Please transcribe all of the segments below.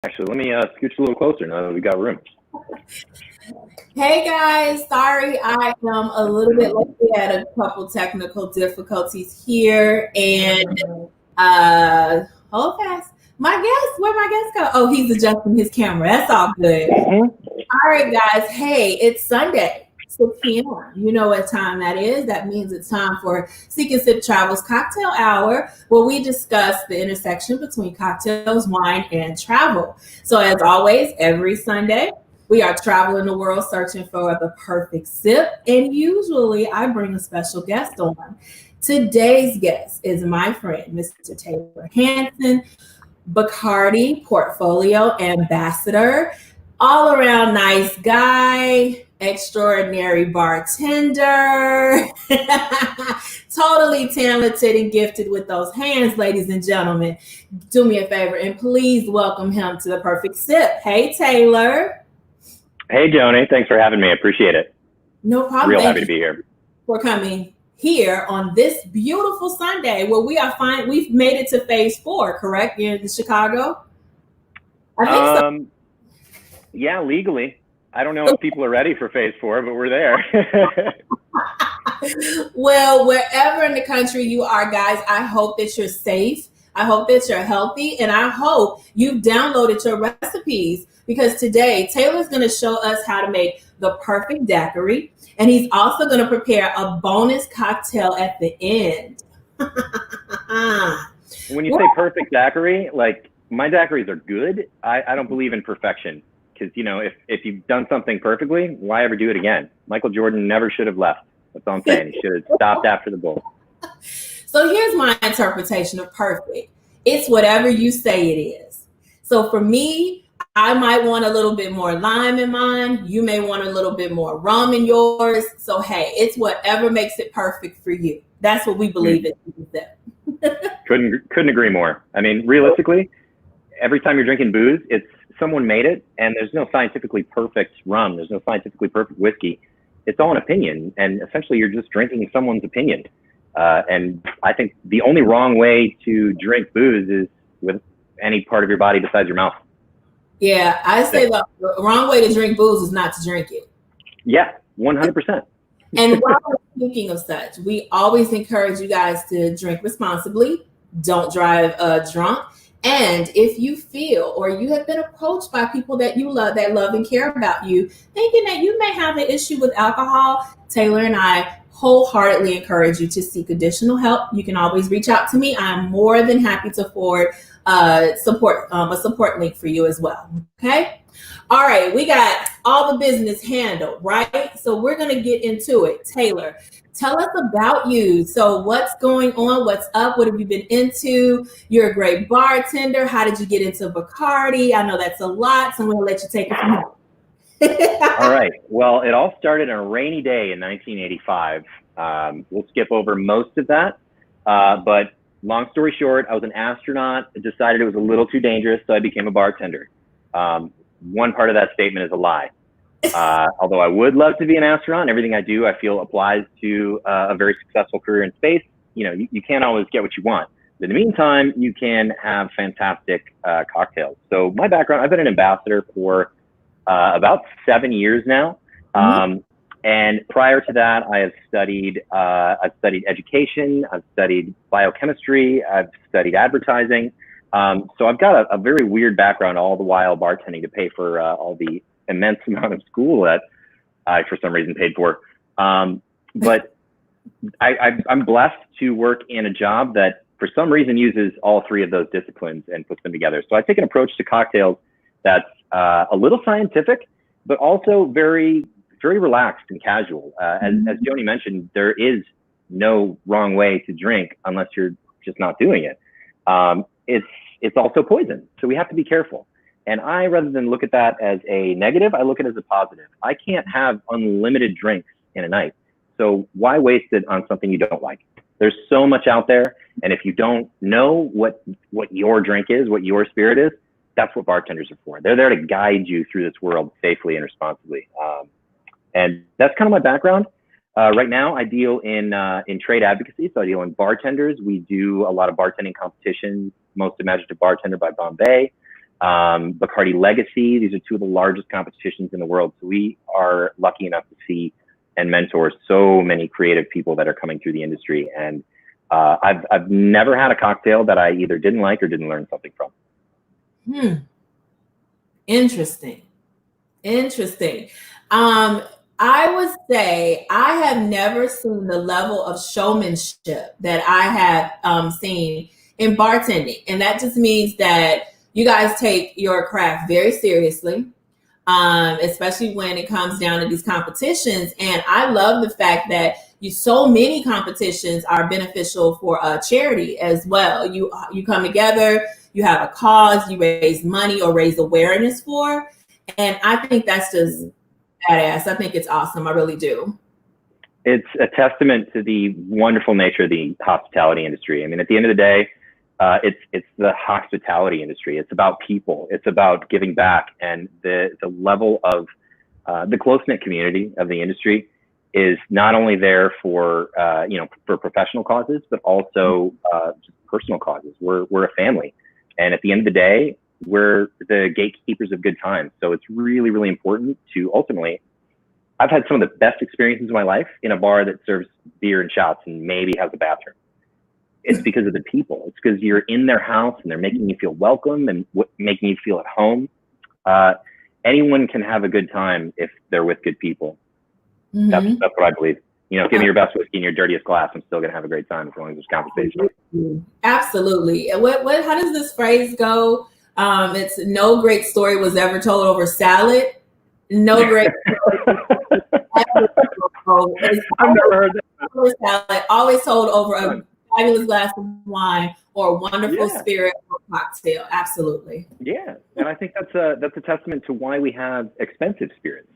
Actually, let me scooch a little closer now that we got room. Hey guys, sorry I am a little bit late. We had a couple technical difficulties here, and hold fast. My guest, where my guest go? Oh, he's adjusting his camera. That's all good. All right, guys. Hey, it's Sunday, 6 p.m. You know what time that is. That means it's time for Seek and Sip Travel's Cocktail Hour, where we discuss the intersection between cocktails, wine, and travel. So, as always, every Sunday, we are traveling the world searching for the perfect sip, and usually I bring a special guest on. Today's guest is my friend, Mr. Taylor Hansen, Bacardi Portfolio Ambassador, all around nice guy, extraordinary bartender, totally talented and gifted with those hands, ladies and gentlemen. Do me a favor and please welcome him to the perfect sip. Hey, Taylor. Hey, Joni. Thanks for having me. I appreciate it. No problem. Real happy to be here. For coming here on this beautiful Sunday where we are fine. We've made it to phase 4, correct? You're in Chicago? I think so. Yeah, legally. I don't know if people are ready for phase 4, but we're there. Well, wherever in the country you are, guys, I hope that you're safe. I hope that you're healthy, and I hope you've downloaded your recipes, because today Taylor's going to show us how to make the perfect daiquiri, and he's also going to prepare a bonus cocktail at the end. When you say perfect daiquiri, like, my daiquiris are good. I don't believe in perfection, because, you know, if you've done something perfectly, why ever do it again? Michael Jordan never should have left. That's all I'm saying. He should have stopped after the bowl. So here's my interpretation of perfect. It's whatever you say it is. So for me, I might want a little bit more lime in mine. You may want a little bit more rum in yours. So, hey, it's whatever makes it perfect for you. That's what we believe in. Couldn't agree more. I mean, realistically, every time you're drinking booze, it's someone made it, and there's no scientifically perfect rum. There's no scientifically perfect whiskey. It's all an opinion, and essentially you're just drinking someone's opinion. And I think the only wrong way to drink booze is with any part of your body besides your mouth. Yeah, I say the wrong way to drink booze is not to drink it. Yeah, 100%. And while we're speaking of such, we always encourage you guys to drink responsibly. Don't drive drunk. And if you feel or you have been approached by people that you love, that love and care about you, thinking that you may have an issue with alcohol, Taylor and I wholeheartedly encourage you to seek additional help. You can always reach out to me. I'm more than happy to forward a support link for you as well. Okay. All right. We got all the business handled, right? So we're going to get into it. Taylor, tell us about you. So what's going on? What's up? What have you been into? You're a great bartender. How did you get into Bacardi? I know that's a lot, so I'm going to let you take it from here. All right. Well, it all started on a rainy day in 1985. We'll skip over most of that. But long story short, I was an astronaut. I decided it was a little too dangerous, so I became a bartender. One part of that statement is a lie. Although I would love to be an astronaut, everything I do, I feel applies to a very successful career in space. You know, you can't always get what you want. But in the meantime, you can have fantastic cocktails. So my background, I've been an ambassador for about 7 years now. And prior to that, I've studied education, I've studied biochemistry, I've studied advertising. So I've got a very weird background, all the while bartending to pay for all the immense amount of school that I, for some reason, paid for. But I'm blessed to work in a job that, for some reason, uses all 3 of those disciplines and puts them together. So I take an approach to cocktails that's a little scientific, but also very, very relaxed and casual. As Joni mentioned, there is no wrong way to drink unless you're just not doing it. It's also poison, so we have to be careful. And I, rather than look at that as a negative, I look at it as a positive. I can't have unlimited drinks in a night, so why waste it on something you don't like? There's so much out there, and if you don't know what your drink is, what your spirit is, that's what bartenders are for. They're there to guide you through this world safely and responsibly. And that's kind of my background. Right now, I deal in trade advocacy, so I deal in bartenders. We do a lot of bartending competitions, Most Imaginative Bartender by Bombay. Bacardi Legacy. These are two of the largest competitions in the world. So we are lucky enough to see and mentor so many creative people that are coming through the industry. And I've never had a cocktail that I either didn't like or didn't learn something from. Interesting. I would say I have never seen the level of showmanship that I have seen in bartending. And that just means that you guys take your craft very seriously, especially when it comes down to these competitions. And I love the fact that so many competitions are beneficial for a charity as well. You come together, you have a cause, you raise money or raise awareness for. And I think that's just badass. I think it's awesome. I really do. It's a testament to the wonderful nature of the hospitality industry. I mean, at the end of the day, it's the hospitality industry. It's about people. It's about giving back, and the level of the close-knit community of the industry is not only there for for professional causes, but also just personal causes. We're a family, and at the end of the day, we're the gatekeepers of good times. So it's really, really important to ultimately. I've had some of the best experiences of my life in a bar that serves beer and shots and maybe has a bathroom. It's because of the people. It's because you're in their house and they're making you feel welcome and making you feel at home. Anyone can have a good time if they're with good people. That's what I believe. Give me your best whiskey in your dirtiest glass. I'm still going to have a great time as long as there's conversation. Absolutely. What? How does this phrase go? It's no great story was ever told over salad. No great story I've never heard that. Salad, always told over a fabulous glass of wine or a wonderful spirit or cocktail. Absolutely. Yeah, and I think that's a testament to why we have expensive spirits.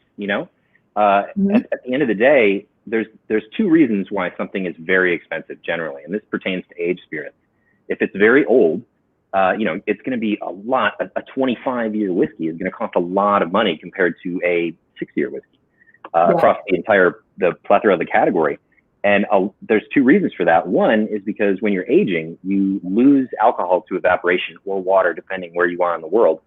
At the end of the day, there's two reasons why something is very expensive generally, and this pertains to aged spirits. If it's very old, it's going to be a lot. A 25-year whiskey is going to cost a lot of money compared to a 6-year whiskey across the plethora of the category. And there's two reasons for that. One is because when you're aging, you lose alcohol to evaporation or water, depending where you are in the world.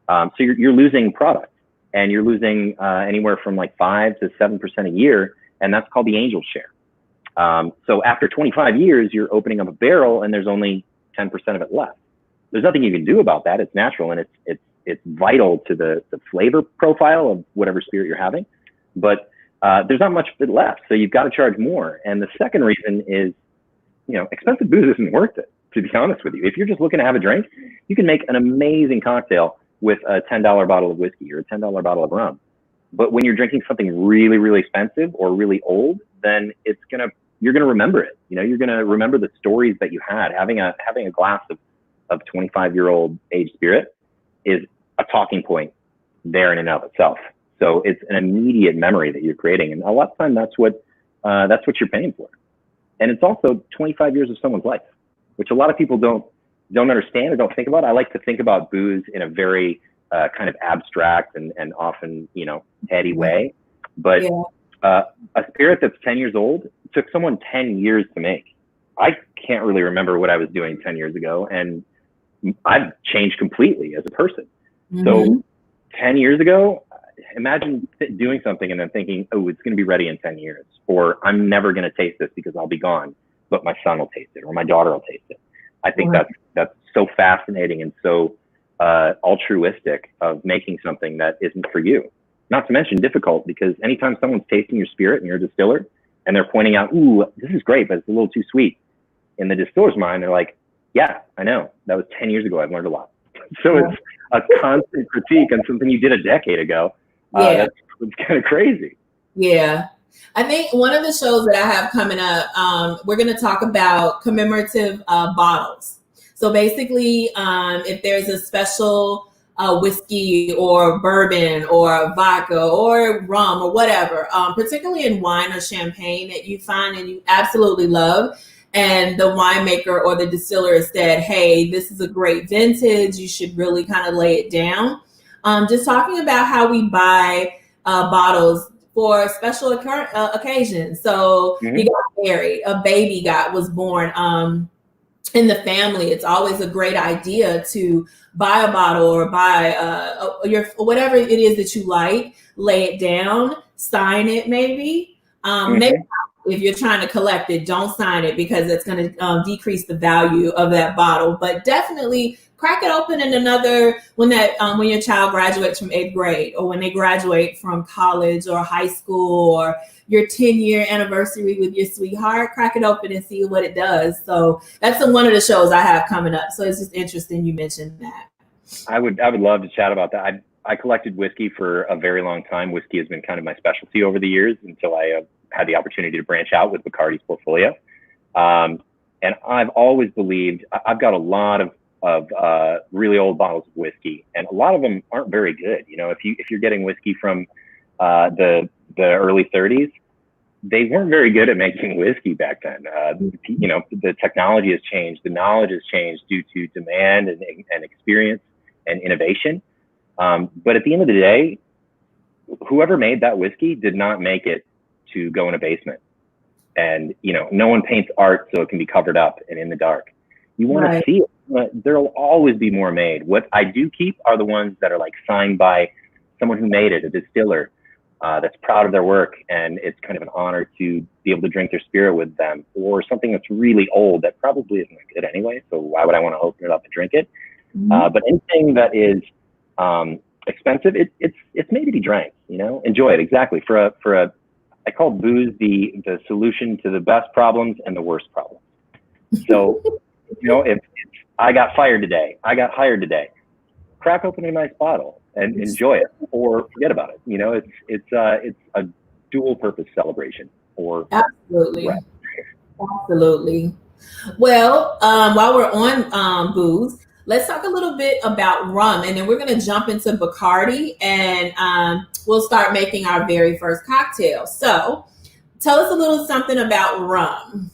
So you're losing product, and you're losing anywhere from like 5 to 7% a year, and that's called the angel share. So after 25 years, you're opening up a barrel, and there's only 10% of it left. There's nothing you can do about that. It's natural, and it's vital to the flavor profile of whatever spirit you're having. But there's not much of it left, so you've got to charge more. And the second reason is, expensive booze isn't worth it, to be honest with you. If you're just looking to have a drink, you can make an amazing cocktail with a $10 bottle of whiskey or a $10 bottle of rum. But when you're drinking something really, really expensive or really old, then you're gonna remember it. You're gonna remember the stories that you had. Having a glass of 25-year-old aged spirit is a talking point there in and of itself. So it's an immediate memory that you're creating, and a lot of time that's what you're paying for. And it's also 25 years of someone's life, which a lot of people don't understand or don't think about. I like to think about booze in a very kind of abstract and often heady way. But a spirit that's 10 years old took someone 10 years to make. I can't really remember what I was doing 10 years ago, and I've changed completely as a person. So 10 years ago, imagine doing something and then thinking, oh, it's going to be ready in 10 years, or I'm never going to taste this because I'll be gone, but my son will taste it or my daughter will taste it. I think that's so fascinating and so altruistic of making something that isn't for you. Not to mention difficult, because anytime someone's tasting your spirit and you're a distiller and they're pointing out, ooh, this is great, but it's a little too sweet. In the distiller's mind, they're like, yeah, I know. That was 10 years ago. I've learned a lot. So it's a constant critique on something you did a decade ago. That's kind of crazy. Yeah. I think one of the shows that I have coming up, we're going to talk about commemorative bottles. So basically, if there's a special whiskey or bourbon or vodka or rum or whatever, particularly in wine or champagne that you find and you absolutely love, and the winemaker or the distiller has said, hey, this is a great vintage, you should really kind of lay it down. Just talking about how we buy bottles for special occasions. So you got married, a baby was born in the family. It's always a great idea to buy a bottle or buy your whatever it is that you like, lay it down, sign it maybe. Maybe if you're trying to collect it, don't sign it because it's going to decrease the value of that bottle. But definitely crack it open in when your child graduates from 8th grade, or when they graduate from college or high school, or your 10-year anniversary with your sweetheart. Crack it open and see what it does. So that's one of the shows I have coming up. So it's just interesting you mentioned that. I would love to chat about that. I collected whiskey for a very long time. Whiskey has been kind of my specialty over the years until I had the opportunity to branch out with Bacardi's portfolio. And I've always believed, I've got a lot of really old bottles of whiskey, and a lot of them aren't very good. You know, if you're getting whiskey from the early 30s, they weren't very good at making whiskey back then. You know, the technology has changed, the knowledge has changed due to demand and experience and innovation. But at the end of the day, whoever made that whiskey did not make it to go in a basement. And, you know, no one paints art so it can be covered up and in the dark. You want to see it. There'll always be more made. What I do keep are the ones that are like signed by someone who made it, a distiller that's proud of their work, and it's kind of an honor to be able to drink their spirit with them, or something that's really old that probably isn't good anyway. So why would I want to open it up and drink it? But anything that is expensive, it's made to be drank. You know, enjoy it. Exactly. I call booze the solution to the best problems and the worst problems. So, you know, if I got fired today, I got hired today, crack open a nice bottle and enjoy it, or forget about it. You know, it's a dual purpose celebration. Or absolutely, absolutely. Well, while we're on booze, let's talk a little bit about rum, and then we're going to jump into Bacardi, and we'll start making our very first cocktail. So tell us a little something about rum.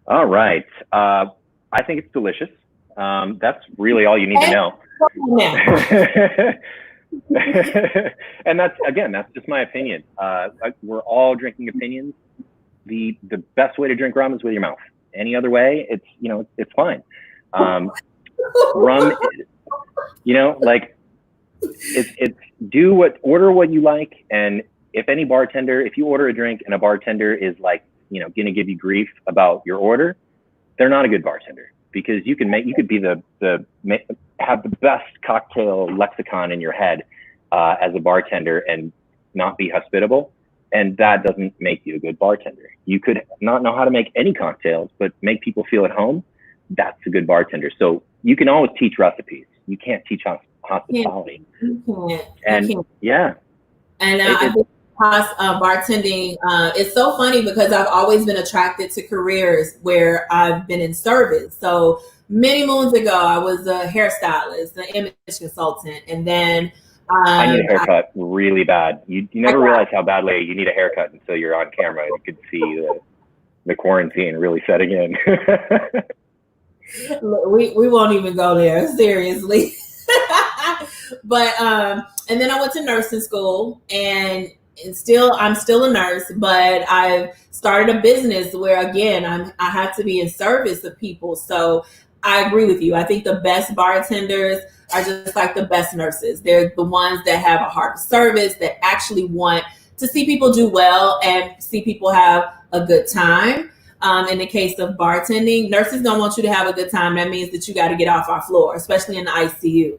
All right. I think it's delicious. That's really all you need to know. And that's just my opinion. We're all drinking opinions. The best way to drink rum is with your mouth. Any other way, it's fine. Rum, you know, like order what you like. And if you order a drink and a bartender is like, you know, going to give you grief about your order, they're not a good bartender, because you could have the best cocktail lexicon in your head as a bartender and not be hospitable. And that doesn't make you a good bartender. You could not know how to make any cocktails, but make people feel at home. That's a good bartender. So you can always teach recipes. You can't teach hospitality. You can't. Yeah. And I think bartending, it's so funny because I've always been attracted to careers where I've been in service. So many moons ago, I was a hairstylist, an image consultant, and then I need a haircut really bad. You never realize how badly you need a haircut until you're on camera. You could see the quarantine really setting in. we won't even go there, seriously. But and then I went to nursing school, and I'm still a nurse, but I've started a business where, again, I have to be in service of people. So I agree with you. I think the best bartenders are just like the best nurses. They're the ones that have a heart of service, that actually want to see people do well and see people have a good time. In the case of bartending, nurses don't want you to have a good time. That means that you got to get off our floor, especially in the ICU.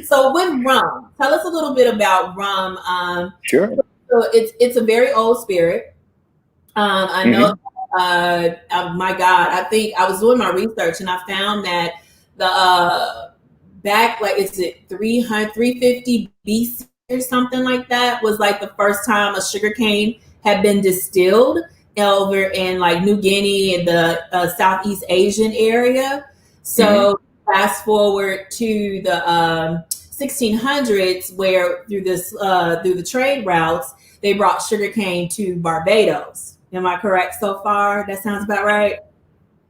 So with rum, tell us a little bit about rum. Sure. So it's a very old spirit. I know. My God, I think I was doing my research and I found that the back, like, is it 350 BC or something like that, was like the first time a sugarcane had been distilled over in like New Guinea and the Southeast Asian area. So fast forward to the 1600s, where through the trade routes, they brought sugarcane to Barbados. Am I correct so far? That sounds about right.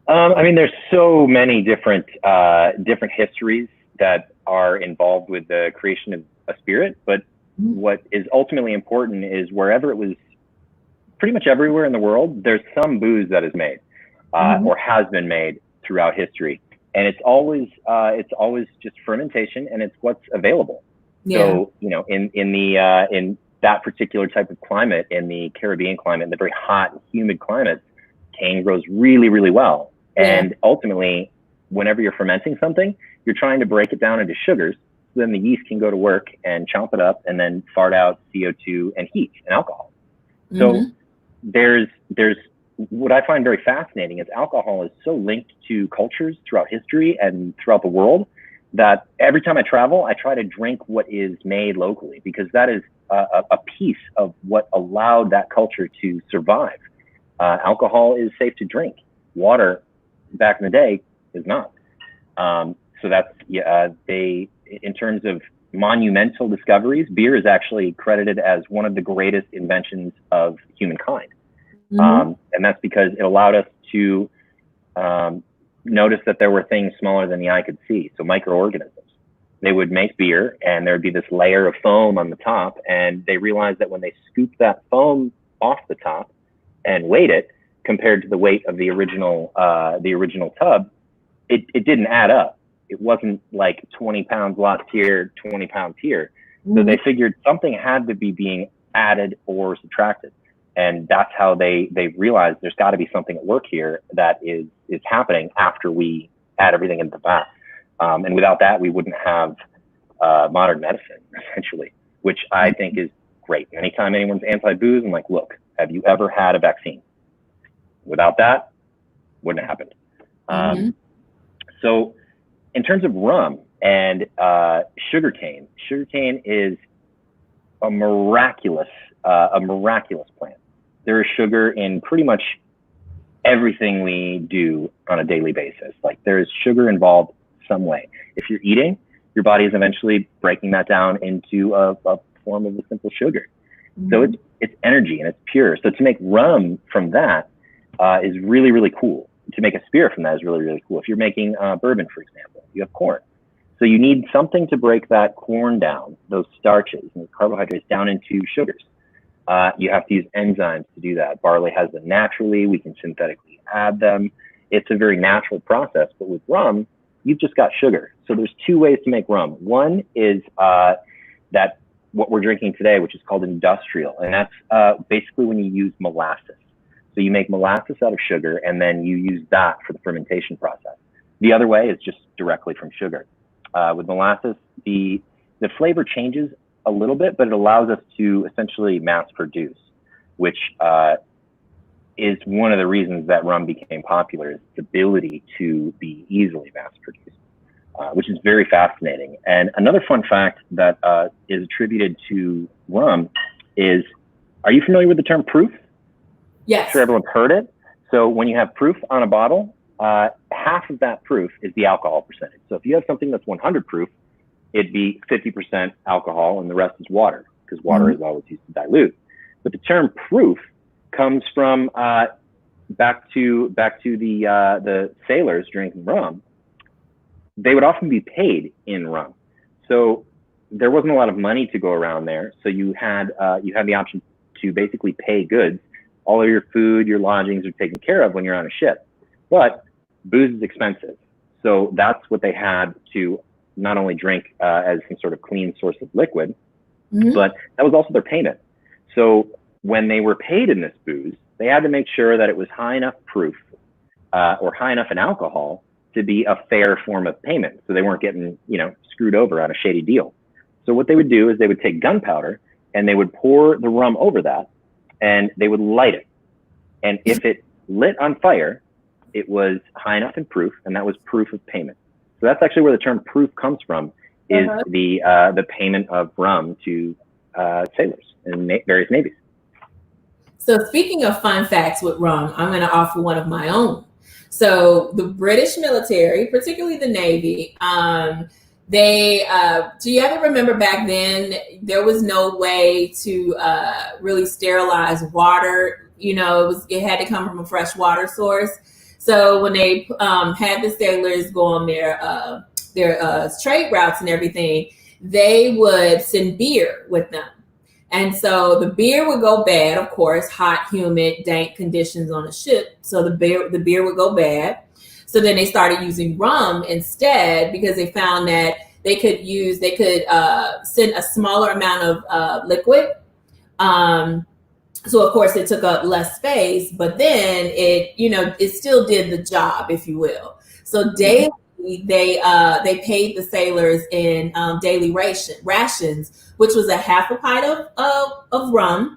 I mean, there's so many different histories that are involved with the creation of a spirit, but what is ultimately important is wherever it was, pretty much everywhere in the world, there's some booze that is made or has been made throughout history. and it's always just fermentation, and it's what's available. Yeah. So, you know, in that particular type of climate, in the Caribbean climate, in the very hot and humid climates, cane grows really, really well. Yeah. And ultimately, whenever you're fermenting something, you're trying to break it down into sugars, so then the yeast can go to work and chomp it up and then fart out CO2 and heat and alcohol. So there's what I find very fascinating is alcohol is so linked to cultures throughout history and throughout the world that every time I travel, I try to drink what is made locally, because that is a piece of what allowed that culture to survive. Alcohol is safe to drink. Water back in the day is not. So that's, in terms of monumental discoveries, beer is actually credited as one of the greatest inventions of humankind. And that's because it allowed us to notice that there were things smaller than the eye could see. So microorganisms. They would make beer, and there would be this layer of foam on the top, and they realized that when they scooped that foam off the top and weighed it compared to the weight of the original tub, it didn't add up. It wasn't like 20 pounds lost here, 20 pounds here. So they figured something had to be being added or subtracted. And that's how they realized there's got to be something at work here that is happening after we add everything into the vat. And without that, we wouldn't have modern medicine, essentially, which I think is great. Anytime anyone's anti-booze, I'm like, look, have you ever had a vaccine? Without that, wouldn't have happened. So in terms of rum and sugarcane is a miraculous plant. There is sugar in pretty much everything we do on a daily basis. Like, there is sugar involved some way. If you're eating, your body is eventually breaking that down into a form of a simple sugar. So it's energy and it's pure. So to make rum from that is really, really cool. To make a spirit from that is really, really cool. If you're making bourbon, for example, you have corn. So you need something to break that corn down, those starches and those carbohydrates down into sugars. You have to use enzymes to do that. Barley has them naturally. We can synthetically add them. It's a very natural process. But with rum, you've just got sugar. So there's two ways to make rum. One is that what we're drinking today, which is called industrial. And that's basically when you use molasses. So you make molasses out of sugar, and then you use that for the fermentation process. The other way is just directly from sugar. With molasses, the flavor changes a little bit, but it allows us to essentially mass produce, which is one of the reasons that rum became popular, is its ability to be easily mass produced, which is very fascinating. And another fun fact that is attributed to rum is, are you familiar with the term proof? Yes. I'm sure everyone's heard it. So when you have proof on a bottle, half of that proof is the alcohol percentage. So if you have something that's 100 proof, it'd be 50% alcohol and the rest is water, because water is always used to dilute. But the term proof comes from back to the sailors drinking rum. They would often be paid in rum. So there wasn't a lot of money to go around there. So you had the option to basically pay goods. All of your food, your lodgings are taken care of when you're on a ship. But booze is expensive. So that's what they had to not only drink as some sort of clean source of liquid, but that was also their payment. So when they were paid in this booze, they had to make sure that it was high enough proof or high enough in alcohol to be a fair form of payment. So they weren't getting, screwed over on a shady deal. So what they would do is they would take gunpowder and they would pour the rum over that, and they would light it. And if it lit on fire, it was high enough in proof, and that was proof of payment. So that's actually where the term proof comes from, is the payment of rum to sailors in various navies. So speaking of fun facts with rum, I'm going to offer one of my own. So the British military, particularly the Navy, do you ever remember back then, there was no way to really sterilize water. It had to come from a fresh water source. So when they had the sailors go on their trade routes and everything, they would send beer with them. And so the beer would go bad, of course, hot, humid, dank conditions on a ship. So the beer would go bad. So then they started using rum instead because they found that they could send a smaller amount of liquid. So of course it took up less space, but then it still did the job, if you will. So daily they paid the sailors in daily rations, which was a half a pint of rum,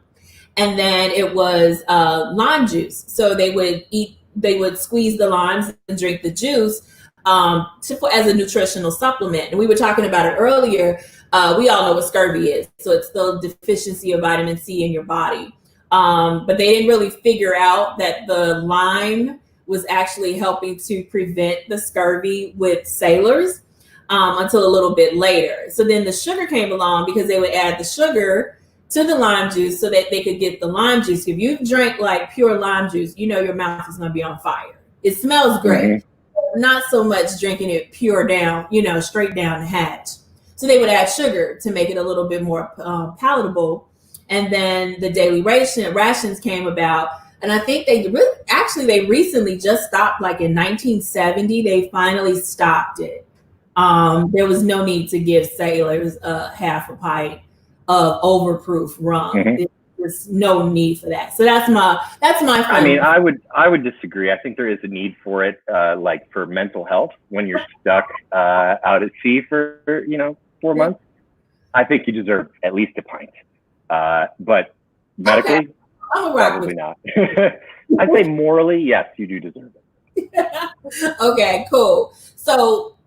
and then it was lime juice. So they would squeeze the limes and drink the juice as a nutritional supplement. And we were talking about it earlier. We all know what scurvy is. So it's the deficiency of vitamin C in your body. But they didn't really figure out that the lime was actually helping to prevent the scurvy with sailors until a little bit later. So then the sugar came along because they would add the sugar to the lime juice so that they could get the lime juice. If you drink like pure lime juice, your mouth is going to be on fire. It smells great. Not so much drinking it pure down, straight down the hatch. So they would add sugar to make it a little bit more palatable. And then the daily rations came about. And I think they recently just stopped, like in 1970, they finally stopped it. There was no need to give sailors half a pint of overproof rum. There's no need for that. So that's my I mean, I would disagree. I think there is a need for it, like for mental health when you're stuck out at sea for 4 months. I think you deserve at least a pint. But medically, probably not. I'd say morally, yes, you do deserve it. Okay, cool. So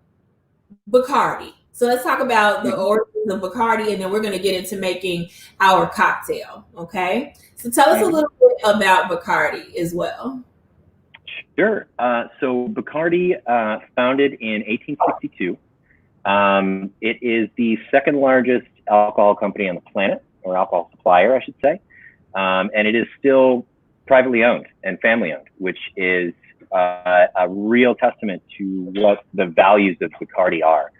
Bacardi. So let's talk about the origins of Bacardi, and then we're going to get into making our cocktail. Okay. So tell us a little bit about Bacardi as well. Sure. So Bacardi, founded in 1862. It is the second largest alcohol company on the planet, or alcohol supplier, I should say. And it is still privately owned and family owned, which is a real testament to what the values of Bacardi are.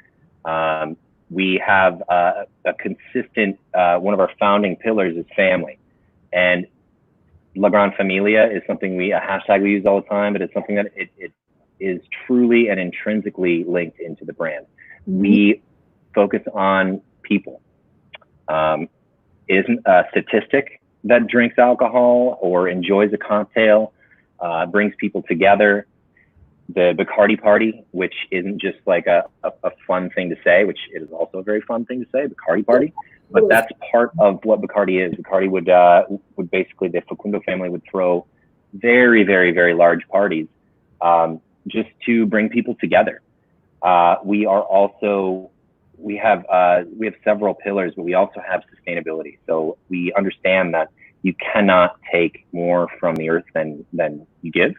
We have a consistent, one of our founding pillars is family. And La Gran Familia is something a hashtag we use all the time, but it's something that it is truly and intrinsically linked into the brand. We focus on people. Isn't a statistic that drinks alcohol or enjoys a cocktail, brings people together. The Bacardi party, which isn't just like a fun thing to say, which it is also a very fun thing to say, Bacardi party, but that's part of what Bacardi is. Bacardi would basically, the Facundo family would throw very, very, very large parties just to bring people together. We have several pillars, but we also have sustainability. So we understand that you cannot take more from the earth than you give.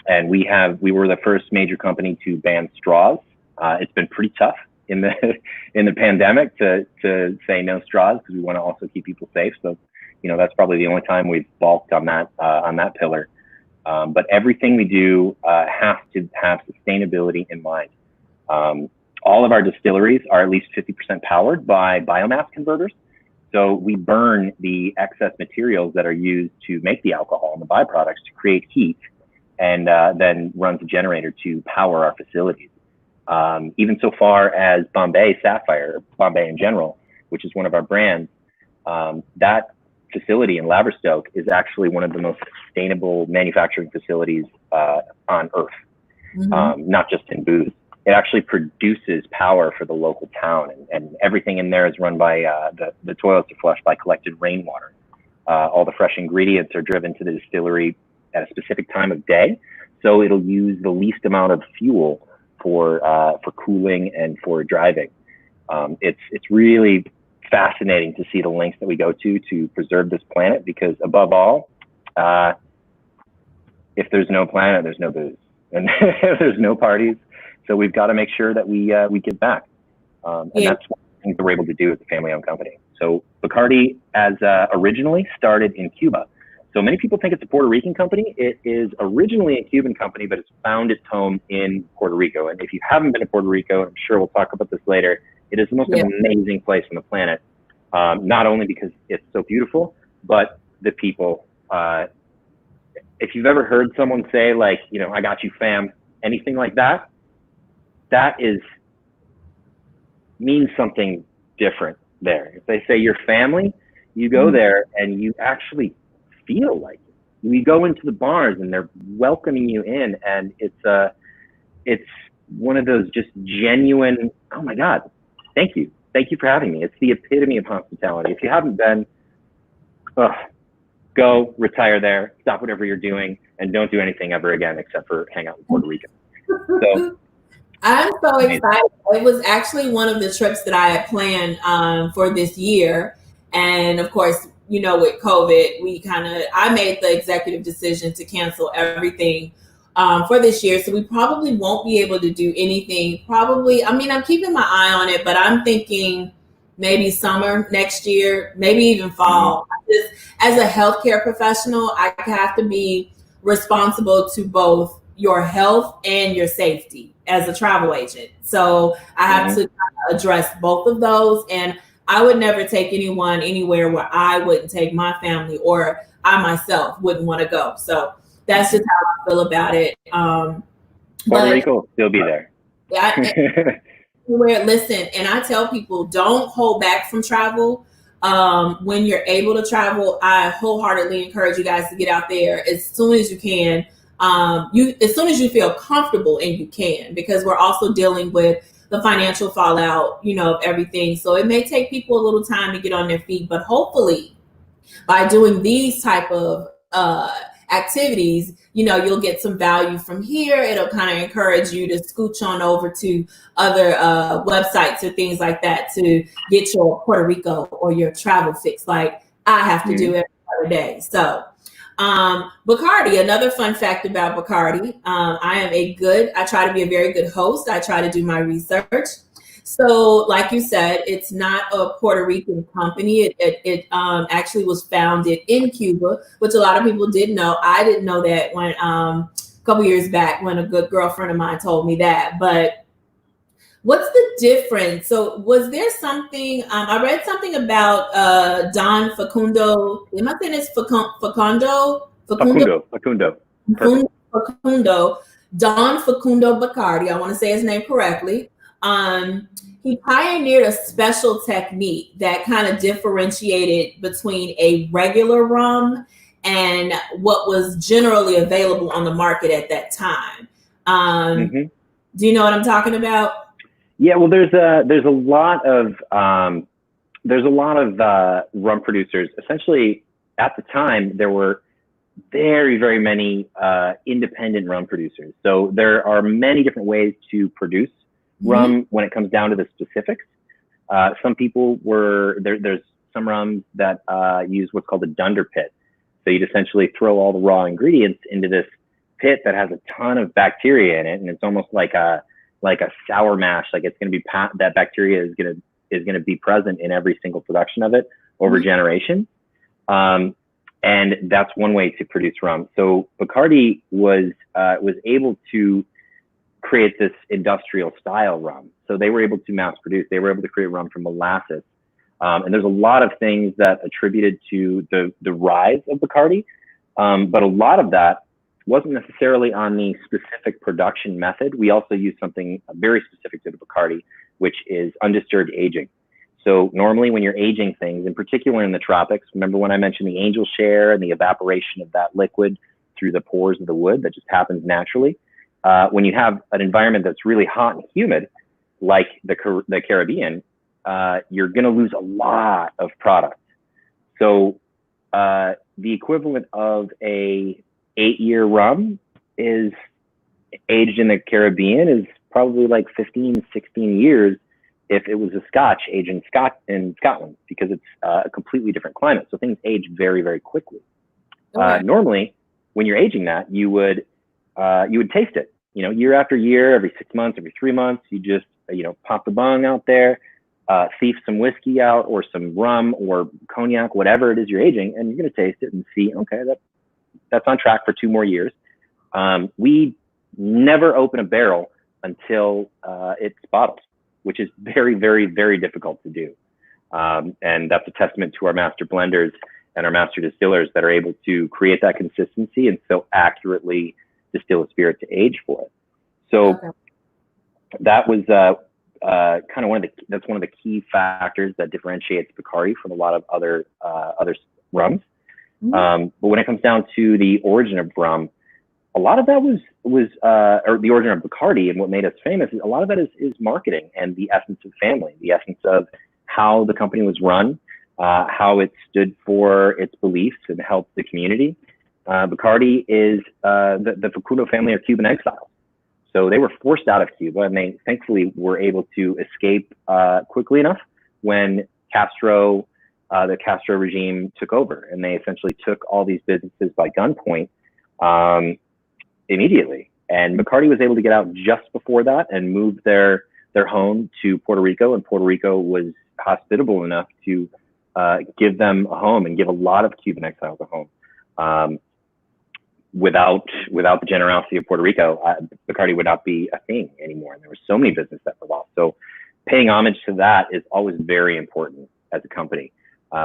And we were the first major company to ban straws. It's been pretty tough in the pandemic to say no straws, because we want to also keep people safe. So, that's probably the only time we've balked on that pillar. But everything we do has to have sustainability in mind. All of our distilleries are at least 50% powered by biomass converters. So we burn the excess materials that are used to make the alcohol and the byproducts to create heat, and then runs a generator to power our facilities. Even so far as Bombay Sapphire, Bombay in general, which is one of our brands, that facility in Laverstoke is actually one of the most sustainable manufacturing facilities on earth, not just in booze. It actually produces power for the local town, and everything in there is run by the toilets are flushed by collected rainwater. All the fresh ingredients are driven to the distillery at a specific time of day, so it'll use the least amount of fuel for cooling and for driving. It's really fascinating to see the lengths that we go to preserve this planet, because above all, if there's no planet, there's no booze, and there's no parties. So we've got to make sure that we give back, and that's one of the things that we're able to do as a family-owned company. So Bacardi, as originally started in Cuba. So many people think it's a Puerto Rican company. It is originally a Cuban company, but it's found its home in Puerto Rico. And if you haven't been to Puerto Rico, I'm sure we'll talk about this later, it is the most amazing place on the planet. Not only because it's so beautiful, but the people. If you've ever heard someone say, like, I got you, fam, anything like that, that means something different there. If they say your family, you go there and you actually feel like it. You go into the bars and they're welcoming you in, and it's one of those just genuine, oh my God, thank you for having me. It's the epitome of hospitality. If you haven't been, go retire there, stop whatever you're doing, and don't do anything ever again except for hang out in Puerto Rico. So I'm so excited. It was actually one of the trips that I had planned for this year. And of course, you know, with COVID, I made the executive decision to cancel everything for this year. So we probably won't be able to do anything. I'm keeping my eye on it, but I'm thinking maybe summer next year, maybe even fall. Just as a healthcare professional, I have to be responsible to both your health and your safety as a travel agent. So I have to address both of those. And I would never take anyone anywhere where I wouldn't take my family, or I myself wouldn't want to go. So that's just how I feel about it. Puerto Rico will still be there. Listen, and I tell people, don't hold back from travel. When you're able to travel, I wholeheartedly encourage you guys to get out there as soon as you can. As soon as you feel comfortable and you can, because we're also dealing with the financial fallout, you know, of everything. So it may take people a little time to get on their feet, but hopefully by doing these type of activities, you know, you'll get some value from here. It'll kind of encourage you to scooch on over to other websites or things like that to get your Puerto Rico or your travel fix, like I have to do every other day. So Bacardi, another fun fact about Bacardi. I try to be a very good host. I try to do my research. So like you said, it's not a Puerto Rican company. It actually was founded in Cuba, which a lot of people didn't know. I didn't know that when a couple years back when a good girlfriend of mine told me that. But what's the difference? So was there something, I read something about Don Facundo, am I saying it's Facundo, Don Facundo Bacardi, I want to say his name correctly. He pioneered a special technique that kind of differentiated between a regular rum and what was generally available on the market at that time. Do you know what I'm talking about? Yeah, well, there's a lot of rum producers. Essentially, at the time, there were very, very many independent rum producers. So there are many different ways to produce rum when it comes down to the specifics. Some people there's some rums that use what's called a dunder pit. So you'd essentially throw all the raw ingredients into this pit that has a ton of bacteria in it, and it's almost like a sour mash. Like it's going to be that bacteria is going to be present in every single production of it over generations. And that's one way to produce rum. So Bacardi was able to create this industrial style rum. So they were able to mass produce. They were able to create rum from molasses. And there's a lot of things that attributed to the rise of Bacardi. But a lot of that wasn't necessarily on the specific production method. We also use something very specific to the Bacardi, which is undisturbed aging. So normally when you're aging things, in particular in the tropics, remember when I mentioned the angel share and the evaporation of that liquid through the pores of the wood that just happens naturally? When you have an environment that's really hot and humid, like the Caribbean, you're going to lose a lot of product. So the equivalent of a 8-year rum is aged in the Caribbean is probably like 15, 16 years if it was a Scotch aged in Scotland, because it's a completely different climate. So things age very, very quickly. Okay. Normally, when you're aging that, you would taste it, year after year, every 6 months, every 3 months. You just, pop the bung out there, thief some whiskey out or some rum or cognac, whatever it is you're aging, and you're going to taste it and see, okay, that's on track for 2 more years. We never open a barrel until it's bottled, which is very, very, very difficult to do. And that's a testament to our master blenders and our master distillers that are able to create that consistency and so accurately distill a spirit to age for it. So Okay. that was kind of that's one of the key factors that differentiates Bacardi from a lot of other rums. Mhm. But when it comes down to the origin of rum, a lot of that was or the origin of Bacardi and what made us famous. A lot of that is marketing and the essence of family, the essence of how the company was run, how it stood for its beliefs and helped the community. Bacardi is the Facundo family are Cuban exiles. So they were forced out of Cuba, and they thankfully were able to escape quickly enough when the Castro regime took over, and they essentially took all these businesses by gunpoint immediately. And Bacardi was able to get out just before that and move their home to Puerto Rico, and Puerto Rico was hospitable enough to give them a home and give a lot of Cuban exiles a home. Without the generosity of Puerto Rico, Bacardi would not be a thing anymore. And there were so many businesses that were lost. So paying homage to that is always very important as a company.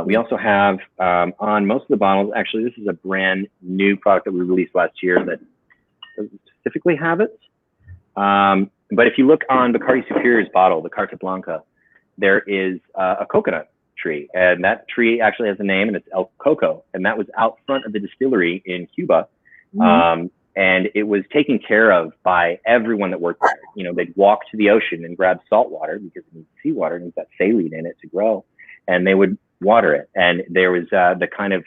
We also have on most of the bottles, actually, this is a brand new product that we released last year that doesn't specifically have it. But if you look on Bacardi Superior's bottle, the Carta Blanca, there is a coconut tree. And that tree actually has a name, and it's El Coco. And that was out front of the distillery in Cuba. And it was taken care of by everyone that worked there. You know, they'd walk to the ocean and grab salt water because it needs seawater, needs that saline in it to grow, and they would water it. And there was the kind of,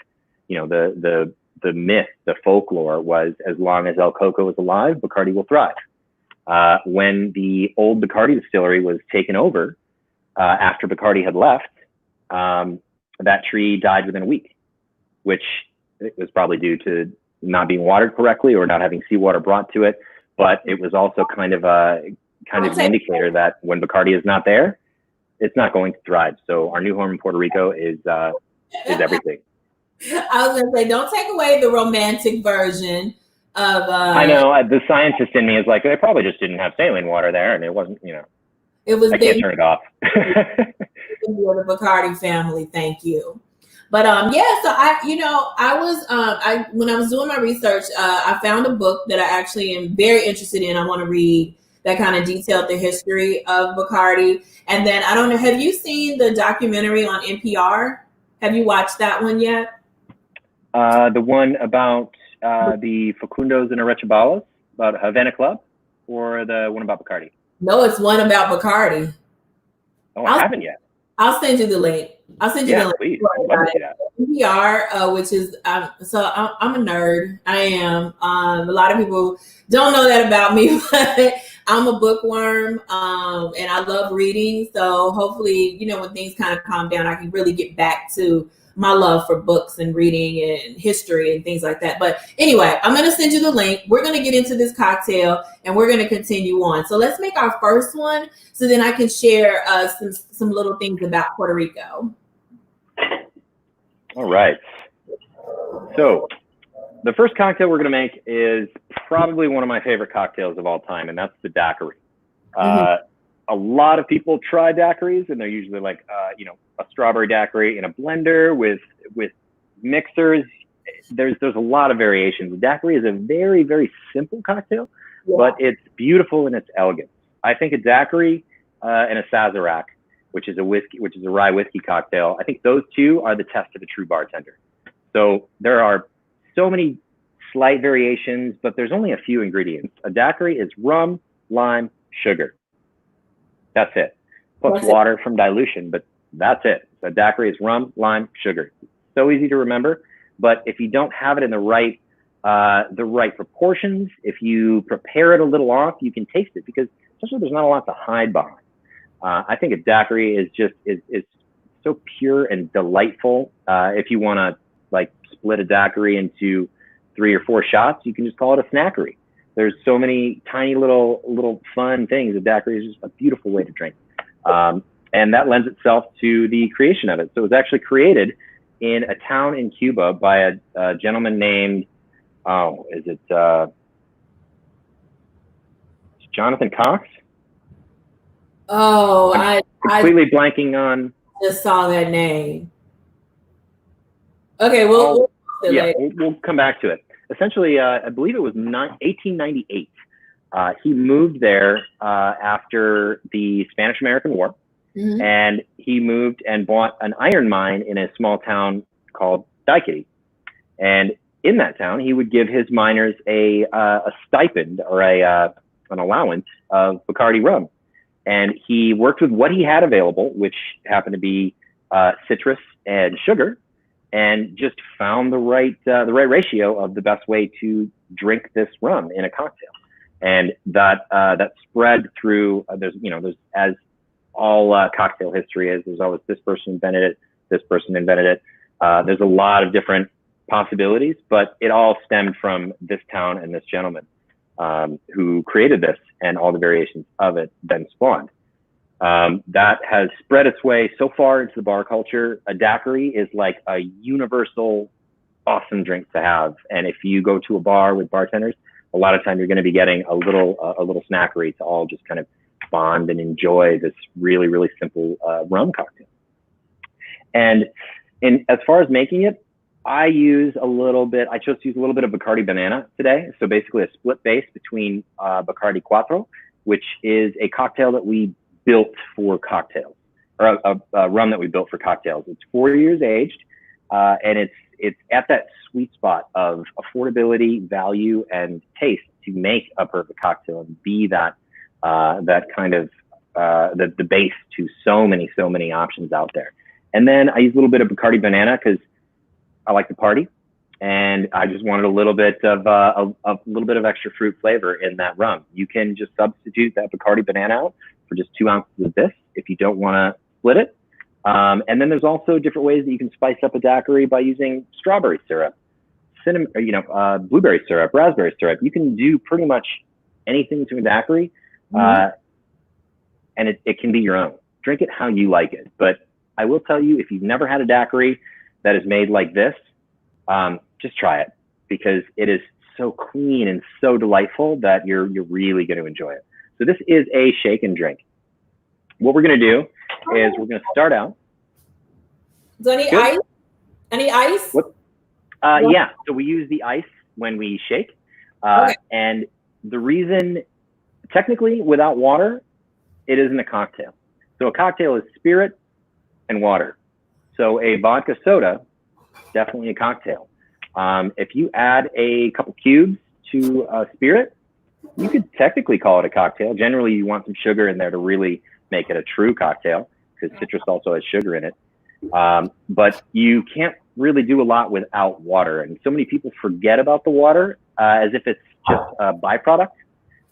you know, the myth, the folklore was, as long as El Coco was alive, Bacardi will thrive. When the old Bacardi distillery was taken over, after Bacardi had left, that tree died within a week, which was probably due to not being watered correctly or not having seawater brought to it. But it was also kind of an indicator that when Bacardi is not there, it's not going to thrive. So our new home in Puerto Rico is everything. I was gonna say, don't take away the romantic version of. I know the scientist in me is like, they probably just didn't have saline water there, and it wasn't, you know. It was. I can't turn it off. The Bacardi family, thank you. But yeah, so when I was doing my research, I found a book that I actually am very interested in. I want to read that kind of detailed the history of Bacardi. And then I don't know, have you seen the documentary on NPR? Have you watched that one yet? The one about the Facundos and Arechibalas, about Havana Club, or the one about Bacardi? No, it's one about Bacardi. Oh, I haven't yet. I'll send you the link. I'll send you the link. Please. I'd love to see that. NPR, which is so I'm a nerd. I am. A lot of people don't know that about me, but I'm a bookworm, and I love reading. So hopefully, you know, when things kind of calm down, I can really get back to my love for books and reading and history and things like that. But anyway, I'm going to send you the link. We're going to get into this cocktail and we're going to continue on. So let's make our first one, so then I can share some little things about Puerto Rico. All right. So the first cocktail we're going to make is probably one of my favorite cocktails of all time, and that's the Daiquiri. A lot of people try daiquiris, and they're usually like, you know, a strawberry daiquiri in a blender with mixers. There's a lot of variations. The daiquiri is a very, very simple cocktail, but it's beautiful in its elegance. I think a daiquiri and a Sazerac, which is a rye whiskey cocktail, I think those two are the test of a true bartender. So there are so many slight variations, but there's only a few ingredients. A daiquiri is rum, lime, sugar. That's it. Plus water from dilution, but that's it. So daiquiri is rum, lime, sugar. So easy to remember, but if you don't have it in the right proportions, if you prepare it a little off, you can taste it, because essentially there's not a lot to hide behind. I think a daiquiri is so pure and delightful. If you want to like split a daiquiri into 3 or 4 shots, you can just call it a snackery. There's so many tiny little fun things. A daiquiri is just a beautiful way to drink. And that lends itself to the creation of it. So it was actually created in a town in Cuba by a gentleman named, Jonathan Cox? Oh, I completely blanking on. Just saw that name. Okay, we'll come back to it. Essentially, I believe it was 1898. He moved there after the Spanish-American War, and he moved and bought an iron mine in a small town called Daiquiri. And in that town, he would give his miners a stipend or an allowance of Bacardi rum. And he worked with what he had available, which happened to be citrus and sugar, and just found the right ratio of the best way to drink this rum in a cocktail. And that spread through. There's as all cocktail history is. There's always this person invented it, this person invented it. There's a lot of different possibilities, but it all stemmed from this town and this gentleman who created this, and all the variations of it then spawned. That has spread its way so far into the bar culture. A daiquiri is like a universal awesome drink to have. And if you go to a bar with bartenders, a lot of time you're going to be getting a little snackery to all just kind of bond and enjoy this really, really simple rum cocktail. And as far as making it, I chose to use a little bit of Bacardi banana today. So basically a split base between Bacardi Quattro, which is a cocktail that we built for cocktails, or a rum that we built for cocktails. It's 4 years aged, and it's at that sweet spot of affordability, value, and taste to make a perfect cocktail and be that kind of the base to so many options out there. And then I use a little bit of Bacardi banana because I like to party, and I just wanted a little bit of extra fruit flavor in that rum. You can just substitute that Bacardi banana out for just 2 ounces of this if you don't want to split it. And then there's also different ways that you can spice up a daiquiri by using strawberry syrup, cinnamon, blueberry syrup, raspberry syrup. You can do pretty much anything to a daiquiri, and it can be your own. Drink it how you like it. But I will tell you, if you've never had a daiquiri that is made like this, just try it, because it is so clean and so delightful that you're really going to enjoy it. So this is a shake and drink. What we're going to do is we're going to start out. Is there any ice? Any ice? What? Yeah. So we use the ice when we shake. Okay. And the reason, technically, without water, it isn't a cocktail. So a cocktail is spirit and water. So a vodka soda, definitely a cocktail. If you add a couple cubes to a spirit, you could technically call it a cocktail. Generally, you want some sugar in there to really make it a true cocktail, because citrus also has sugar in it. But you can't really do a lot without water. And so many people forget about the water as if it's just a byproduct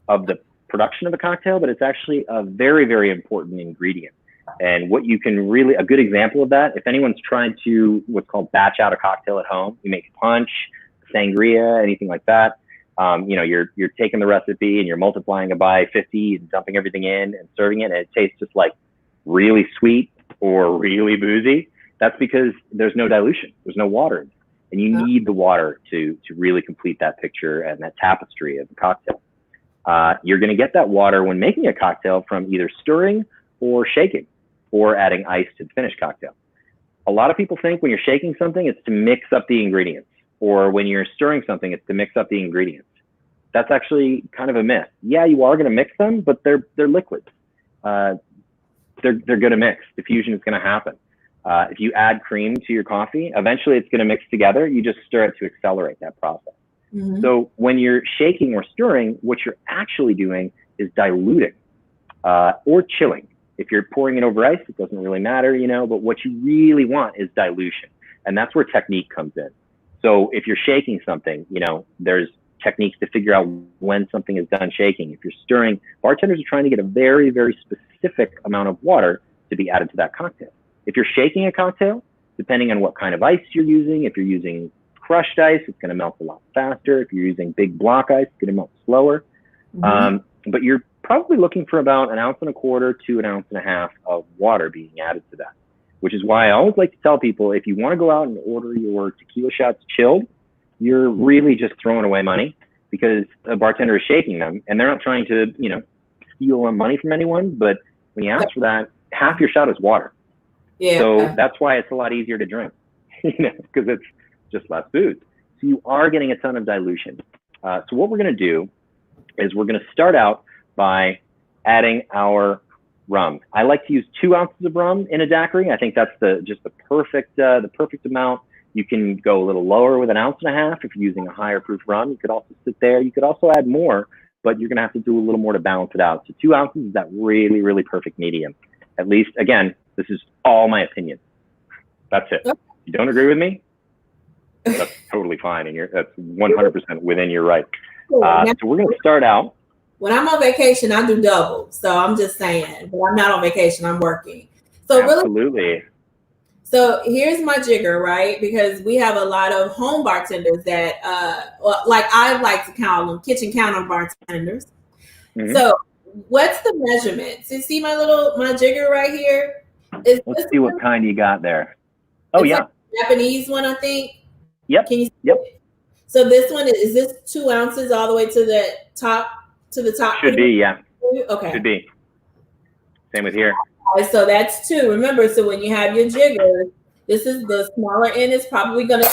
of the production of a cocktail, but it's actually a very, very important ingredient. And what you can really, a good example of that, if anyone's tried to what's called batch out a cocktail at home, you make punch, sangria, anything like that. You're taking the recipe and you're multiplying it by 50 and dumping everything in and serving it, and it tastes just like really sweet or really boozy. That's because there's no dilution, there's no water, and you need the water to really complete that picture and that tapestry of the cocktail. You're going to get that water when making a cocktail from either stirring or shaking, or adding ice to the finished cocktail. A lot of people think when you're shaking something, it's to mix up the ingredients, or when you're stirring something, it's to mix up the ingredients. That's actually kind of a myth. Yeah, you are going to mix them, but they're liquids. They're going to mix. Diffusion is going to happen. If you add cream to your coffee, eventually it's going to mix together. You just stir it to accelerate that process. Mm-hmm. So when you're shaking or stirring, what you're actually doing is diluting or chilling. If you're pouring it over ice, it doesn't really matter, but what you really want is dilution. And that's where technique comes in. So if you're shaking something, there's techniques to figure out when something is done shaking. If you're stirring, bartenders are trying to get a very, very specific amount of water to be added to that cocktail. If you're shaking a cocktail, depending on what kind of ice you're using, if you're using crushed ice, it's going to melt a lot faster. If you're using big block ice, it's going to melt slower. Mm-hmm. But you're probably looking for about 1.25 ounces to 1.5 ounces of water being added to that, which is why I always like to tell people, if you want to go out and order your tequila shots chilled, you're really just throwing away money, because a bartender is shaking them and they're not trying to, steal money from anyone. But when you ask for that, half your shot is water. Yeah. So that's why it's a lot easier to drink, because it's just less booze. So you are getting a ton of dilution. So what we're going to do is we're going to start out by adding our rum. I like to use 2 ounces of rum in a daiquiri. I think that's just the perfect amount. You can go a little lower with 1.5 ounces if you're using a higher proof rum. You could also sit there. You could also add more, but you're going to have to do a little more to balance it out. So 2 ounces is that really, really perfect medium. At least, again, this is all my opinion. That's it. If you don't agree with me, that's totally fine, and that's 100% within your right. So we're going to start out. When I'm on vacation, I do double. So I'm just saying, but I'm not on vacation. I'm working. So absolutely. So here's my jigger, right? Because we have a lot of home bartenders that, like I like to call them kitchen counter bartenders. Mm-hmm. So what's the measurements? You see my jigger right here? Let's see what kind you got there. Oh, yeah. Like Japanese one, I think. Yep. Can you see it? So this one, is this 2 ounces all the way to the top? Should be, yeah. Okay. Should be. Same with here. So that's 2. Remember, so when you have your jigger, this is the smaller end is probably gonna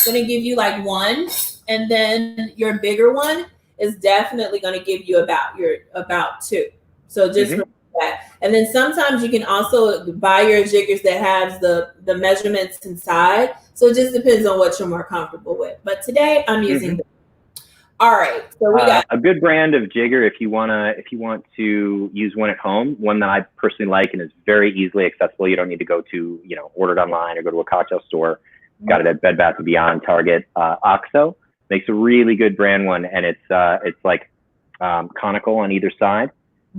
give you like 1, and then your bigger one is definitely gonna give you about 2. So just remember that. And then sometimes you can also buy your jiggers that has the measurements inside. So it just depends on what you're more comfortable with. But today I'm using them. All right, so we got a good brand of jigger if you want to use one at home. One that I personally like and is very easily accessible. You don't need to go to order it online or go to a cocktail store. Got it at Bed Bath & Beyond, Target. OXO makes a really good brand one, and it's like conical on either side,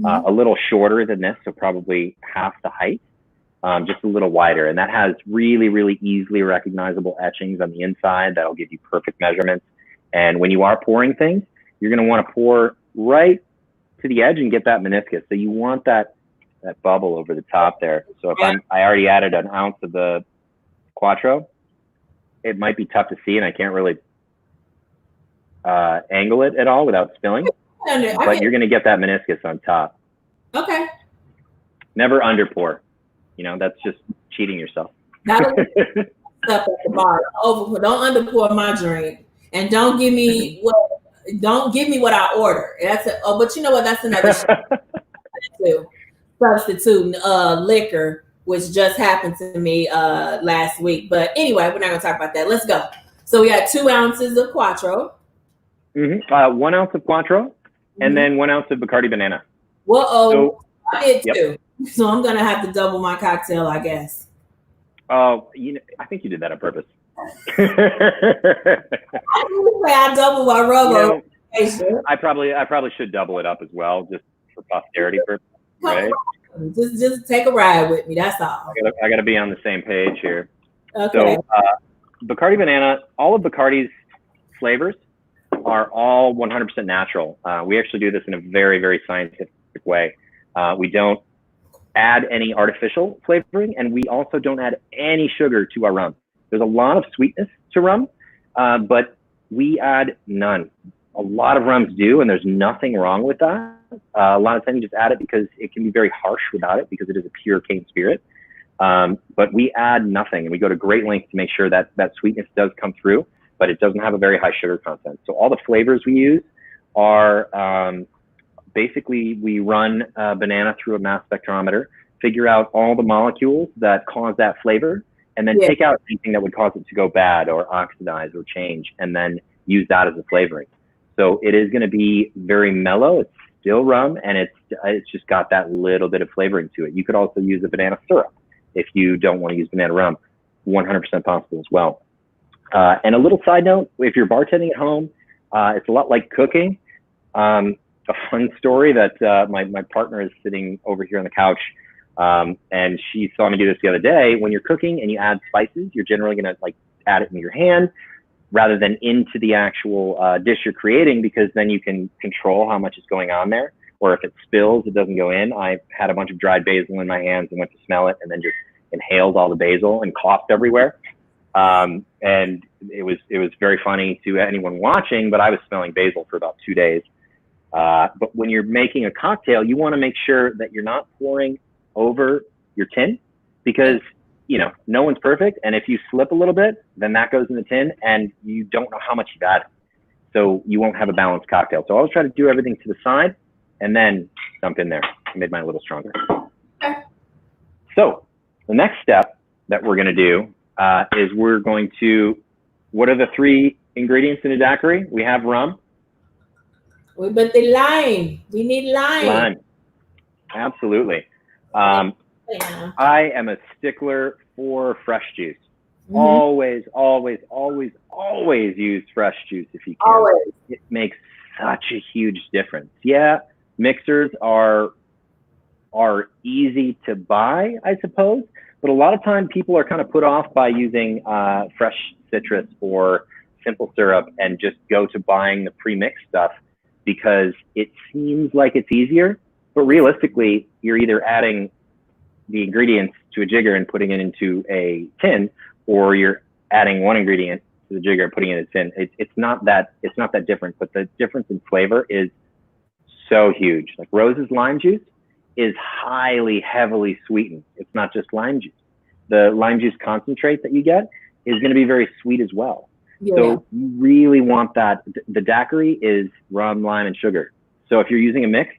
a little shorter than this, so probably half the height, just a little wider, and that has really, really easily recognizable etchings on the inside that'll give you perfect measurements. And when you are pouring things, you're going to want to pour right to the edge and get that meniscus. So you want that bubble over the top there. So if I already added 1 ounce of the Quattro, it might be tough to see, and I can't really angle it at all without spilling. But you're going to get that meniscus on top. Okay. Never under pour. That's just cheating yourself. That'll be stuff at the bar. Don't under pour my drink. And don't give me what I order. But you know what? That's another substitute liquor, which just happened to me last week. But anyway, we're not going to talk about that. Let's go. So we got 2 ounces of Quattro. 1 ounce of Quattro, and then 1 ounce of Bacardi Banana. So, I did too. So I'm going to have to double my cocktail, I guess. Oh, I think you did that on purpose. I double my rum. I probably should double it up as well, just for posterity purposes. Right? Just take a ride with me. That's all. I got to be on the same page here. Okay. So Bacardi Banana, all of Bacardi's flavors are all 100% natural. We actually do this in a very, very scientific way. We don't add any artificial flavoring, and we also don't add any sugar to our rum. There's a lot of sweetness to rum, but we add none. A lot of rums do, and there's nothing wrong with that. A lot of times you just add it because it can be very harsh without it, because it is a pure cane spirit. But we add nothing, and we go to great lengths to make sure that that sweetness does come through, but it doesn't have a very high sugar content. So all the flavors we use are basically we run banana through a mass spectrometer, figure out all the molecules that cause that flavor, and then take out anything that would cause it to go bad or oxidize or change, and then use that as a flavoring. So it is going to be very mellow. It's still rum, and it's just got that little bit of flavoring to it. You could also use a banana syrup if you don't want to use banana rum. 100% possible as well. And a little side note, if you're bartending at home, it's a lot like cooking. A fun story that my partner is sitting over here on the couch, and she saw me do this the other day. When you're cooking and you add spices, you're generally going to add it in your hand rather than into the actual dish you're creating, because then you can control how much is going on there. Or if it spills, it doesn't go in. I had a bunch of dried basil in my hands and went to smell it, and then just inhaled all the basil and coughed everywhere. And it was very funny to anyone watching, but I was smelling basil for about 2 days. But when you're making a cocktail, you want to make sure that you're not pouring over your tin, because no one's perfect, and if you slip a little bit, then that goes in the tin and you don't know how much you've added. so you won't have a balanced cocktail. So I always try to do everything to the side and then dump in there. I made mine a little stronger. Okay. So the next step that we're going to do is we're going to, what are the 3 ingredients in a daiquiri? We have rum. But the lime, we need lime. Lime. Absolutely. Yeah. I am a stickler for fresh juice. Mm-hmm. Always use fresh juice if you can. Always. It makes such a huge difference. Yeah, mixers are easy to buy, I suppose, but a lot of time people are kind of put off by using fresh citrus or simple syrup and just go to buying the pre-mixed stuff because it seems like it's easier, but realistically, you're either adding the ingredients to a jigger and putting it into a tin, or you're adding one ingredient to the jigger and putting it in a tin. It's not that different, but the difference in flavor is so huge. Like Rose's lime juice is heavily sweetened. It's not just lime juice. The lime juice concentrate that you get is going to be very sweet as well. Yeah. So you really want that. The daiquiri is rum, lime, and sugar. So if you're using a mix,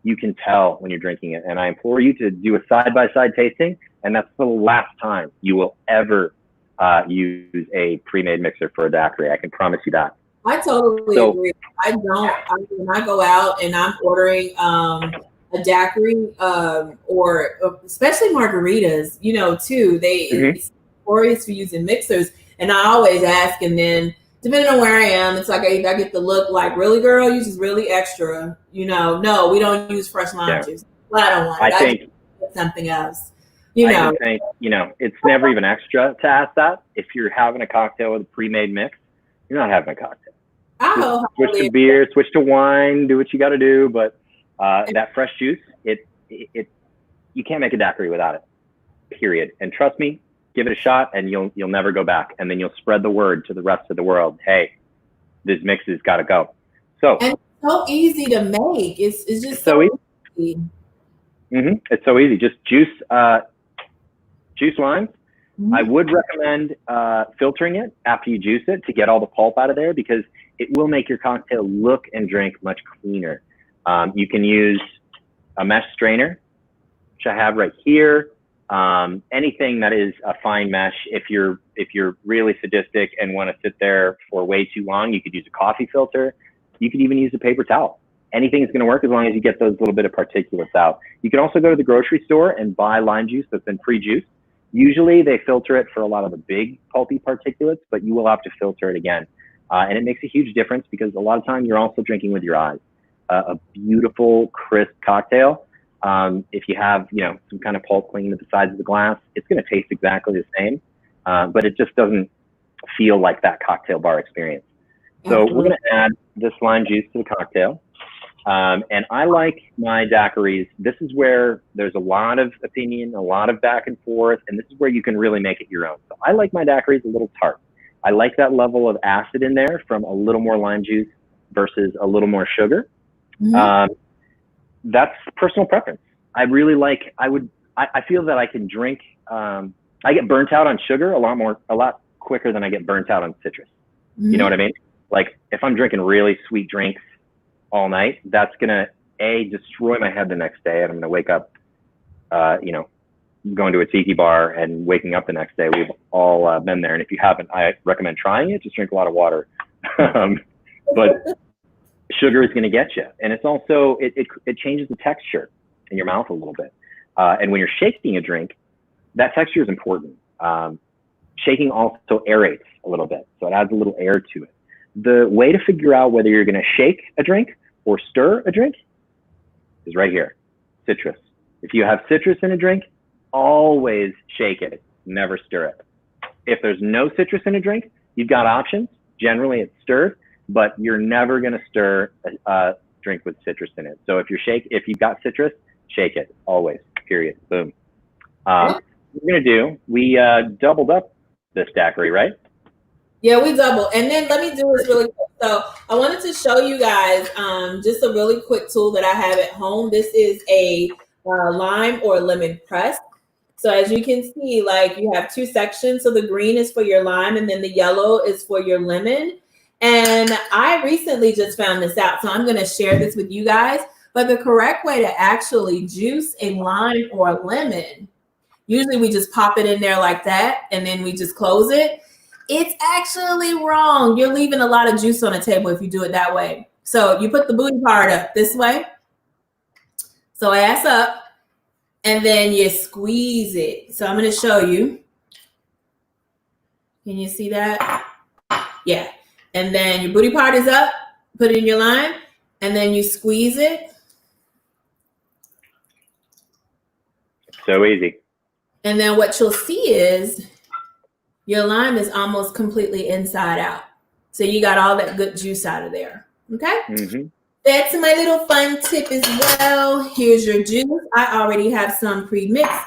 you can tell when you're drinking it. And I implore you to do a side-by-side tasting, and that's the last time you will ever use a pre-made mixer for a daiquiri. I can promise you that. I totally agree. When I go out and I'm ordering a daiquiri or especially margaritas, too, it's notorious for using mixers. And I always ask, and then depending on where I am, it's like I get the look like, really, girl, you just really extra. No, we don't use fresh lime juice. Well, I don't want it. I think something else. I think, it's never even extra to ask that. If you're having a cocktail with a pre-made mix, you're not having a cocktail. Switch to beer, switch to wine, do what you got to do. But that fresh juice, you can't make a daiquiri without it, period. And trust me, give it a shot and you'll never go back. And then you'll spread the word to the rest of the world. Hey, this mix has got to go. And it's so easy to make. It's just so easy. It's so easy. Just juice limes. I would recommend filtering it after you juice it to get all the pulp out of there, because it will make your cocktail look and drink much cleaner. You can use a mesh strainer, which I have right here. Anything that is a fine mesh. If you're really sadistic and want to sit there for way too long, you could use a coffee filter. You could even use a paper towel. Anything is going to work as long as you get those little bit of particulates out. You can also go to the grocery store and buy lime juice that's been pre-juiced. Usually they filter it for a lot of the big pulpy particulates, but you will have to filter it again. And it makes a huge difference because a lot of time you're also drinking with your eyes. A beautiful, crisp cocktail. If you have, some kind of pulp clinging to the sides of the glass, it's going to taste exactly the same, but it just doesn't feel like that cocktail bar experience. So we're going to add this lime juice to the cocktail. And I like my daiquiris. This is where there's a lot of opinion, a lot of back and forth, and this is where you can really make it your own. So I like my daiquiris a little tart. I like that level of acid in there from a little more lime juice versus a little more sugar. That's personal preference. I really like, I feel that I can drink, I get burnt out on sugar a lot quicker than I get burnt out on citrus. You know what I mean? Like if I'm drinking really sweet drinks all night, that's going to destroy my head the next day. And I'm going to wake up, going to a tiki bar and waking up the next day. We've all been there. And if you haven't, I recommend trying it. Just drink a lot of water. But sugar is going to get you. And it's also, it changes the texture in your mouth a little bit. And when you're shaking a drink, that texture is important. Shaking also aerates a little bit. So it adds a little air to it. The way to figure out whether you're going to shake a drink or stir a drink is right here, citrus. If you have citrus in a drink, always shake it, never stir it. If there's no citrus in a drink, you've got options. Generally it's stirred, but you're never going to stir a drink with citrus in it. So if you've got citrus, shake it, always, period, boom. What we're going to do, we doubled up this daiquiri, right? Yeah, we double. And then let me do this really quick. So I wanted to show you guys just a really quick tool that I have at home. This is a lime or lemon press. So as you can see, like you have two sections. So the green is for your lime and then the yellow is for your lemon. And I recently just found this out, so I'm going to share this with you guys. But the correct way to actually juice a lime or a lemon, usually we just pop it in there like that, and then we just close it. It's actually wrong. You're leaving a lot of juice on the table if you do it that way. So you put the booty part up this way. So ass up, and then you squeeze it. So I'm going to show you. Can you see that? Yeah. And then your booty part is up, put it in your lime, and then you squeeze it. So easy. And then what you'll see is your lime is almost completely inside out. So you got all that good juice out of there. Okay? Mm-hmm. That's my little fun tip as well. Here's your juice. I already have some pre-mixed,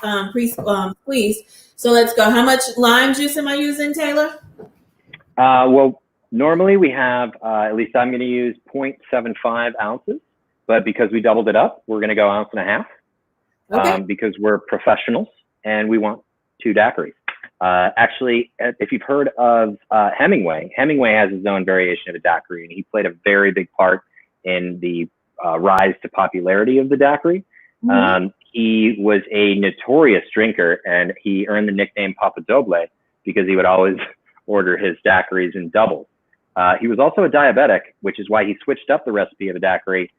squeezed. So let's go. How much lime juice am I using, Taylor? Well, normally we have, at least I'm going to use 0.75 ounces, but because we doubled it up, we're going to go 1.5 ounces. Okay. Because we're professionals and we want 2 daiquiris. Actually, if you've heard of Hemingway has his own variation of a daiquiri, and he played a very big part in the rise to popularity of the daiquiri. Mm-hmm. He was a notorious drinker, and he earned the nickname Papa Doble because he would always order his daiquiris in doubles. He was also a diabetic, which is why he switched up the recipe of a daiquiri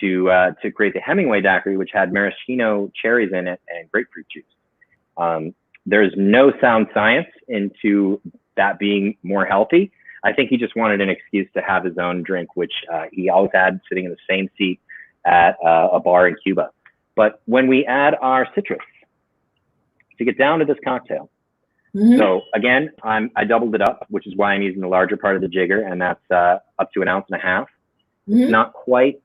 to create the Hemingway daiquiri, which had maraschino cherries in it and grapefruit juice. There's no sound science into that being more healthy. I think he just wanted an excuse to have his own drink, which he always had sitting in the same seat at a bar in Cuba. But when we add our citrus to get down to this cocktail, mm-hmm. So again, I doubled it up, which is why I'm using the larger part of the jigger, and that's up to 1.5 ounces. Mm-hmm. It's not quite,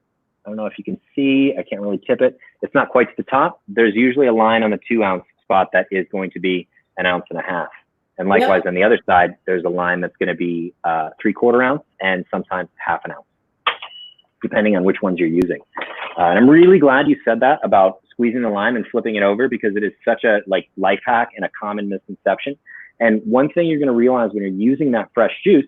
I don't know if you can see, I can't really tip it. It's not quite to the top. There's usually a line on the 2-ounce spot that is going to be 1.5 ounces. And likewise, on the other side, there's a line that's going to be 3/4 ounce and sometimes 1/2 ounce, depending on which ones you're using. And I'm really glad you said that about squeezing the lime and flipping it over, because it is such a life hack and a common misconception. And one thing you're going to realize when you're using that fresh juice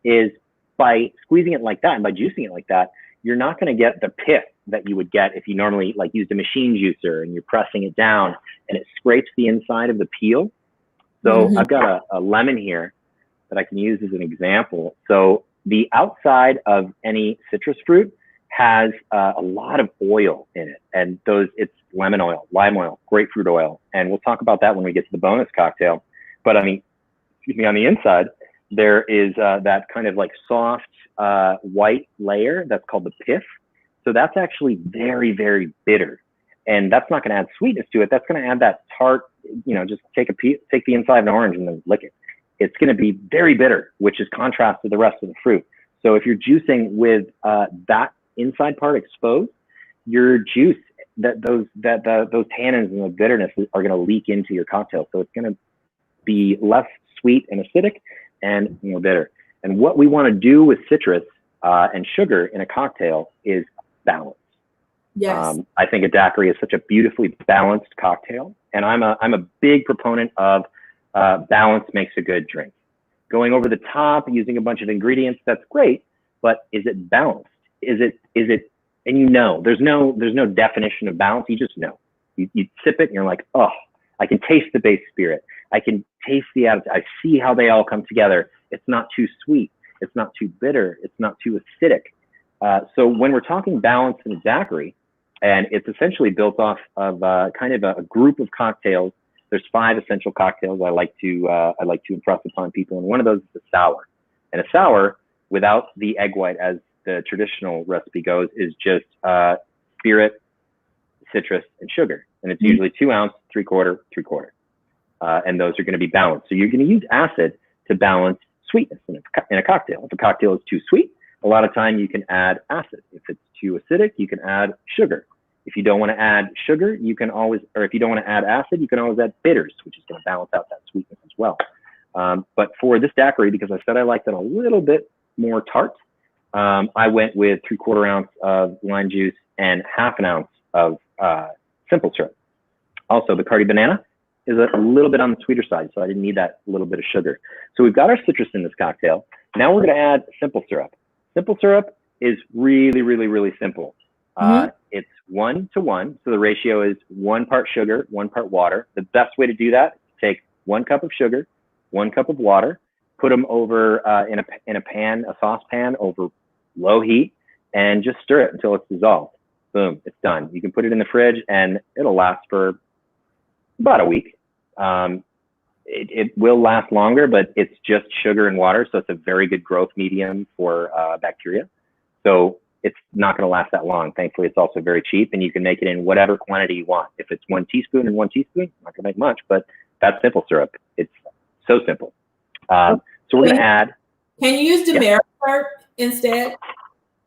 is by squeezing it like that and by juicing it like that, you're not going to get the pith that you would get if you normally used a machine juicer and you're pressing it down and it scrapes the inside of the peel. So mm-hmm. I've got a lemon here that I can use as an example. So the outside of any citrus fruit has a lot of oil in it, and it's lemon oil, lime oil, grapefruit oil, and we'll talk about that when we get to the bonus cocktail. But on the inside, there is that kind of soft white layer that's called the pith. So that's actually very, very bitter, and that's not going to add sweetness to it. That's going to add that tart. Just take the inside of an orange and then lick it. It's going to be very bitter, which is contrast to the rest of the fruit. So if you're juicing with that inside part exposed, your juice, those tannins and the bitterness are going to leak into your cocktail. So it's going to be less sweet and acidic and bitter. And what we want to do with citrus and sugar in a cocktail is balance. Yes. I think a daiquiri is such a beautifully balanced cocktail, and I'm a big proponent of balance makes a good drink. Going over the top using a bunch of ingredients, that's great, but is it balanced? Is it? And there's no definition of balance. You just know. You sip it and you're like, oh, I can taste the base spirit. I can taste the attitude. I see how they all come together. It's not too sweet. It's not too bitter. It's not too acidic. So when we're talking balance in a daiquiri, and it's essentially built off of kind of a group of cocktails. There's 5 essential cocktails I like to impress upon people, and one of those is a sour. And a sour, without the egg white, as the traditional recipe goes, is just spirit, citrus, and sugar. And it's usually 2 ounce, 3/4, 3/4. And those are going to be balanced. So you're going to use acid to balance sweetness in a cocktail. If a cocktail is too sweet, a lot of time you can add acid. If it's too acidic, you can add sugar. If you don't want to add sugar, you can always, or if you don't want to add acid, you can always add bitters, which is going to balance out that sweetness as well. But for this daiquiri, because I said I liked it a little bit more tart, I went with 3/4 ounce of lime juice and 1/2 ounce of simple syrup. Also, Bacardi banana is a little bit on the sweeter side, so I didn't need that little bit of sugar. So we've got our citrus in this cocktail. Now we're going to add simple syrup. Simple syrup is really, really, really simple. It's 1 to 1. So the ratio is 1 part sugar, 1 part water. The best way to do that is to take 1 cup of sugar, 1 cup of water, put them over in a pan, a saucepan over low heat, and just stir it until it's dissolved. Boom, it's done. You can put it in the fridge and it'll last for about a week. It will last longer, but it's just sugar and water. So it's a very good growth medium for bacteria. So it's not going to last that long. Thankfully, it's also very cheap, and you can make it in whatever quantity you want. If it's 1 teaspoon and 1 teaspoon, not going to make much, but that's simple syrup. It's so simple. So we're going to add. Can you use Demerara syrup instead?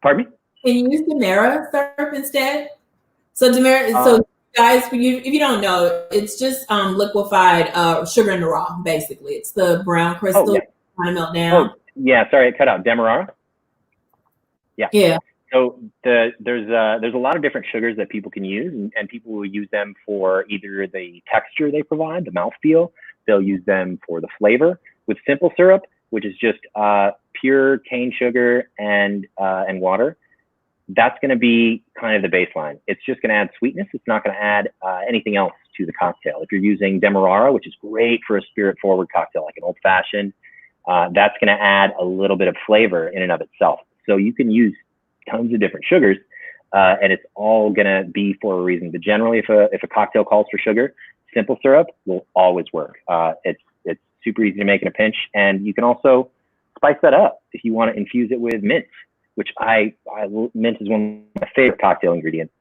Pardon me? Can you use Demerara syrup instead? So Demerara, so guys, if you don't know, it's just liquefied sugar in the raw, basically. It's the brown crystal kind of melt down. Oh, yeah, sorry, it cut out. Demerara? Yeah. Yeah. So there's a lot of different sugars that people can use, and people will use them for either the texture they provide, the mouthfeel. They'll use them for the flavor. With simple syrup, which is just pure cane sugar and water, that's going to be kind of the baseline. It's just going to add sweetness. It's not going to add anything else to the cocktail. If you're using Demerara, which is great for a spirit-forward cocktail like an old-fashioned, that's going to add a little bit of flavor in and of itself. So you can use tons of different sugars, and it's all going to be for a reason. But generally, if a cocktail calls for sugar, simple syrup will always work. It's super easy to make in a pinch, and you can also spice that up if you want to infuse it with mint, which mint is one of my favorite cocktail ingredients,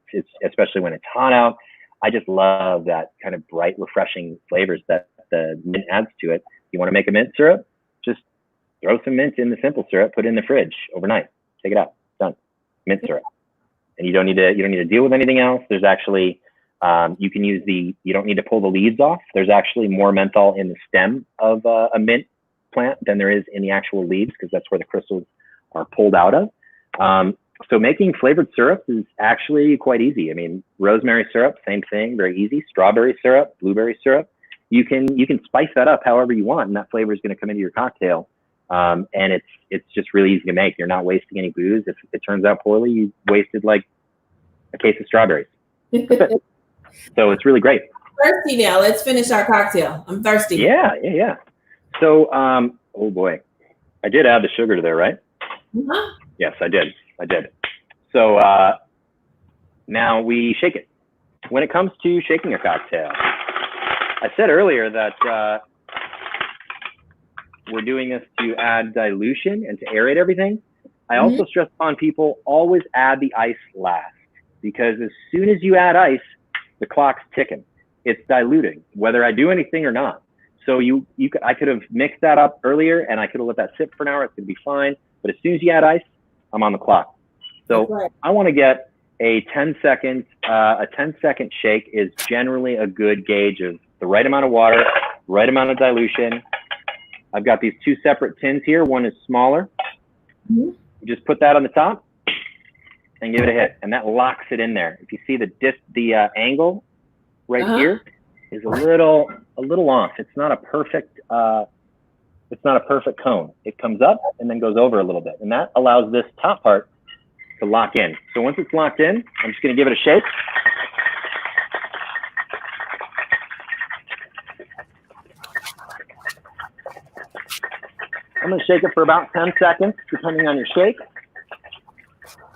especially when it's hot out. I just love that kind of bright, refreshing flavors that the mint adds to it. You want to make a mint syrup? Just throw some mint in the simple syrup, put it in the fridge overnight, take it out, done. Mint syrup. And you don't need to deal with anything else. There's actually, you can use you don't need to pull the leaves off. There's actually more menthol in the stem of a mint plant than there is in the actual leaves, because that's where the crystals are pulled out of. So making flavored syrups is actually quite easy. I mean, rosemary syrup, same thing, very easy. Strawberry syrup, blueberry syrup. You can spice that up however you want, and that flavor is going to come into your cocktail. And it's just really easy to make. You're not wasting any booze. If it turns out poorly, you wasted like a case of strawberries. So it's really great. Thirsty now. Let's finish our cocktail. I'm thirsty. Yeah. So, oh boy, I did add the sugar to there, right? Yes, I did. So now we shake it. When it comes to shaking a cocktail, I said earlier that we're doing this to add dilution and to aerate everything. I also stress upon people always add the ice last, because as soon as you add ice, the clock's ticking. It's diluting, whether I do anything or not. So I could have mixed that up earlier, and I could have let that sit for an hour. It's going to be fine. But as soon as you add ice, I'm on the clock. So I want to get a 10-second. A 10-second shake is generally a good gauge of the right amount of water, right amount of dilution. I've got these 2 separate tins here. One is smaller. You just put that on the top and give it a hit, and that locks it in there. If you see the angle right here is a little off. It's not a perfect cone. It comes up and then goes over a little bit, and that allows this top part to lock in. So once it's locked in, I'm just going to give it a shake. I'm going to shake it for about 10 seconds, depending on your shake.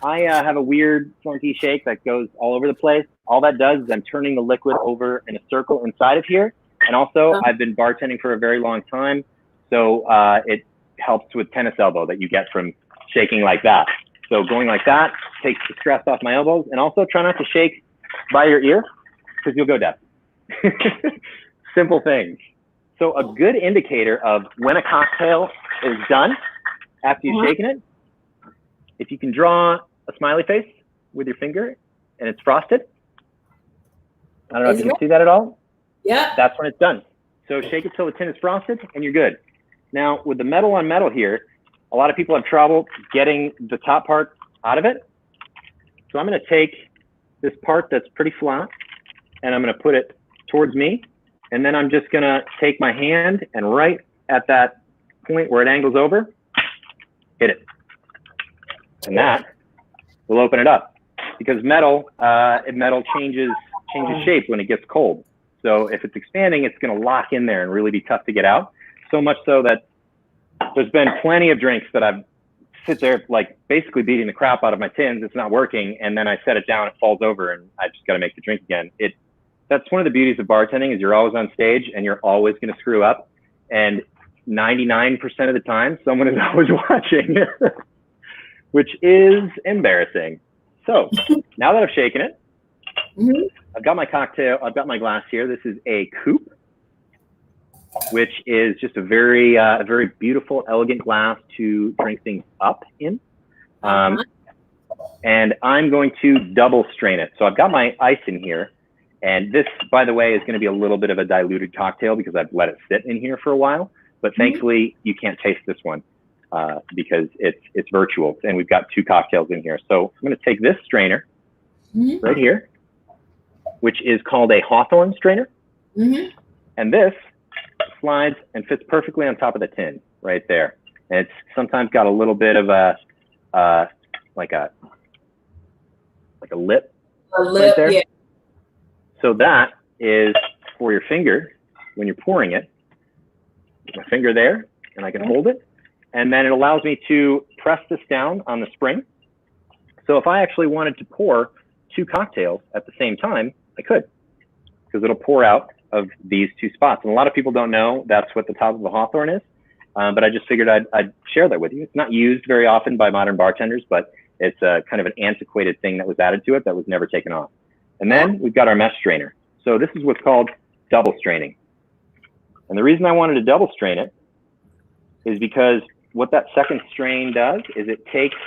I have a weird, funky shake that goes all over the place. All that does is I'm turning the liquid over in a circle inside of here. And also, I've been bartending for a very long time, so it helps with tennis elbow that you get from shaking like that. So going like that takes the stress off my elbows. And also try not to shake by your ear, because you'll go deaf. Simple things. So a good indicator of when a cocktail is done after you've shaken it, if you can draw a smiley face with your finger and it's frosted. I don't know if you can see that at all. Yeah. That's when it's done. So shake it till the tin is frosted and you're good. Now with the metal on metal here, a lot of people have trouble getting the top part out of it. So I'm going to take this part that's pretty flat and I'm going to put it towards me. And then I'm just going to take my hand and right at that point where it angles over, hit it. And that will open it up, because metal changes shape when it gets cold. So if it's expanding, it's going to lock in there and really be tough to get out. So much so that there's been plenty of drinks that I've sit there like basically beating the crap out of my tins. It's not working, and then I set it down, it falls over, and I just got to make the drink again. That's one of the beauties of bartending, is you're always on stage and you're always going to screw up, and 99% of the time someone is always watching, which is embarrassing. So now that I've shaken it, I've got my cocktail, I've got my glass here. This is a coupe, which is just a very beautiful, elegant glass to drink things up in. And I'm going to double strain it. So I've got my ice in here. And this, by the way, is going to be a little bit of a diluted cocktail because I've let it sit in here for a while. But thankfully, you can't taste this one because it's virtual. And we've got 2 cocktails in here. So I'm going to take this strainer right here, which is called a Hawthorne strainer. And this slides and fits perfectly on top of the tin right there. And it's sometimes got a little bit of a like a lip. A lip, right there. Yeah. So that is for your finger when you're pouring it. My finger there, and I can hold it. And then it allows me to press this down on the spring. So if I actually wanted to pour 2 cocktails at the same time, I could, because it'll pour out of these 2 spots. And a lot of people don't know that's what the top of the Hawthorne is. But I just figured I'd share that with you. It's not used very often by modern bartenders, but it's a kind of an antiquated thing that was added to it that was never taken off. And then we've got our mesh strainer. So this is what's called double straining. And the reason I wanted to double strain it is because what that second strain does is it takes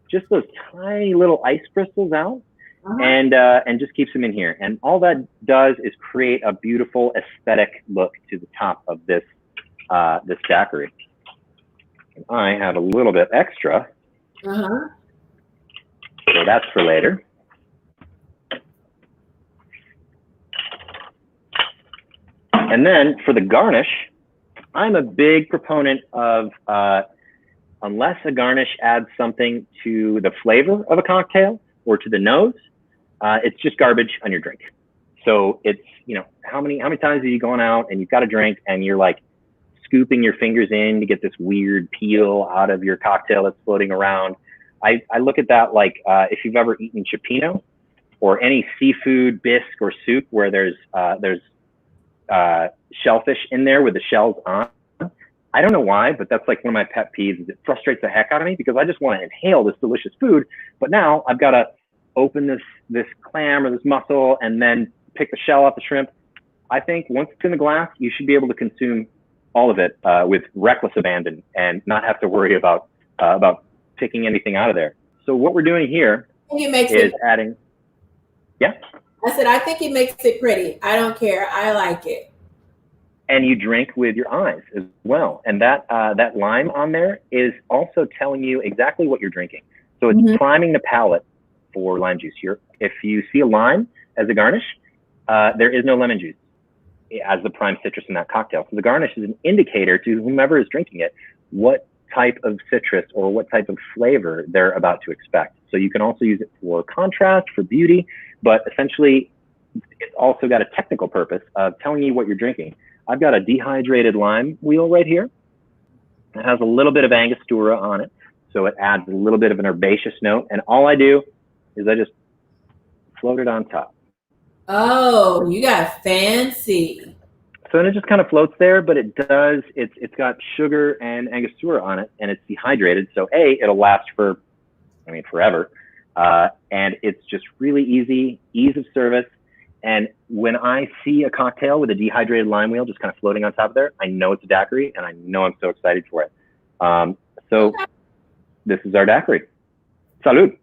just those tiny little ice crystals out and just keeps them in here. And all that does is create a beautiful aesthetic look to the top of this this daiquiri. And I have a little bit extra. So that's for later. And then for the garnish, I'm a big proponent of unless a garnish adds something to the flavor of a cocktail or to the nose, it's just garbage on your drink. So it's, you know, how many times have you gone out and you've got a drink and you're like scooping your fingers in to get this weird peel out of your cocktail that's floating around? I look at that like if you've ever eaten cioppino or any seafood bisque or soup where there's shellfish in there with the shells on. I don't know why, but that's like one of my pet peeves. It frustrates the heck out of me because I just want to inhale this delicious food, but now I've got to open this clam or this mussel and then pick the shell off the shrimp. I think once it's in the glass, you should be able to consume all of it with reckless abandon and not have to worry about picking anything out of there. So what we're doing here is adding. Yeah. I said, I think it makes it pretty. I don't care. I like it. And you drink with your eyes as well. And that lime on there is also telling you exactly what you're drinking. So it's priming the palate for lime juice. If you see a lime as a garnish, there is no lemon juice as the prime citrus in that cocktail. So the garnish is an indicator to whomever is drinking it what type of citrus or what type of flavor they're about to expect. So you can also use it for contrast, for beauty, but essentially it's also got a technical purpose of telling you what you're drinking. I've got a dehydrated lime wheel right here. It has a little bit of Angostura on it, so it adds a little bit of an herbaceous note. And all I do is I just float it on top. Oh, you got fancy. So then it just kind of floats there, but it's got sugar and Angostura on it, and it's dehydrated. So it'll last for, forever. And it's just really ease of service. And when I see a cocktail with a dehydrated lime wheel just kind of floating on top of there, I know it's a daiquiri, and I know I'm so excited for it. So this is our daiquiri. Salud.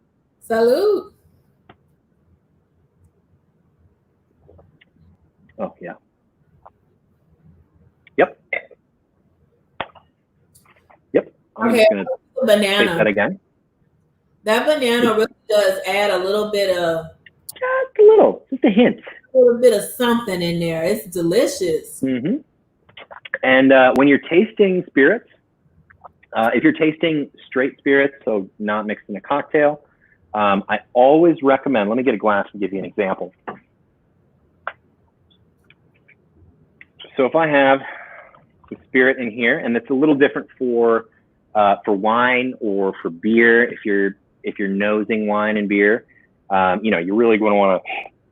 Salud. Oh, yeah. Yep. I'm okay, just going to banana. taste that again. That banana really does add a little bit of... Just a hint. A little bit of something in there. It's delicious. And when you're tasting spirits, If you're tasting straight spirits, so not mixed in a cocktail, I always recommend, let me get a glass and give you an example. So if I have the spirit in here, and it's a little different for wine or for beer, if you're nosing wine and beer, you're really going to want to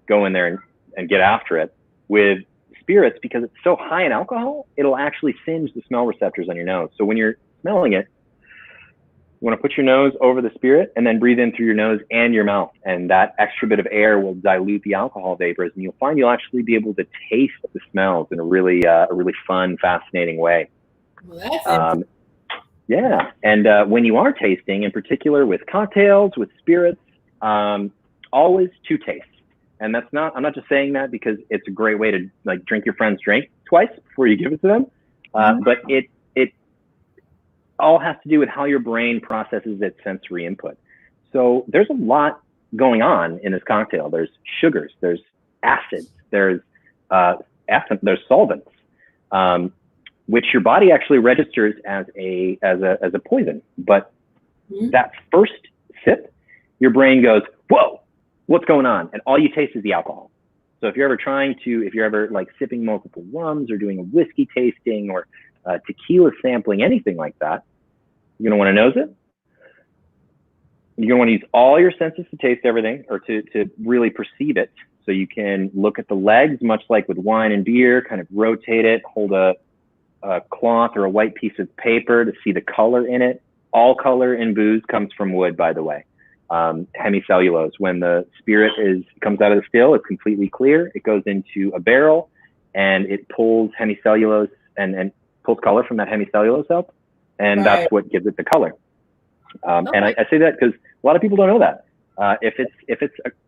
go in there and get after it. With spirits, because it's so high in alcohol, it'll actually singe the smell receptors on your nose. So when you're smelling it, you want to put your nose over the spirit and then breathe in through your nose and your mouth. And that extra bit of air will dilute the alcohol vapors. And you'll find you'll actually be able to taste the smells in a really fun, fascinating way. Well, that's yeah. And when you are tasting, in particular with cocktails, with spirits, always two tastes. And I'm not just saying that because it's a great way to like drink your friend's drink twice before you give it to them. But it all has to do with how your brain processes its sensory input. So there's a lot going on in this cocktail. There's sugars, there's acids, there's solvents, which your body actually registers as a poison. But that first sip, your brain goes, whoa, what's going on? And all you taste is the alcohol. So if you're ever like sipping multiple rums or doing a whiskey tasting or tequila sampling, anything like that, you're going to want to nose it. You're going to want to use all your senses to taste everything or to really perceive it. So you can look at the legs, much like with wine and beer, kind of rotate it, hold a cloth or a white piece of paper to see the color in it. All color in booze comes from wood, by the way. Hemicellulose. When the spirit comes out of the still, it's completely clear. It goes into a barrel and it pulls hemicellulose and pulls color from that hemicellulose up. And that's what gives it the color. And I say that because a lot of people don't know that. If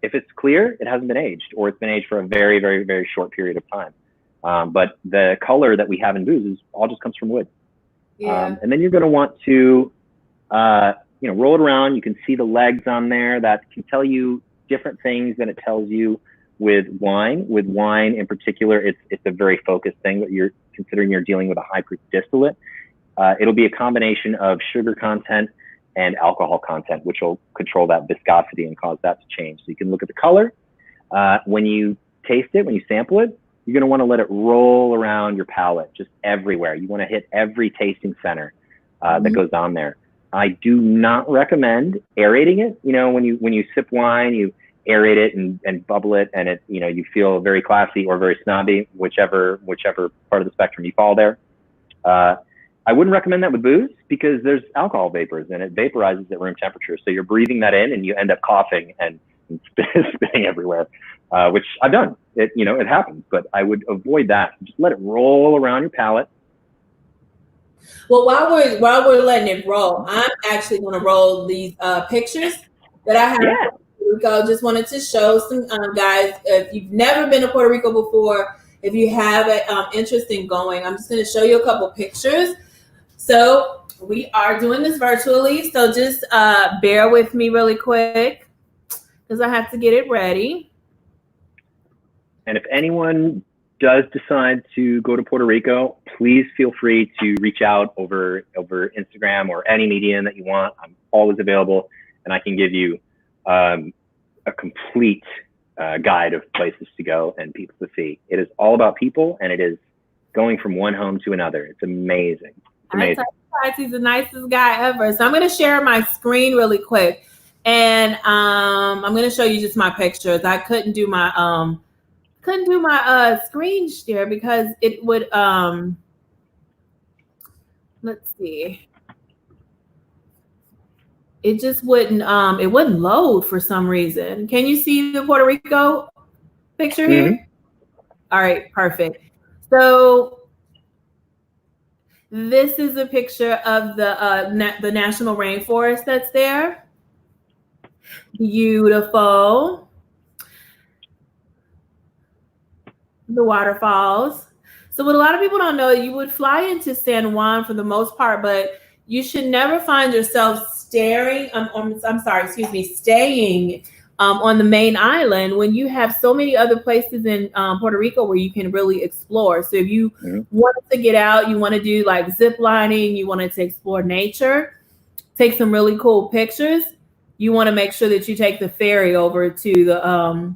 it's clear, it hasn't been aged, or it's been aged for a very, very, very short period of time. But the color that we have in booze all just comes from wood. Yeah. And then you're going to want to roll it around. You can see the legs on there. That can tell you different things than it tells you with wine. With wine in particular, it's a very focused thing that you're considering you're dealing with a high proof distillate. It'll be a combination of sugar content and alcohol content, which will control that viscosity and cause that to change. So you can look at the color. When you taste it, when you sample it, you're going to want to let it roll around your palate, just everywhere. You want to hit every tasting center that goes on there. I do not recommend aerating it. When you sip wine, you aerate it and bubble it, and it you feel very classy or very snobby, whichever part of the spectrum you fall there. I wouldn't recommend that with booze because there's alcohol vapors and it vaporizes at room temperature. So you're breathing that in and you end up coughing and spitting everywhere, which I've done. It happens, but I would avoid that. Just let it roll around your palate. Well, while we're letting it roll, I'm actually going to roll these pictures that I have. Yeah. Puerto Rico. Just wanted to show some guys. If you've never been to Puerto Rico before, if you have an interest in going, I'm just going to show you a couple pictures. So we are doing this virtually. So just bear with me really quick because I have to get it ready. And if anyone does decide to go to Puerto Rico, please feel free to reach out over Instagram or any medium that you want. I'm always available, and I can give you a complete guide of places to go and people to see. It is all about people, and it is going from one home to another. It's amazing. It's amazing. He's the nicest guy ever. So I'm going to share my screen really quick, and I'm going to show you just my pictures. I couldn't do my screen share because it would let's see. It just wouldn't load for some reason. Can you see the Puerto Rico picture here? All right, perfect. So this is a picture of the national rainforest that's there. Beautiful. The waterfalls. So what a lot of people don't know, you would fly into San Juan for the most part, but you should never find yourself staying on the main island when you have so many other places in Puerto Rico where you can really explore. So if you wanted to get out, you want to do like zip lining, you wanted to explore nature, take some really cool pictures, you want to make sure that you take the ferry over to the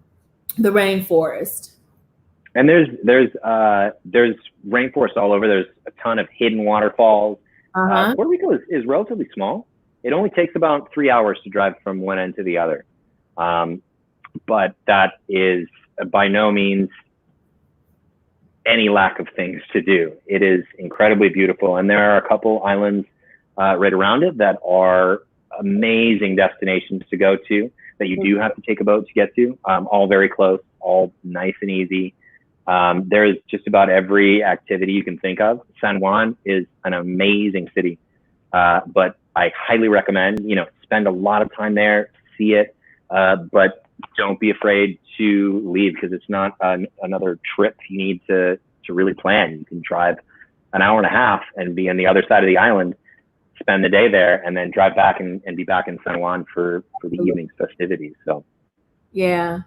rainforest. And there's rainforest all over. There's a ton of hidden waterfalls. Puerto Rico is relatively small. It only takes about 3 hours to drive from one end to the other. But that is by no means any lack of things to do. It is incredibly beautiful. And there are a couple islands right around it that are amazing destinations to go to that you do have to take a boat to get to, all very close, all nice and easy. There's just about every activity you can think of. San Juan is an amazing city, but I highly recommend, spend a lot of time there, see it, but don't be afraid to leave because it's not another trip you need to really plan. You can drive an hour and a half and be on the other side of the island, spend the day there, and then drive back and be back in San Juan for the evening's festivities. So yeah.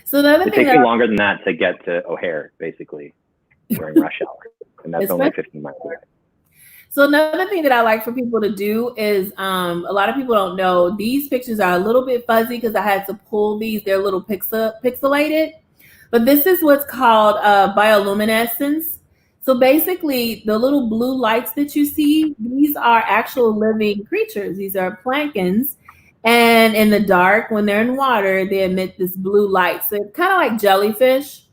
So the other it thing takes me longer than that to get to O'Hare, basically, during rush hour, and that's only 15 miles away. So another thing that I like for people to do is a lot of people don't know these pictures are a little bit fuzzy because I had to pull these. They're a little pixelated, but this is what's called bioluminescence. So basically, the little blue lights that you see, these are actual living creatures. These are planktons. And in the dark, when they're in water, they emit this blue light. So it's kind of like jellyfish.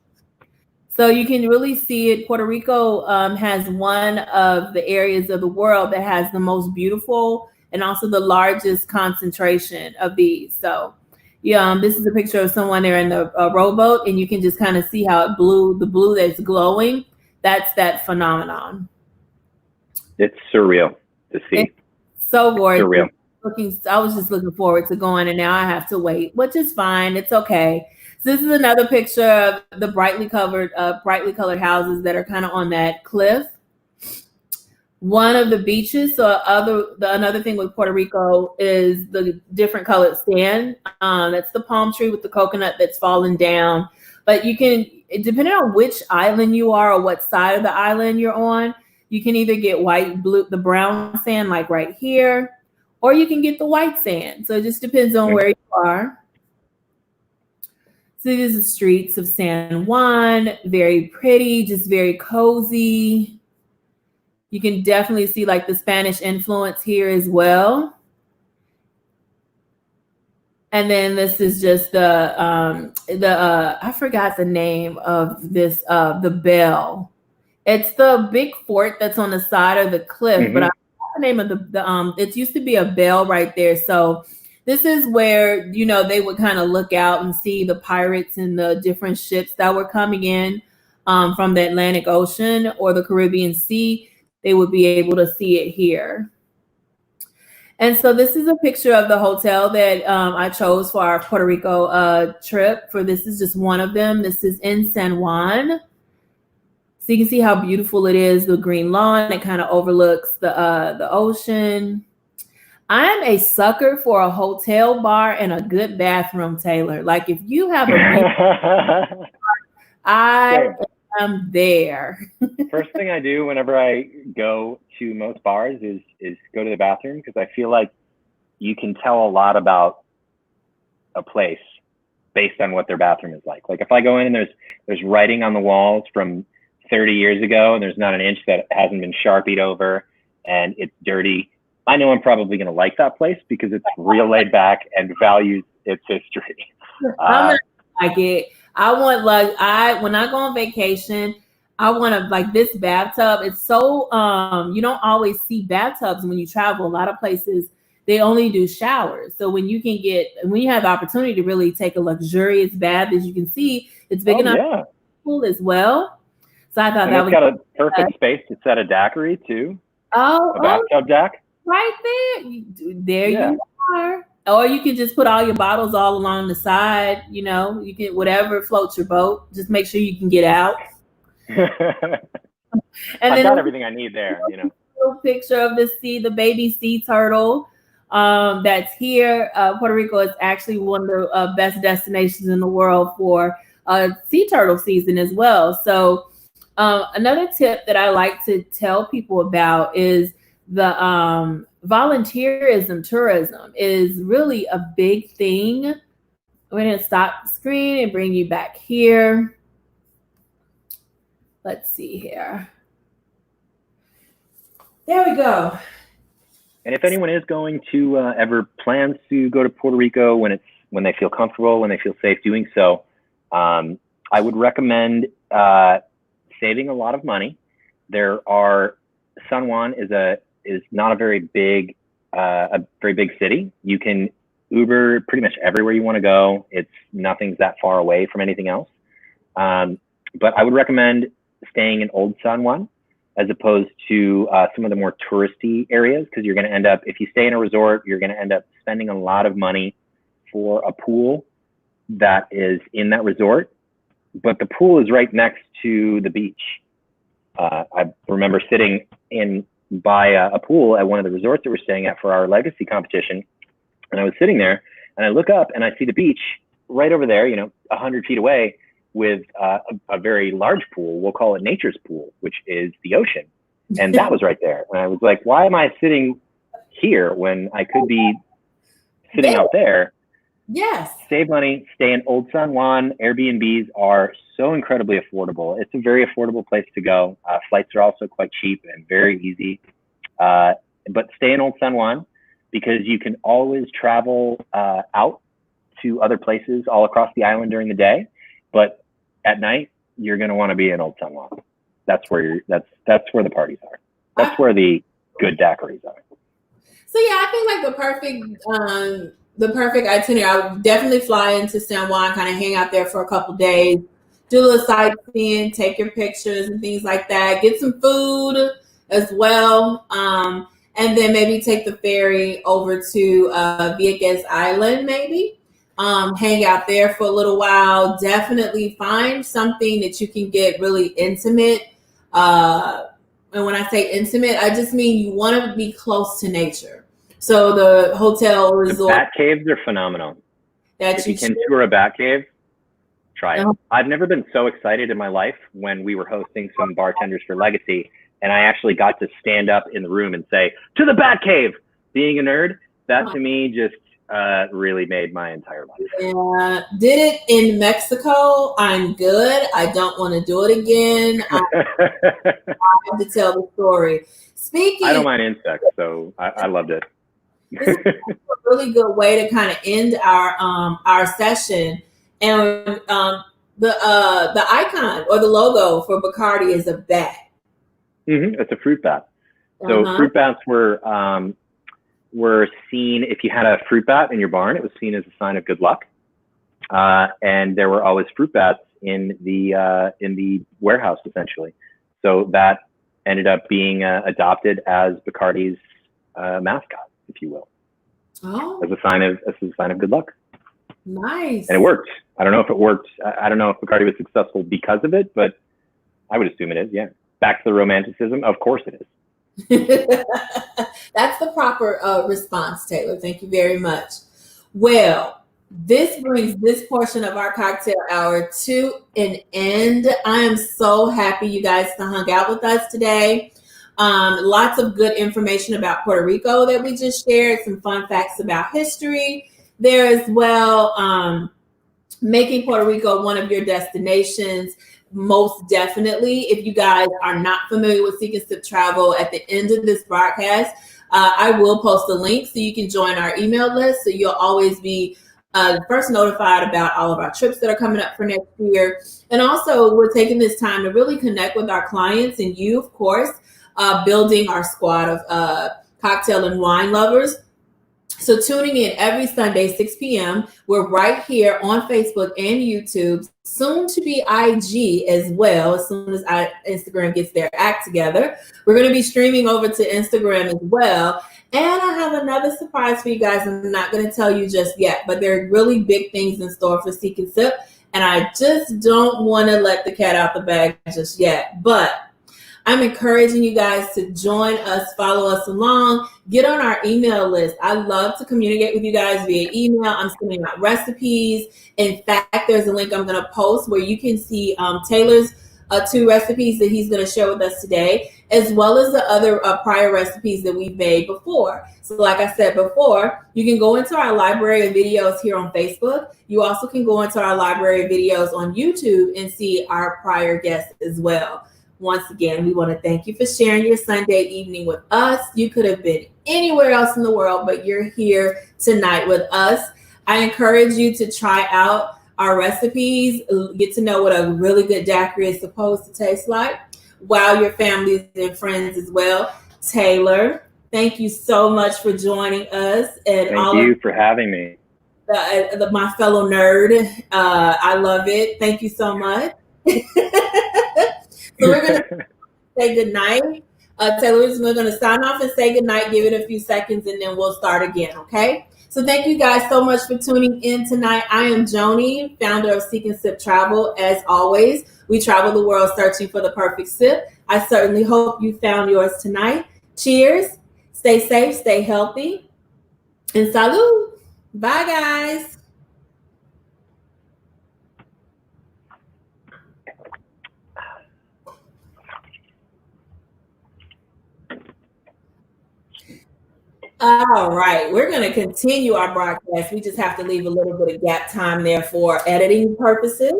So you can really see it. Puerto Rico has one of the areas of the world that has the most beautiful and also the largest concentration of these. So this is a picture of someone there in the rowboat, and you can just kind of see how the blue that's glowing. That's that phenomenon. It's surreal to see. It's so gorgeous. Surreal. I was just looking forward to going, and now I have to wait, which is fine. It's okay. So this is another picture of the brightly colored houses that are kind of on that cliff. One of the beaches. So another thing with Puerto Rico is the different colored sand. That's the palm tree with the coconut that's fallen down. But you can, depending on which island you are or what side of the island you're on, you can either get white, blue, the brown sand like right here, or you can get the white sand. So it just depends on where you are. So these are the streets of San Juan, very pretty, just very cozy. You can definitely see like the Spanish influence here as well. And then this is just I forgot the name of this, the bell. It's the big fort that's on the side of the cliff, but I forgot the name of it used to be a bell right there. So this is where, they would kind of look out and see the pirates and the different ships that were coming in from the Atlantic Ocean or the Caribbean Sea. They would be able to see it here. And so this is a picture of the hotel that I chose for our Puerto Rico trip. This is just one of them. This is in San Juan. So you can see how beautiful it is, the green lawn. It kind of overlooks the ocean. I'm a sucker for a hotel bar and a good bathroom, Taylor. Like if you have a I am there. First thing I do whenever I go to most bars is go to the bathroom, because I feel like you can tell a lot about a place based on what their bathroom is like. Like if I go in and there's writing on the walls from 30 years ago and there's not an inch that hasn't been Sharpied over and it's dirty, I know I'm probably going to like that place because it's real laid back and values its history. I'm not like it. When I go on vacation, I want to like this bathtub. It's so, you don't always see bathtubs when you travel. A lot of places, they only do showers. So when you have the opportunity to really take a luxurious bath, as you can see, it's big enough pool as well. So I thought that was got a perfect space to set a daiquiri too. A bathtub deck. Right there. You are. Or you can just put all your bottles all along the side. You can, whatever floats your boat. Just make sure you can get out. And I've got everything I need there. Little picture of the baby sea turtle. that's here. Puerto Rico is actually one of the best destinations in the world for sea turtle season as well. So another tip that I like to tell people about is the volunteerism tourism is really a big thing. I'm going to stop the screen and bring you back here. Let's see here. There we go. And if anyone is going to ever plans to go to Puerto Rico when they feel comfortable, when they feel safe doing so, I would recommend saving a lot of money. San Juan is not a very big city. You can Uber pretty much everywhere you want to go. Nothing's that far away from anything else. But I would recommend staying in Old San Juan as opposed to some of the more touristy areas, because you're going to end up, if you stay in a resort, you're going to end up spending a lot of money for a pool that is in that resort, but the pool is right next to the beach. I remember sitting by a pool at one of the resorts that we're staying at for our legacy competition, and I was sitting there, and I look up and I see the beach right over there, 100 feet away, with a very large pool. We'll call it nature's pool, which is the ocean. And that was right there. And I was like, why am I sitting here when I could be sitting out there? Yes. Save money, stay in Old San Juan. Airbnbs are so incredibly affordable. It's a very affordable place to go. Flights are also quite cheap and very easy. But stay in Old San Juan because you can always travel out to other places all across the island during the day. But at night, you're going to want to be in Old San Juan. That's where that's where the parties are. That's where the good daiquiris are. So yeah, I think like the perfect itinerary. I would definitely fly into San Juan, kind of hang out there for a couple days, do a little sightseeing, take your pictures and things like that. Get some food as well, and then maybe take the ferry over to Vieques Island, maybe. Hang out there for a little while. Definitely find something that you can get really intimate. And when I say intimate, I just mean you want to be close to nature. So the hotel or resort. The bat caves are phenomenal. If you can tour a bat cave, try it. I've never been so excited in my life when we were hosting some bartenders for Legacy, and I actually got to stand up in the room and say, "To the bat cave!" Being a nerd, that to me just really made my entire life. Yeah, did it in Mexico. I'm good. I don't want to do it again. I have to tell the story. Speaking, I don't mind insects, so I loved it. This is a really good way to kind of end our session. And the icon or the logo for Bacardi is a bat. Mm-hmm. It's a fruit bat. So fruit bats were seen, if you had a fruit bat in your barn, it was seen as a sign of good luck. And there were always fruit bats in the warehouse, essentially. So that ended up being adopted as Bacardi's mascot, if you will, as a sign of good luck. Nice. And it worked. I don't know if it worked. I don't know if Bacardi was successful because of it, but I would assume it is. Yeah. Back to the romanticism. Of course it is. That's the proper response, Taylor. Thank you very much. Well, this brings this portion of our cocktail hour to an end. I am so happy you guys hung out with us today. Lots of good information about Puerto Rico that we just shared, some fun facts about history there as well. Making Puerto Rico one of your destinations. Most definitely. If you guys are not familiar with Seek and Sip Travel, at the end of this broadcast, I will post a link so you can join our email list. So you'll always be first notified about all of our trips that are coming up for next year. And also, we're taking this time to really connect with our clients and you, of course, building our squad of cocktail and wine lovers. So tuning in every Sunday, 6 p.m. We're right here on Facebook and YouTube, soon to be IG as well, as soon as Instagram gets their act together. We're going to be streaming over to Instagram as well. And I have another surprise for you guys. I'm not going to tell you just yet, but there are really big things in store for Seek and Sip. And I just don't want to let the cat out the bag just yet. But I'm encouraging you guys to join us, follow us along, get on our email list. I love to communicate with you guys via email. I'm sending out recipes. In fact, there's a link I'm going to post where you can see Taylor's 2 recipes that he's going to share with us today, as well as the other prior recipes that we've made before. So like I said before, you can go into our library of videos here on Facebook. You also can go into our library of videos on YouTube and see our prior guests as well. Once again, we want to thank you for sharing your Sunday evening with us. You could have been anywhere else in the world, but you're here tonight with us. I encourage you to try out our recipes, get to know what a really good daiquiri is supposed to taste like. Wow your families and friends as well. Taylor, thank you so much for joining us. And thank you for having me. My fellow nerd, I love it. Thank you so much. So we're going to say goodnight. Taylor, we're going to sign off and say goodnight, give it a few seconds, and then we'll start again, okay? So thank you guys so much for tuning in tonight. I am Joni, founder of Seek and Sip Travel. As always, we travel the world searching for the perfect sip. I certainly hope you found yours tonight. Cheers. Stay safe, stay healthy, and salud. Bye, guys. All right, we're going to continue our broadcast. We just have to leave a little bit of gap time there for editing purposes.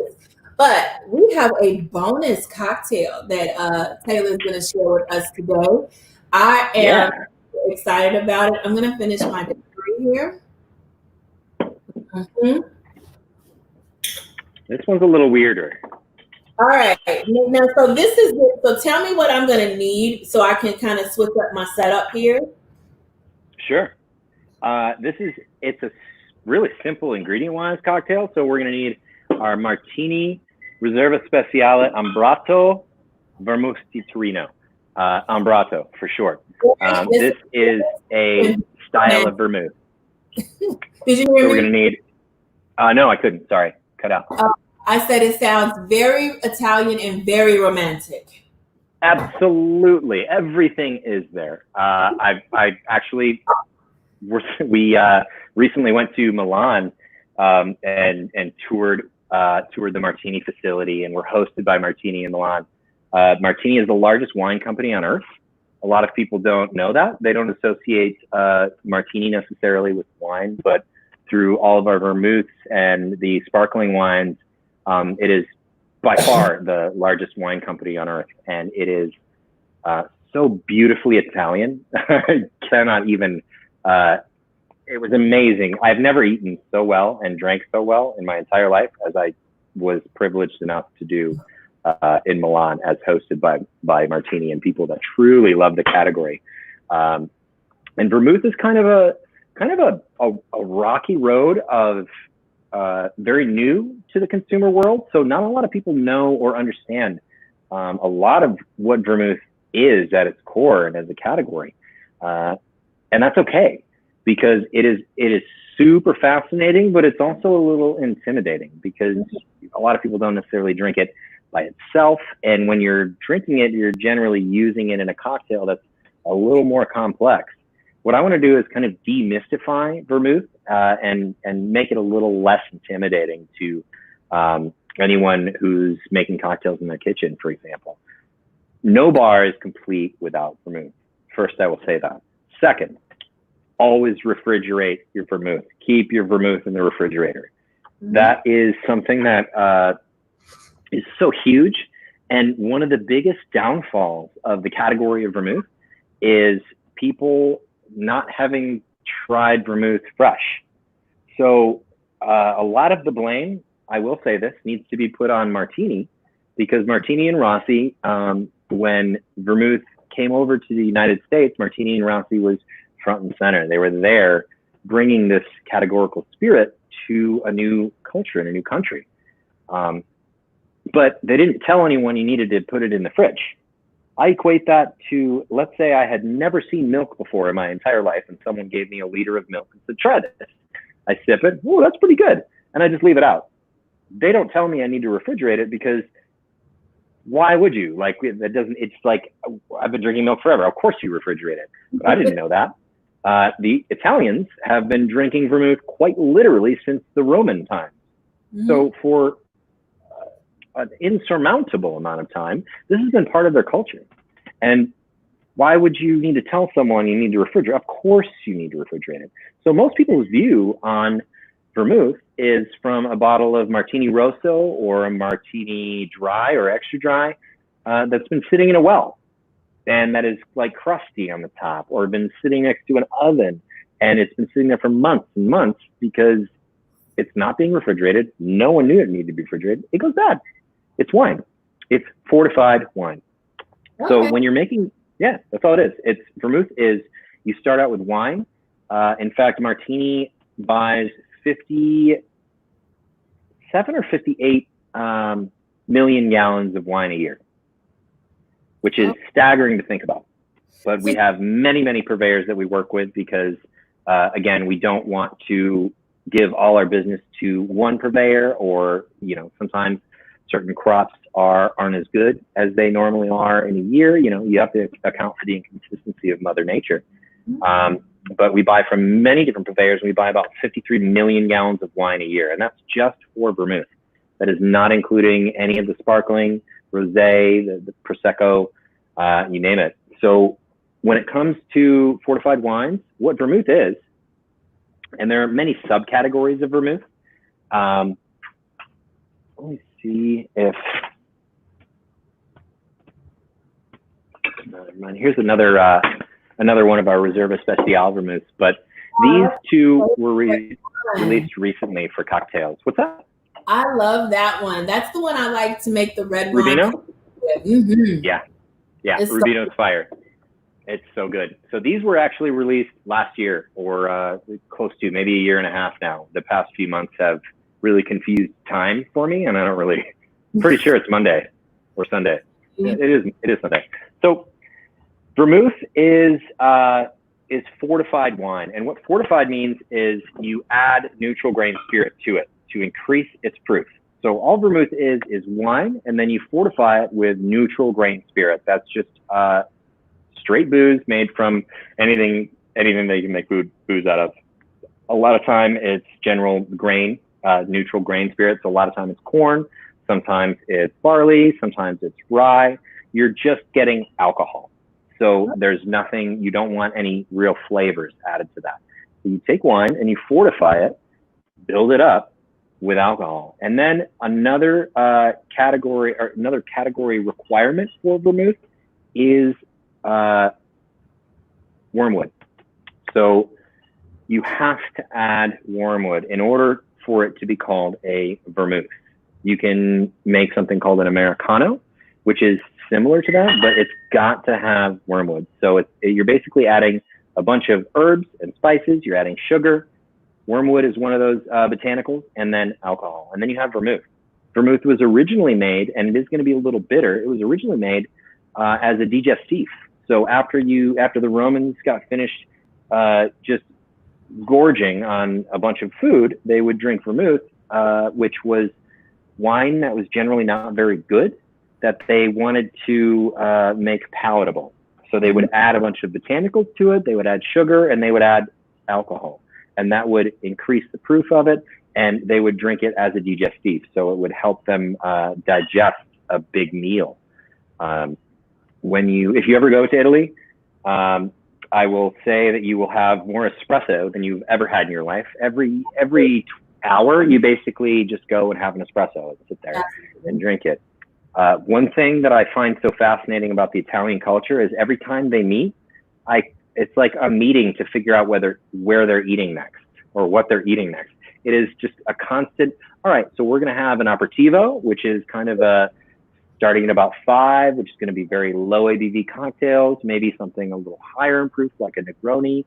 But we have a bonus cocktail that Taylor's going to share with us today. I am excited about it. I'm going to finish my degree here. Mm-hmm. This one's a little weirder. All right. Now, so tell me what I'm going to need so I can kind of switch up my setup here. Sure. It's a really simple ingredient-wise cocktail. So we're going to need our Martini Reserva Speciale Ambrato Vermouth di Torino. Ambrato for short. This is a style of vermouth. Did you hear me? We're going to need, no, I couldn't. Sorry. Cut out. I said it sounds very Italian and very romantic. Absolutely, everything is there. I actually, we recently went to Milan and toured the Martini facility, and we're hosted by Martini in Milan. Martini is the largest wine company on earth. A lot of people don't know that. They don't associate Martini necessarily with wine, but through all of our vermouths and the sparkling wines, it is by far the largest wine company on earth, and it is so beautifully Italian. I cannot even, it was amazing. I've never eaten so well and drank so well in my entire life as I was privileged enough to do in Milan, as hosted by Martini and people that truly love the category. And vermouth is kind of a rocky road of very new to the consumer world. So not a lot of people know or understand a lot of what vermouth is at its core and as a category. And that's okay, because it is super fascinating, but it's also a little intimidating because a lot of people don't necessarily drink it by itself. And when you're drinking it, you're generally using it in a cocktail that's a little more complex. What I want to do is kind of demystify vermouth and make it a little less intimidating to anyone who's making cocktails in their kitchen, for example. No bar is complete without vermouth. First, I will say that. Second, always refrigerate your vermouth. Keep your vermouth in the refrigerator. Mm-hmm. That is something that is so huge. And one of the biggest downfalls of the category of vermouth is people not having tried vermouth fresh. So a lot of the blame, I will say this, needs to be put on Martini, because Martini and Rossi, when vermouth came over to the United States, Martini and Rossi was front and center. They were there bringing this categorical spirit to a new culture in a new country. But they didn't tell anyone you needed to put it in the fridge. I equate that to, let's say I had never seen milk before in my entire life, and someone gave me a liter of milk and said, try this. I sip it. Oh, that's pretty good. And I just leave it out. They don't tell me I need to refrigerate it, because why would you? Like, that doesn't, it's like, I've been drinking milk forever. Of course you refrigerate it. But I didn't know that. The Italians have been drinking vermouth quite literally since the Roman times. Mm-hmm. So for an insurmountable amount of time, this has been part of their culture. And why would you need to tell someone you need to refrigerate? Of course you need to refrigerate it. So most people's view on vermouth is from a bottle of Martini Rosso or a Martini Dry or Extra Dry that's been sitting in a well, and that is like crusty on the top, or been sitting next to an oven, and it's been sitting there for months and months because it's not being refrigerated. No one knew it needed to be refrigerated. It goes bad. It's wine. It's fortified wine. Okay. So when you're making, yeah, that's all it is. It's vermouth is, you start out with wine. In fact, Martini buys 57 or 58 million gallons of wine a year, which is staggering to think about. But we have many, many purveyors that we work with because, again, we don't want to give all our business to one purveyor, or, you know, sometimes certain crops aren't as good as they normally are in a year. You know, you have to account for the inconsistency of Mother Nature. But we buy from many different purveyors. We buy about 53 million gallons of wine a year, and that's just for vermouth. That is not including any of the sparkling, rosé, the Prosecco, you name it. So when it comes to fortified wines, what vermouth is, and there are many subcategories of vermouth. Let me see if, here's another one of our Reserva Special vermouths, but these two were released recently for cocktails. What's that? I love that one. That's the one I like to make the red Rubino? Mm-hmm. Yeah, Rubino's fire. It's so good. So these were actually released last year, or close to maybe a year and a half now. The past few months have really confused time for me, and I don't really, I'm pretty sure it's Monday or Sunday. It is Sunday. So vermouth is fortified wine, and what fortified means is you add neutral grain spirit to it to increase its proof. So all vermouth is wine, and then you fortify it with neutral grain spirit. That's just straight booze made from anything that you can make booze out of. A lot of time it's general grain, neutral grain spirit. So a lot of time it's corn, sometimes it's barley, sometimes it's rye. You're just getting alcohol. So there's nothing, you don't want any real flavors added to that. So you take wine and you fortify it, build it up with alcohol. And then another category requirement for vermouth is wormwood. So you have to add wormwood in order for it to be called a vermouth. You can make something called an Americano, which is similar to that, but it's got to have wormwood. So you're basically adding a bunch of herbs and spices. You're adding sugar. Wormwood is one of those botanicals, and then alcohol. And then you have vermouth. Vermouth was originally made, and it is going to be a little bitter. It was originally made as a digestif. So after the Romans got finished just gorging on a bunch of food, they would drink vermouth, which was wine that was generally not very good, that they wanted to make palatable. So they would add a bunch of botanicals to it, they would add sugar, and they would add alcohol. And that would increase the proof of it, and they would drink it as a digestif. So it would help them digest a big meal. If you ever go to Italy, I will say that you will have more espresso than you've ever had in your life. Every hour, you basically just go and have an espresso and sit there and drink it. One thing that I find so fascinating about the Italian culture is every time they meet, it's like a meeting to figure out where they're eating next or what they're eating next. It is just a constant, all right, so we're going to have an aperitivo, which is kind of starting at about 5, which is going to be very low ABV cocktails, maybe something a little higher in proof like a Negroni,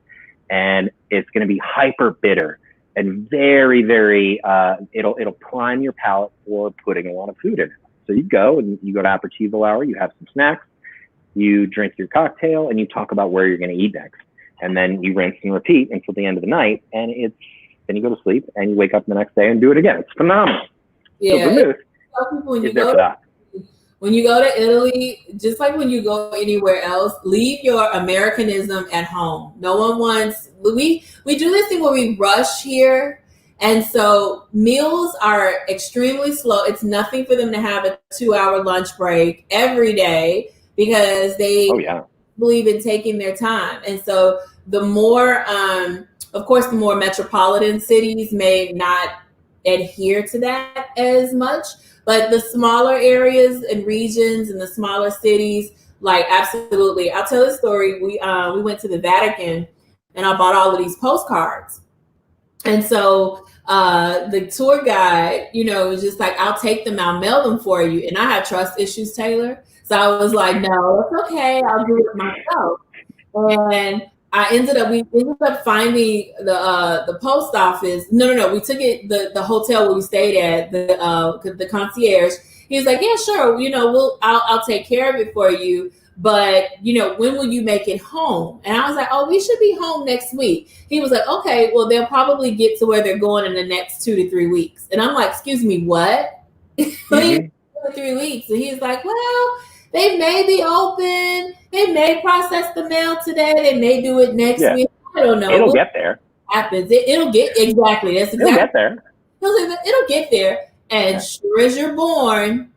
and it's going to be hyper bitter and very, very, it'll prime your palate for putting a lot of food in it. So you go to aperitivo hour, you have some snacks, you drink your cocktail, and you talk about where you're going to eat next. And then you rinse and repeat until the end of the night, and then you go to sleep, and you wake up the next day and do it again. It's phenomenal. Yeah. So vermouth is there for that. when you go to Italy, just like when you go anywhere else, leave your Americanism at home. No one wants, we do this thing where we rush here. And so meals are extremely slow. It's nothing for them to have a 2-hour lunch break every day because they believe in taking their time. And so the more, of course, the more metropolitan cities may not adhere to that as much, but the smaller areas and regions and the smaller cities, like absolutely. I'll tell a story. We went to the Vatican and I bought all of these postcards. And so the tour guide, was just like, I'll take them, I'll mail them for you. And I had trust issues, Taylor. So I was like, no, it's okay. I'll do it myself. And we ended up finding the post office. No. We took it, the hotel where we stayed at, the concierge. He was like, yeah, sure. I'll take care of it for you. But, when will you make it home? And I was like, oh, we should be home next week. He was like, okay, well, they'll probably get to where they're going in the next 2 to 3 weeks. And I'm like, excuse me, what? 2 to 3 weeks. And he's like, well, they may be open. They may process the mail today. They may do it next week. I don't know. It'll get there. Happens. It'll get, exactly. That's exactly. It'll get there. It'll get there. And sure as you're born,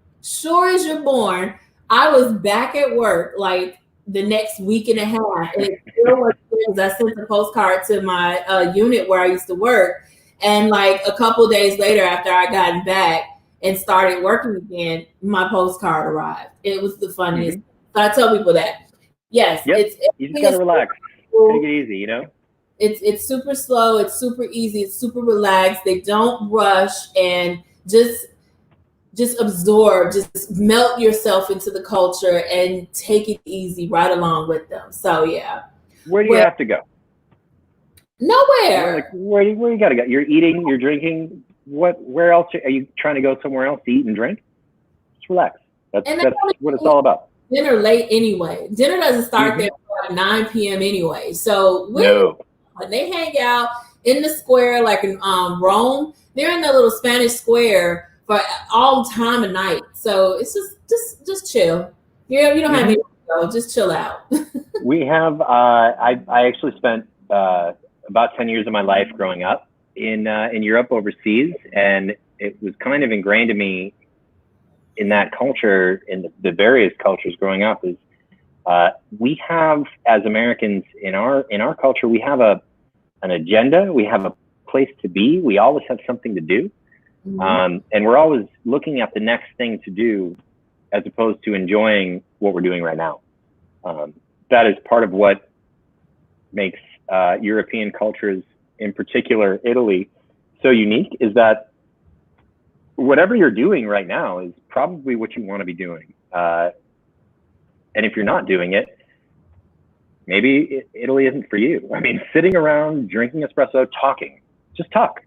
I was back at work like the next week and a half. And it still was because I sent a postcard to my unit where I used to work. And like a couple days later, after I gotten back and started working again, my postcard arrived. It was the funniest. So I tell people that. Yes, you just gotta relax. Take it easy, It's super slow. It's super easy. It's super relaxed. They don't rush and just absorb, just melt yourself into the culture and take it easy right along with them. So yeah. Where do you have to go? Nowhere. Where you gotta go? You're eating, you're drinking. Where else are you trying to go somewhere else to eat and drink? Just relax. That's what it's all about. Dinner late anyway. Dinner doesn't start there at 9 p.m. anyway. So when they hang out in the square, like in Rome, they're in the little Spanish square for all time of night. So it's just chill. You don't have anywhere to go. Just chill out. We have. I actually spent about 10 years of my life growing up in Europe overseas, and it was kind of ingrained in me in that culture, in the various cultures growing up, is we have, as Americans in our culture, we have an agenda, we have a place to be, we always have something to do. And we're always looking at the next thing to do as opposed to enjoying what we're doing right now. That is part of what makes European cultures, in particular Italy, so unique, is that whatever you're doing right now is probably what you want to be doing. And if you're not doing it, maybe Italy isn't for you. I mean, sitting around, drinking espresso, talking, just talk.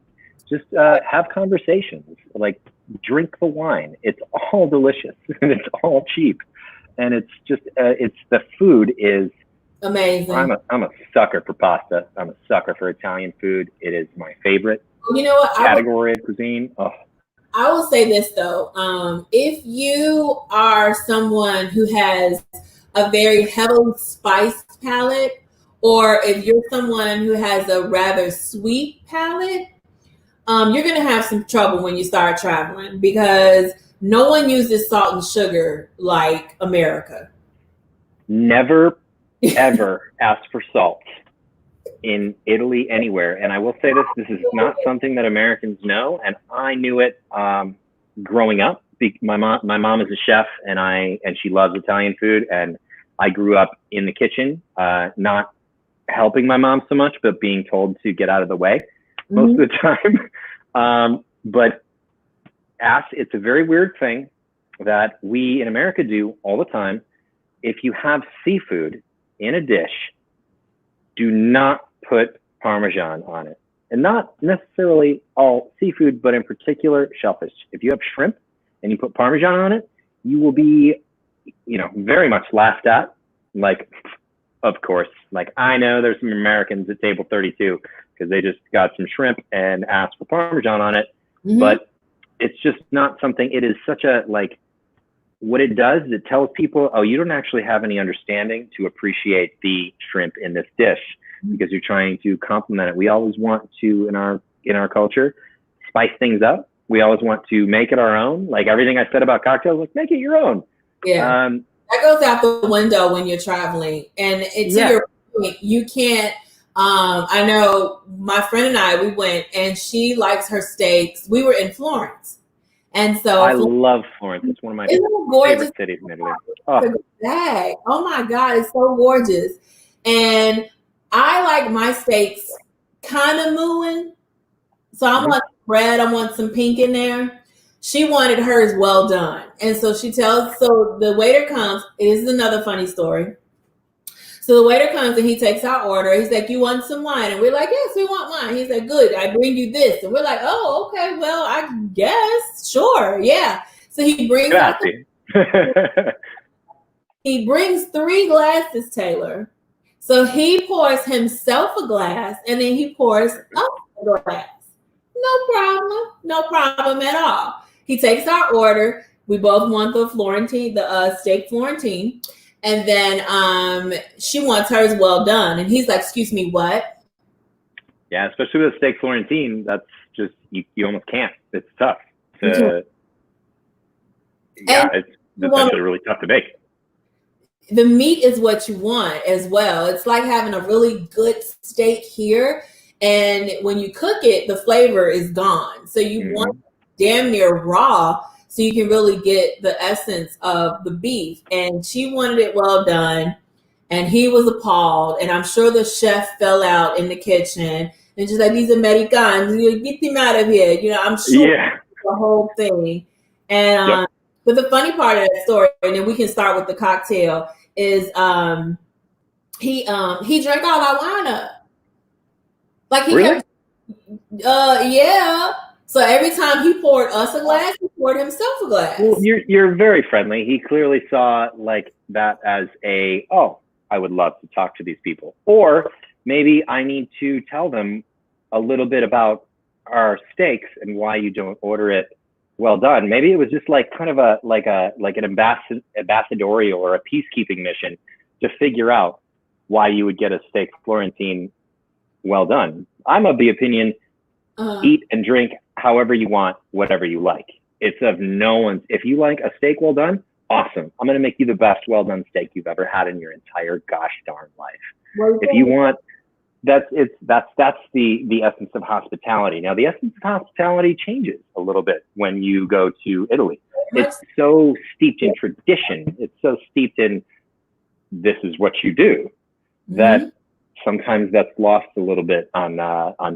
Just have conversations, like drink the wine. It's all delicious and it's all cheap. And it's just, the food is amazing. I'm a sucker for pasta. I'm a sucker for Italian food. It is my favorite category of cuisine. Oh. I will say this though, if you are someone who has a very heavily spiced palate, or if you're someone who has a rather sweet palate, you're going to have some trouble when you start traveling because no one uses salt and sugar like America. Never, ever ask for salt in Italy anywhere. And I will say this is not something that Americans know. And I knew it growing up. My mom is a chef and she loves Italian food. And I grew up in the kitchen, not helping my mom so much, but being told to get out of the way most of the time. But it's a very weird thing that we in America do all the time. If you have seafood in a dish, do not put Parmesan on it. And not necessarily all seafood, but in particular shellfish. If you have shrimp and you put Parmesan on it, you will be, very much laughed at. Like, of course, like I know there's some Americans at table 32 because they just got some shrimp and asked for Parmesan on it. But it's just not something, it is such a what it does is it tells people, oh, you don't actually have any understanding to appreciate the shrimp in this dish because you're trying to complement it. We always want to, in our culture, spice things up. We always want to make it our own. Like everything I said about cocktails, like make it your own. Yeah. That goes out the window when you're traveling. And to your point, you can't, I know my friend and I, we went, and she likes her steaks. We were in Florence. And so I love Florence. It's one of my favorite cities in Italy. Oh my God, it's so gorgeous. And I like my steaks kind of mooing. So I want red, I want some pink in there. She wanted hers well done. And so so the waiter comes. This is another funny story. So the waiter comes and he takes our order. He's like, you want some wine? And we're like, yes, we want wine. He's like, good, I bring you this. And we're like, oh, okay, well, I guess, sure, yeah. So he brings he brings 3 glasses, Taylor. So he pours himself a glass and then he pours us a glass. No problem at all. He takes our order. We both want the Florentine, the steak Florentine. And then she wants hers well done. And he's like, excuse me, what? Yeah, especially with a steak Florentine, that's just, you almost can't. It's tough. It's actually really tough to make. The meat is what you want as well. It's like having a really good steak here. And when you cook it, the flavor is gone. So you want damn near raw so you can really get the essence of the beef. And she wanted it well done. And he was appalled. And I'm sure the chef fell out in the kitchen and just like, these Americans, get them out of here. You know, I'm sure the whole thing. And but the funny part of that story, and then we can start with the cocktail, is he drank all our wine up. Like he kept, So every time he poured us a glass, he poured himself a glass. Well, you're very friendly. He clearly saw like that as I would love to talk to these people. Or maybe I need to tell them a little bit about our steaks and why you don't order it well done. Maybe it was just like kind of an ambassadorial or a peacekeeping mission to figure out why you would get a steak Florentine well done. I'm of the opinion, eat and drink however you want, whatever you like. It's of no one's. If you like a steak well done, awesome. I'm going to make you the best well done steak you've ever had in your entire gosh darn life. If you want, that's the essence of hospitality. Now, the essence of hospitality changes a little bit when you go to Italy. It's so steeped in tradition. It's so steeped in this is what you do that sometimes that's lost a little bit on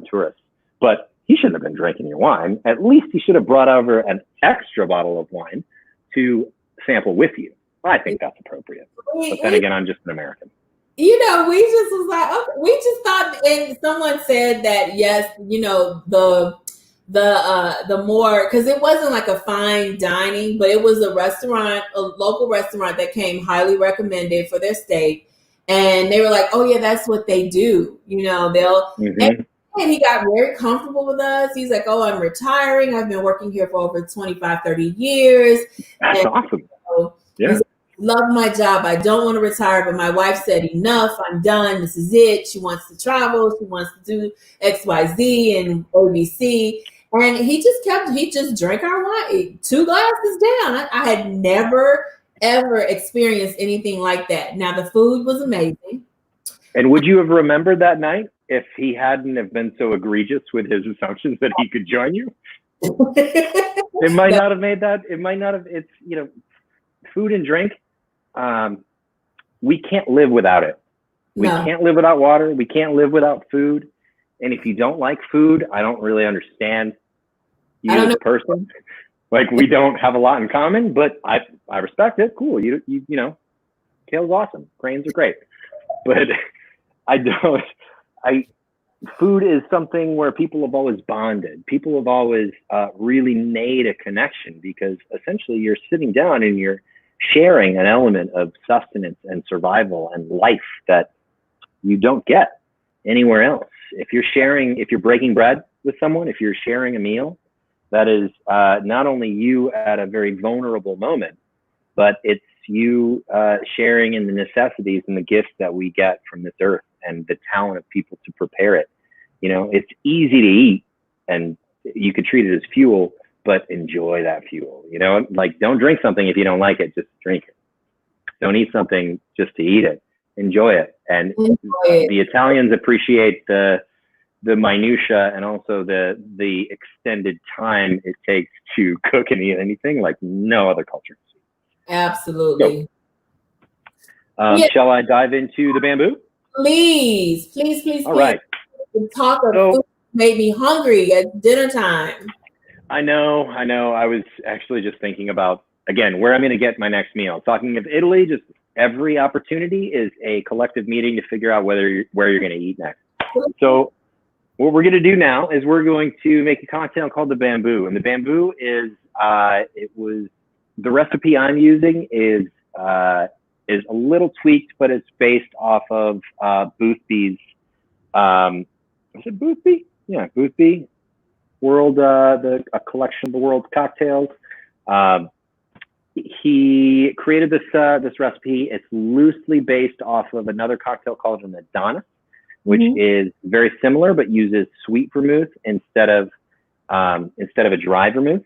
tourists. But he shouldn't have been drinking your wine. At least he should have brought over an extra bottle of wine to sample with you. I think that's appropriate. But then again, I'm just an American. You know, we just was like, okay, we just thought, and someone said that, yes, you know, the more, because it wasn't like a fine dining, but it was a local restaurant that came highly recommended for their steak. And they were like, oh yeah, that's what they do. You know, they'll, and he got very comfortable with us. He's like, oh, I'm retiring. I've been working here for over 25, 30 years. That's awesome. Yeah. Love my job. I don't want to retire, but my wife said, enough. I'm done. This is it. She wants to travel. She wants to do X, Y, Z and ABC. And he just drank our wine, 2 glasses down. I had never, ever experienced anything like that. Now, the food was amazing. And would you have remembered that night if he hadn't have been so egregious with his assumptions that he could join you? It might not have made that. It might not have. It's, you know, food and drink. We can't live without it. We can't live without water. We can't live without food. And if you don't like food, I don't really understand you as a person. Like, we don't have a lot in common, but I respect it. Cool. You know, kale's awesome. Grains are great. But food is something where people have always bonded. People have always really made a connection because essentially you're sitting down and you're sharing an element of sustenance and survival and life that you don't get anywhere else. If you're breaking bread with someone, if you're sharing a meal, that is not only you at a very vulnerable moment, but it's you sharing in the necessities and the gifts that we get from this earth and the talent of people to prepare it. You know, it's easy to eat and you could treat it as fuel, but enjoy that fuel. You know, like don't drink something if you don't like it, just drink it. Don't eat something just to eat it. Enjoy it. And the Italians appreciate the minutia and also the extended time it takes to cook and eat anything like no other culture. Absolutely. So, shall I dive into the bamboo? Please. All right. The talk of food made me hungry at dinner time. I know. I was actually just thinking about, again, where I'm going to get my next meal. Talking of Italy, just every opportunity is a collective meeting to figure out where you're going to eat next. So what we're going to do now is we're going to make a cocktail called the bamboo. And the bamboo is, the recipe I'm using is a little tweaked, but it's based off of Boothby's, is it Boothby? Yeah, Boothby World, a collection of the world's cocktails. He created this recipe. It's loosely based off of another cocktail called an Adonis, which is very similar, but uses sweet vermouth instead of a dry vermouth.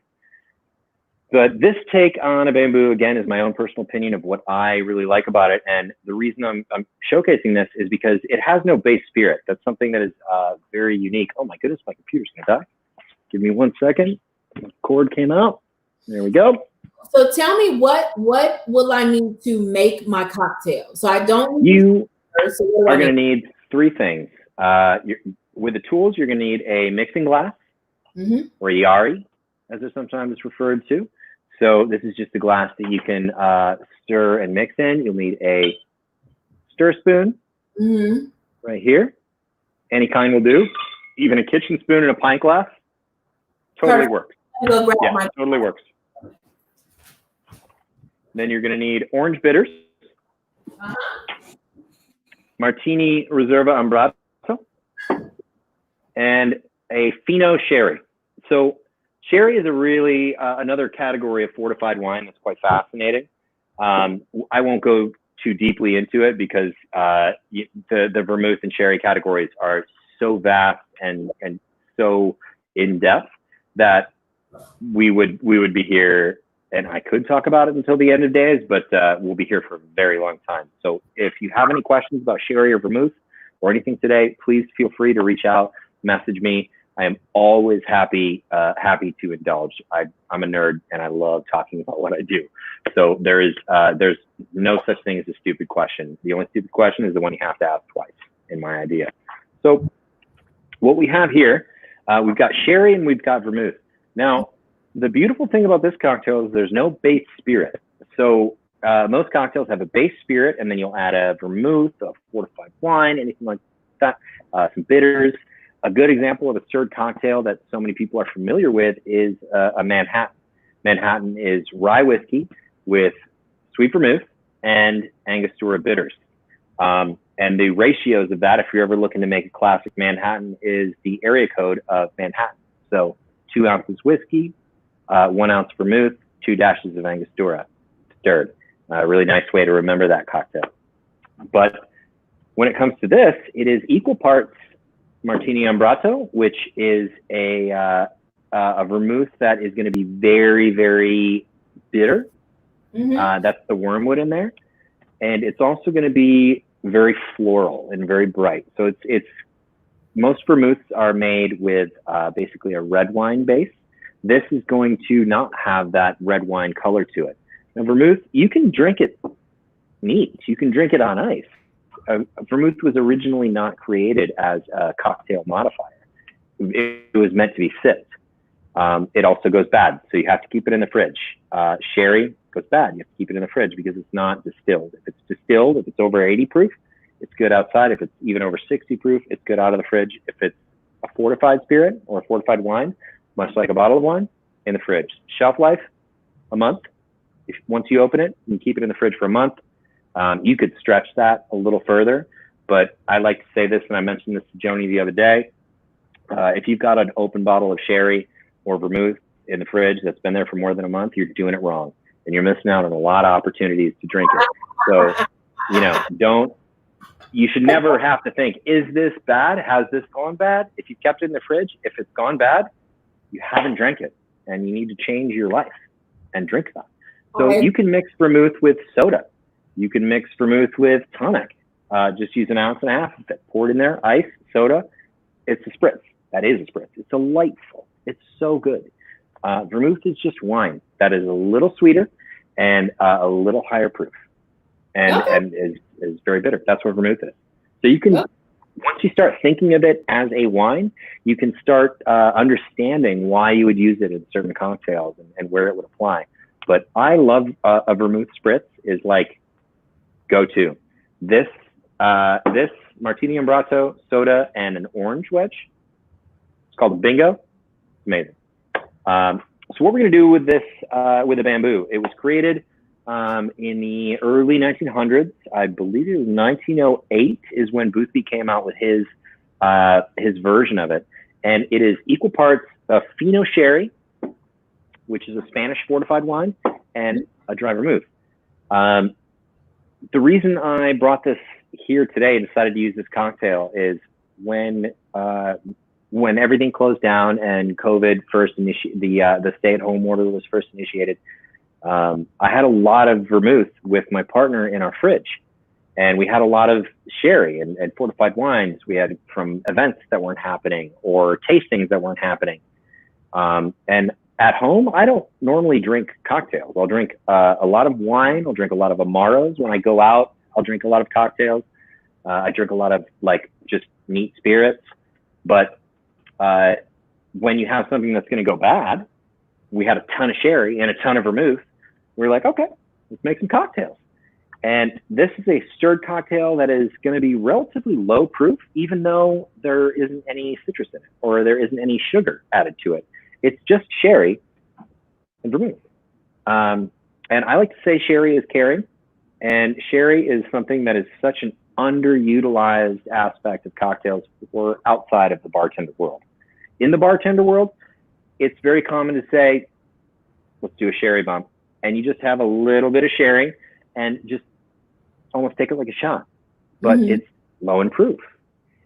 But this take on a bamboo, again, is my own personal opinion of what I really like about it. And the reason I'm showcasing this is because it has no base spirit. That's something that is very unique. Oh my goodness, my computer's gonna die. Give me 1 second. The cord came out. There we go. So tell me what will I need to make my cocktail? So I don't. You are gonna need 3 things. With the tools, you're gonna need a mixing glass, or yari, as it's sometimes referred to. So this is just a glass that you can stir and mix in. You'll need a stir spoon right here. Any kind will do. Even a kitchen spoon and a pint glass. Totally works. Yeah, totally works. Then you're going to need orange bitters, Martini Reserva Ambrato, and a Fino sherry. So sherry is a really another category of fortified wine that's quite fascinating. I won't go too deeply into it because the vermouth and sherry categories are so vast and so in depth that we would be here, and I could talk about it until the end of days, but we'll be here for a very long time. So if you have any questions about sherry or vermouth or anything today, please feel free to reach out, message me. I am always happy to indulge. I'm a nerd and I love talking about what I do. So there's no such thing as a stupid question. The only stupid question is the one you have to ask twice, in my idea. So what we have here, we've got sherry and we've got vermouth. Now, the beautiful thing about this cocktail is there's no base spirit. So most cocktails have a base spirit, and then you'll add a vermouth, a fortified wine, anything like that, some bitters. A good example of a stirred cocktail that so many people are familiar with is a Manhattan. Manhattan is rye whiskey with sweet vermouth and Angostura bitters. And the ratios of that, if you're ever looking to make a classic Manhattan, is the area code of Manhattan. So 2 ounces whiskey, 1 ounce vermouth, 2 dashes of Angostura stirred. A really nice way to remember that cocktail. But when it comes to this, it is equal parts Martini Ambrato, which is a vermouth that is going to be very, very bitter. That's the wormwood in there. And it's also going to be very floral and very bright. So it's most vermouths are made with basically a red wine base. This is going to not have that red wine color to it. Now, vermouth, you can drink it neat. You can drink it on ice. Vermouth was originally not created as a cocktail modifier. It was meant to be sipped. It also goes bad, so you have to keep it in the fridge. Sherry goes bad. You have to keep it in the fridge because it's not distilled. If it's distilled, if it's over 80 proof, it's good outside. If it's even over 60 proof, it's good out of the fridge. If it's a fortified spirit or a fortified wine, much like a bottle of wine, in the fridge. Shelf life, a month. Once you open it, you can keep it in the fridge for a month. You could stretch that a little further, but I like to say this, and I mentioned this to Joni the other day. If you've got an open bottle of sherry or vermouth in the fridge that's been there for more than a month, you're doing it wrong. and you're missing out on a lot of opportunities to drink it. So, you know, you should never have to think, is this bad? Has this gone bad? If you kept it in the fridge, if it's gone bad, you haven't drank it, and you need to change your life and drink that. So you can mix vermouth with soda. You can mix vermouth with tonic. Just use 1.5 ounces of it. Pour it in there, ice, soda. It's a spritz. That is a spritz. It's delightful. It's so good. Vermouth is just wine that is a little sweeter and a little higher proof, and is very bitter. That's what vermouth is. So you can, once you start thinking of it as a wine, you can start understanding why you would use it in certain cocktails and where it would apply. But I love a vermouth spritz is like go-to. This martini ambrato, soda, and an orange wedge. It's called Bingo. It's amazing. So what we're going to do with this, with the bamboo, it was created in the early 1900s. I believe it was 1908 is when Boothby came out with his version of it. And it is equal parts of Fino sherry, which is a Spanish fortified wine, and a dry vermouth. The reason I brought this here today and decided to use this cocktail is when everything closed down and COVID first initiated, the stay-at-home order was first initiated, I had a lot of vermouth with my partner in our fridge, and we had a lot of sherry and fortified wines we had from events that weren't happening or tastings that weren't happening. And at home, I don't normally drink cocktails. I'll drink a lot of wine. I'll drink a lot of Amaros. When I go out, I'll drink a lot of cocktails. I drink a lot of like just neat spirits. But when you have something that's going to go bad, we had a ton of sherry and a ton of vermouth. We're like, okay, let's make some cocktails. And this is a stirred cocktail that is going to be relatively low proof, even though there isn't any citrus in it or there isn't any sugar added to it. It's just sherry and vermouth. And I like to say sherry is caring, and sherry is something that is such an underutilized aspect of cocktails for outside of the bartender world. In the bartender world, it's very common to say, let's do a sherry bump. And you just have a little bit of sherry and just almost take it like a shot. But it's low in proof,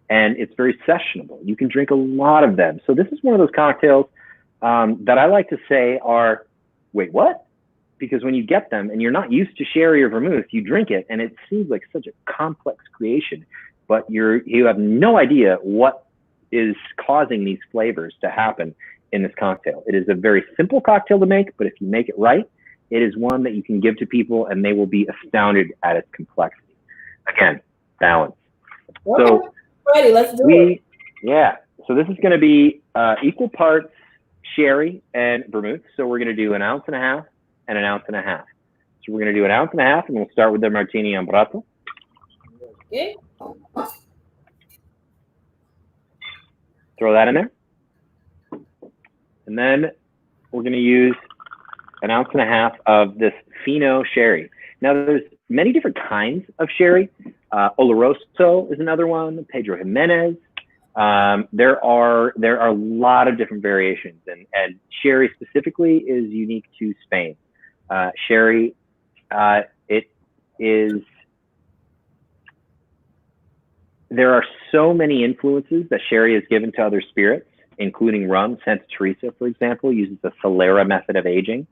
and it's very sessionable. You can drink a lot of them. So this is one of those cocktails that I like to say are, wait, what? Because when you get them and you're not used to sherry or vermouth, you drink it and it seems like such a complex creation, but you have no idea what is causing these flavors to happen in this cocktail. It is a very simple cocktail to make, but if you make it right, it is one that you can give to people and they will be astounded at its complexity. Again, balance. Okay. So ready, let's do it. Yeah. So this is going to be equal parts sherry and vermouth. So we're going to do 1.5 ounces and 1.5 ounces. So we're going to do 1.5 ounces, and we'll start with the martini ambrato. Okay. Throw that in there. And then we're going to use 1.5 ounces of this Fino sherry. Now there's many different kinds of sherry. Oloroso is another one, Pedro Jimenez. There are a lot of different variations, and sherry specifically is unique to Spain. Sherry, there are so many influences that sherry has given to other spirits, including rum. Santa Teresa, for example, uses the Solera method of aging.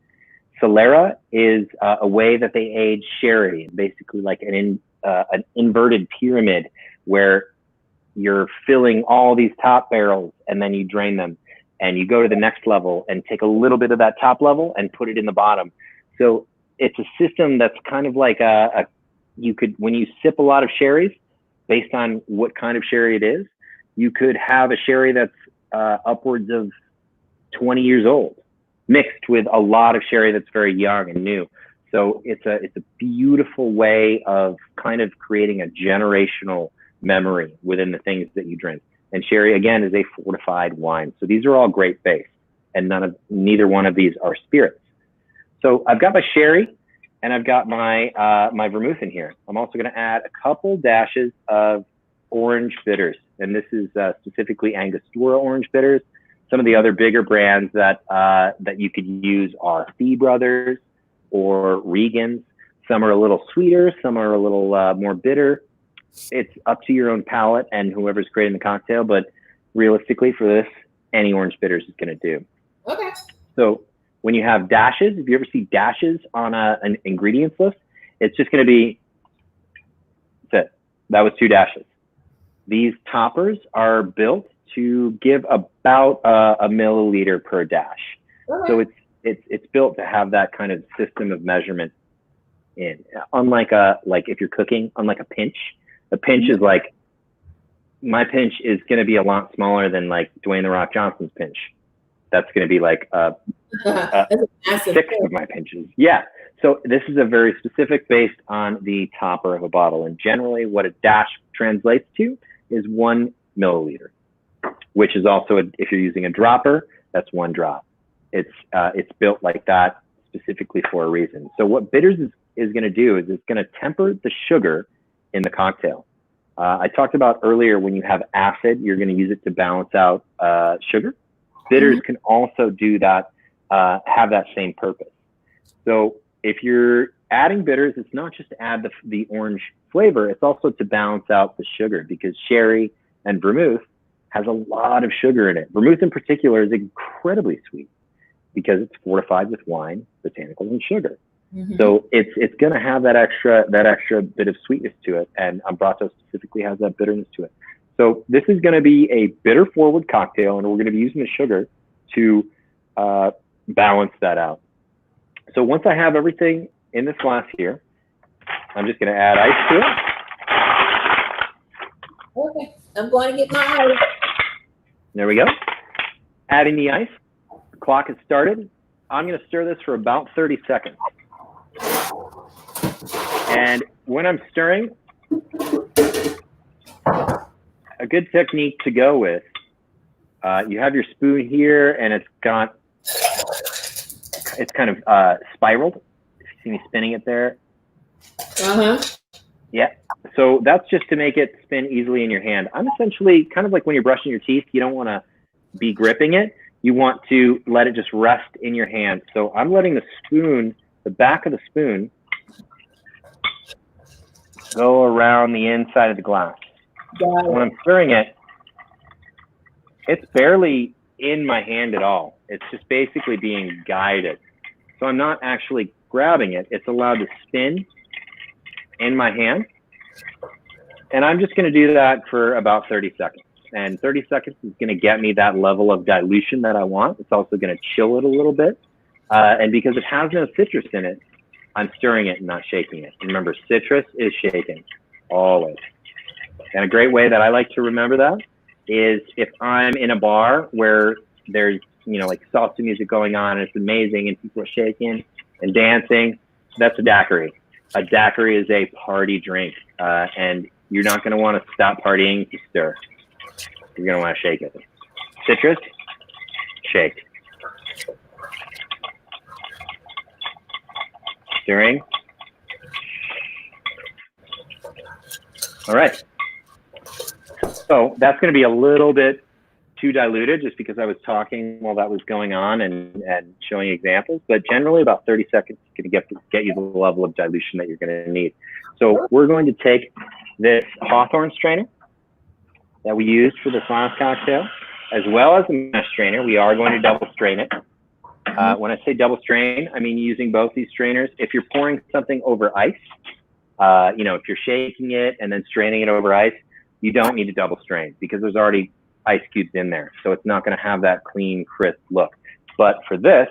Solera is a way that they age sherry, basically like an inverted pyramid where you're filling all these top barrels and then you drain them and you go to the next level and take a little bit of that top level and put it in the bottom. So it's a system that's kind of like when you sip a lot of sherries, based on what kind of sherry it is, you could have a sherry that's upwards of 20 years old, mixed with a lot of sherry that's very young and new. So it's a beautiful way of kind of creating a generational memory within the things that you drink. And sherry, again, is a fortified wine. So these are all grape based, and neither one of these are spirits. So I've got my sherry and I've got my my vermouth in here. I'm also going to add a couple dashes of orange bitters, and this is specifically Angostura orange bitters. Some of the other bigger brands that you could use are Fee Brothers, or Regans. Some are a little sweeter, some are a little more bitter. It's up to your own palate and whoever's creating the cocktail, but realistically for this, any orange bitters is going to do. Okay. So when you have dashes, if you ever see dashes on an ingredients list, it's just going to be, that's it. That was 2 dashes. These toppers are built to give about a milliliter per dash. Okay. So it's built to have that kind of system of measurement in. Unlike like if you're cooking, unlike a pinch. A pinch is like, my pinch is going to be a lot smaller than like Dwayne The Rock Johnson's pinch. That's going to be like a 6 of my pinches. Yeah. So this is a very specific based on the topper of a bottle. And generally what a dash translates to is 1 milliliter, which is also, if you're using a dropper, that's 1 drop. It's built like that specifically for a reason. So what bitters is going to do is it's going to temper the sugar in the cocktail. I talked about earlier when you have acid, you're going to use it to balance out sugar. Bitters can also do that, have that same purpose. So if you're adding bitters, it's not just to add the orange flavor, it's also to balance out the sugar, because sherry and vermouth has a lot of sugar in it. Vermouth in particular is incredibly sweet because it's fortified with wine, botanicals, and sugar. So it's going to have that extra bit of sweetness to it, and Ambrato specifically has that bitterness to it. So this is going to be a bitter forward cocktail, and we're going to be using the sugar to balance that out. So once I have everything in this glass here, I'm just going to add ice to it. Okay, I'm going to get my ice. There we go. Adding the ice. The clock has started. I'm going to stir this for about 30 seconds. And when I'm stirring, a good technique to go with, you have your spoon here and it's kind of spiraled. If you see me spinning it there. Yeah. So that's just to make it spin easily in your hand. I'm essentially kind of like when you're brushing your teeth, you don't want to be gripping it. You want to let it just rest in your hand. So I'm letting the spoon, the back of the spoon, go around the inside of the glass. When I'm stirring it, it's barely in my hand at all. It's just basically being guided. So I'm not actually grabbing it. It's allowed to spin in my hand. And I'm just going to do that for about 30 seconds. And 30 seconds is going to get me that level of dilution that I want. It's also going to chill it a little bit. And because it has no citrus in it, I'm stirring it and not shaking it. Remember, citrus is shaken, always. And a great way that I like to remember that is if I'm in a bar where there's, like salsa music going on and it's amazing and people are shaking and dancing, that's a daiquiri. A daiquiri is a party drink, and you're not going to want to stop partying to stir. You're going to want to shake it. Citrus, shake. Stirring. All right. So that's going to be a little bit too diluted just because I was talking while that was going on and showing examples, but generally about 30 seconds is going to get you the level of dilution that you're going to need. So we're going to take this Hawthorne strainer that we used for this last cocktail, as well as a mash strainer. We are going to double strain it. When I say double strain, I mean using both these strainers. If you're pouring something over ice, if you're shaking it and then straining it over ice, you don't need to double strain because there's already ice cubes in there. So it's not going to have that clean, crisp look. But for this,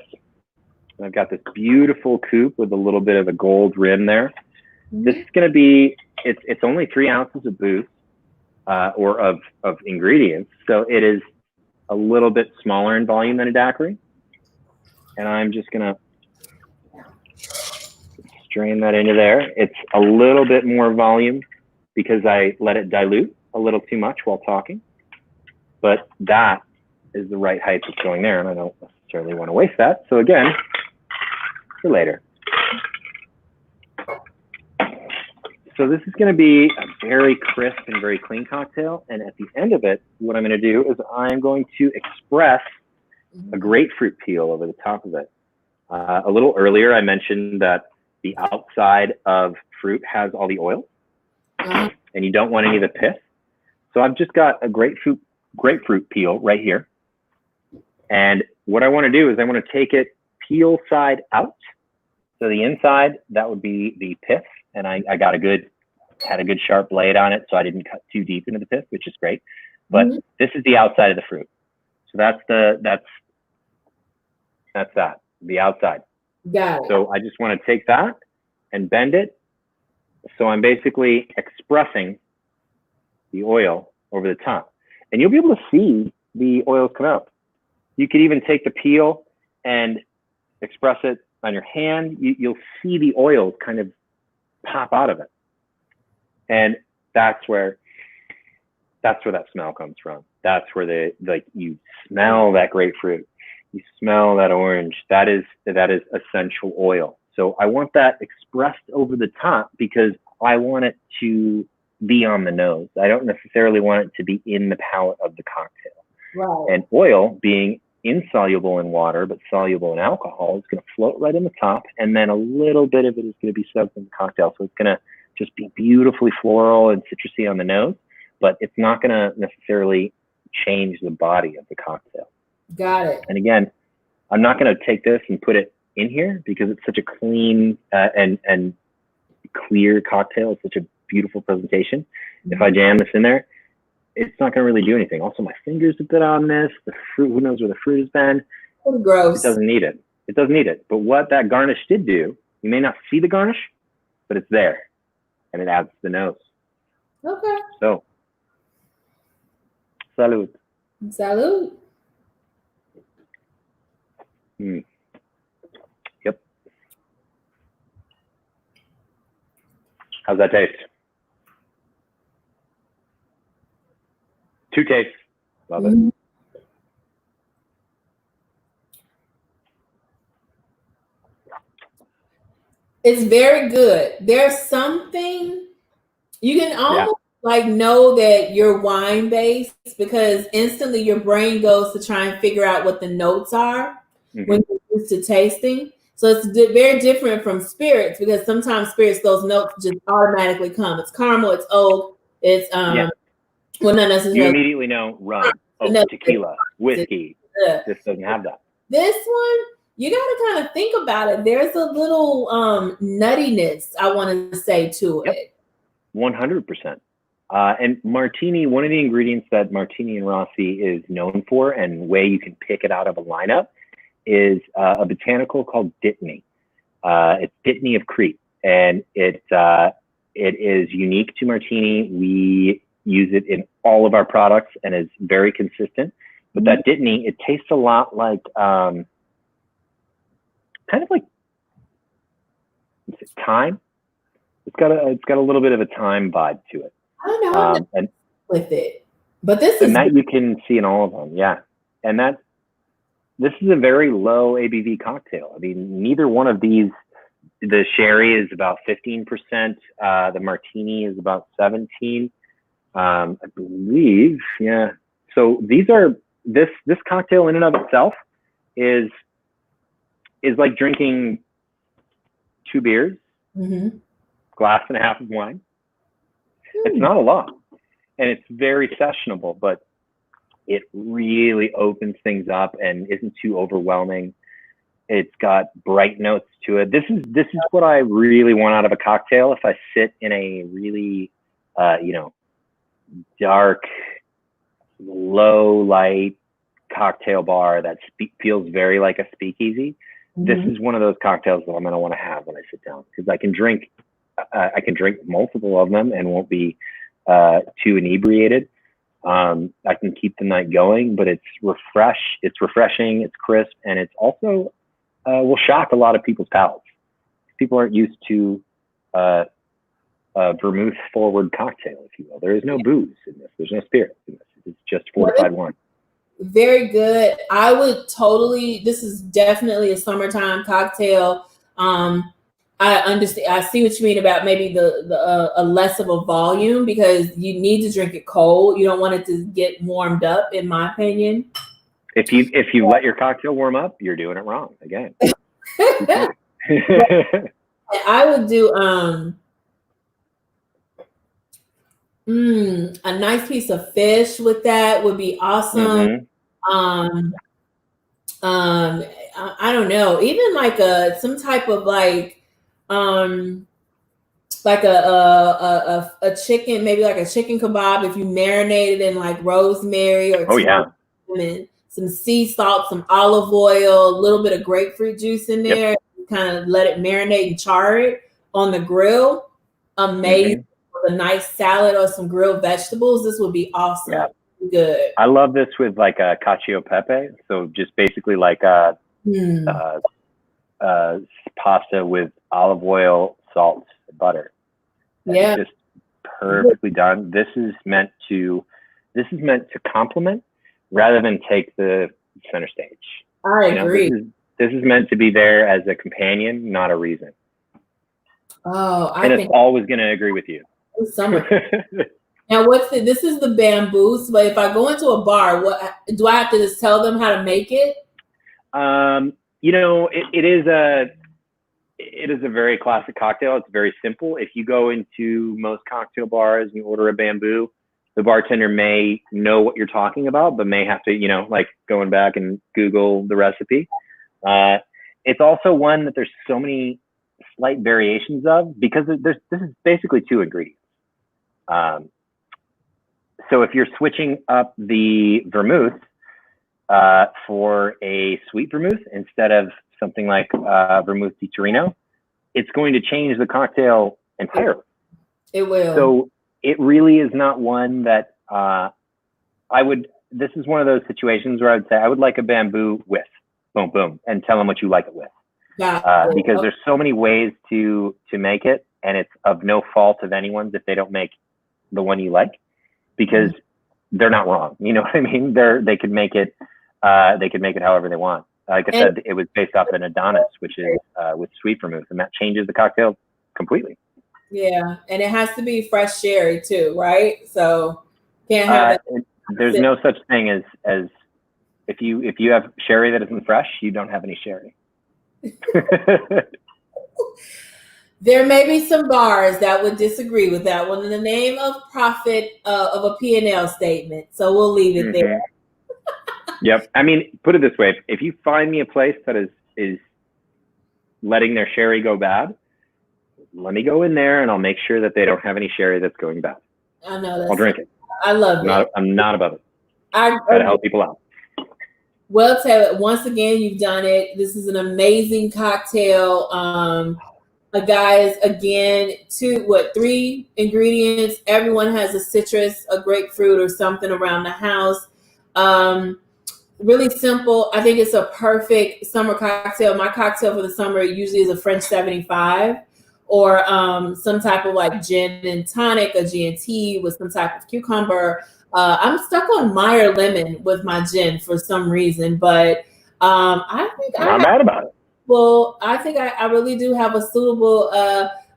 I've got this beautiful coupe with a little bit of a gold rim there. This is going to be, it's only 3 ounces of booze or of ingredients. So it is a little bit smaller in volume than a daiquiri. And I'm just going to strain that into there. It's a little bit more volume because I let it dilute a little too much while talking. But that is the right height that's going there, and I don't necessarily want to waste that. So again, for later. So this is going to be a very crisp and very clean cocktail. And at the end of it, what I'm going to do is I'm going to express a grapefruit peel over the top of it. A little earlier, I mentioned that the outside of fruit has all the oil, and you don't want any of the pith. So I've just got a grapefruit peel right here. And what I want to do is I want to take it peel side out. So the inside, that would be the pith. And I had a good sharp blade on it, so I didn't cut too deep into the pith, which is great. But this is the outside of the fruit. So that's the outside. Got it. So I just want to take that and bend it. So I'm basically expressing the oil over the top. And you'll be able to see the oils come out. You could even take the peel and express it on your hand. You'll see the oils kind of pop out of it. And that's where that smell comes from. That's where you smell that grapefruit. You smell that orange. That is essential oil. So I want that expressed over the top because I want it to be on the nose. I don't necessarily want it to be in the palate of the cocktail. Right. And oil, being insoluble in water but soluble in alcohol, is going to float right in the top, and then a little bit of it is going to be soaked in the cocktail. So it's going to just be beautifully floral and citrusy on the nose, but it's not going to necessarily change the body of the cocktail. Got it. And again, I'm not going to take this and put it in here because it's such a clean and clear cocktail. It's such a beautiful presentation. If I jam this in there, it's not going to really do anything. Also, my fingers have been on this. The fruit, who knows where the fruit has been? Gross. It doesn't need it. It doesn't need it. But what that garnish did do, you may not see the garnish, but it's there, and it adds to the nose. Okay. So, salud. Salud. Yep. How's that taste? 2 tastes. Love it. It's very good. There's something you can almost like know that you're wine based because instantly your brain goes to try and figure out what the notes are when you're used to tasting. So it's very different from spirits because sometimes spirits, those notes just automatically come. It's caramel, it's oak, it's well, not necessarily. You immediately know rum, tequila, whiskey. This doesn't have that. This one, you got to kind of think about it. There's a little nuttiness, I want to say, to it. 100%. And martini, one of the ingredients that Martini and Rossi is known for, and way you can pick it out of a lineup, is a botanical called dittany. It's dittany of Crete, and it is unique to Martini. We use it in all of our products and is very consistent. But that dittany, it tastes a lot like kind of like thyme. It's got a little bit of a thyme vibe to it. I don't know and with it, but this and is that you can see in all of them. Yeah, and this is a very low ABV cocktail. I mean, neither one of these. The sherry is about 15%. The martini is about 17%. I believe, yeah. So these are this cocktail in and of itself is like drinking 2 beers, glass and a half of wine. It's not a lot, and it's very sessionable, but it really opens things up and isn't too overwhelming. It's got bright notes to it. This is what I really want out of a cocktail. If I sit in a really, dark, low light cocktail bar that feels very like a speakeasy, this is one of those cocktails that I'm going to want to have when I sit down because I can drink multiple of them and won't be too inebriated. I can keep the night going, but it's refreshing, it's crisp, and it's also will shock a lot of people's palates. People aren't used to vermouth forward cocktail, if you will. There is no booze in this. There's no spirit in this. It's just fortified wine. Very good. I would totally. This is definitely a summertime cocktail. I understand. I see what you mean about maybe a less of a volume because you need to drink it cold. You don't want it to get warmed up, in my opinion. If you let your cocktail warm up, you're doing it wrong again. I would do a nice piece of fish with that would be awesome. Mm-hmm. I don't know, even like some type of like a chicken, maybe like a chicken kebab if you marinate it in like rosemary or cinnamon, some sea salt, some olive oil, a little bit of grapefruit juice in there. Yep. Kind of let it marinate and char it on the grill. Amazing. With a nice salad or some grilled vegetables. This would be awesome. Yeah. Good. I love this with like a cacio e pepe. So just basically like a pasta with olive oil, salt, and butter. Yeah. Just perfectly done. This is meant to complement rather than take the center stage. I agree. This is meant to be there as a companion, not a reason. Oh, it's always going to agree with you. Summer. Now, this is the bamboo. But if I go into a bar, what do I have to just tell them how to make it? It is a very classic cocktail. It's very simple. If you go into most cocktail bars and you order a bamboo, the bartender may know what you're talking about, but may have to, like going back and Google the recipe. It's also one that there's so many slight variations of because this is basically 2 ingredients. So if you're switching up the vermouth for a sweet vermouth instead of something like vermouth di Torino, it's going to change the cocktail entirely. It will. So it really is not one that this is one of those situations where I would say I would like a bamboo with, boom, boom, and tell them what you like it with. Because there's so many ways to make it, and it's of no fault of anyone's if they don't make the one you like, because they're not wrong. You know what I mean? They could make it however they want. Like I said, it was based off an Adonis, which is with sweet vermouth, and that changes the cocktail completely. Yeah, and it has to be fresh sherry too, right? So can't have there's no such thing as if you have sherry that isn't fresh, you don't have any sherry. There may be some bars that would disagree with that one in the name of profit of a P&L statement. So we'll leave it there. Yep. I mean, put it this way. If you find me a place that is letting their sherry go bad, let me go in there and I'll make sure that they don't have any sherry that's going bad. I know. I'll drink it. I love it. I'm not above it. I gotta help people out. Well, Taylor, once again, you've done it. This is an amazing cocktail. Guys, again, 3 ingredients. Everyone has a citrus, a grapefruit, or something around the house. Really simple. I think it's a perfect summer cocktail. My cocktail for the summer usually is a French 75 or some type of like gin and tonic, a G&T with some type of cucumber. I'm stuck on Meyer lemon with my gin for some reason, but I think I'm not mad about it. Well, I think I really do have a suitable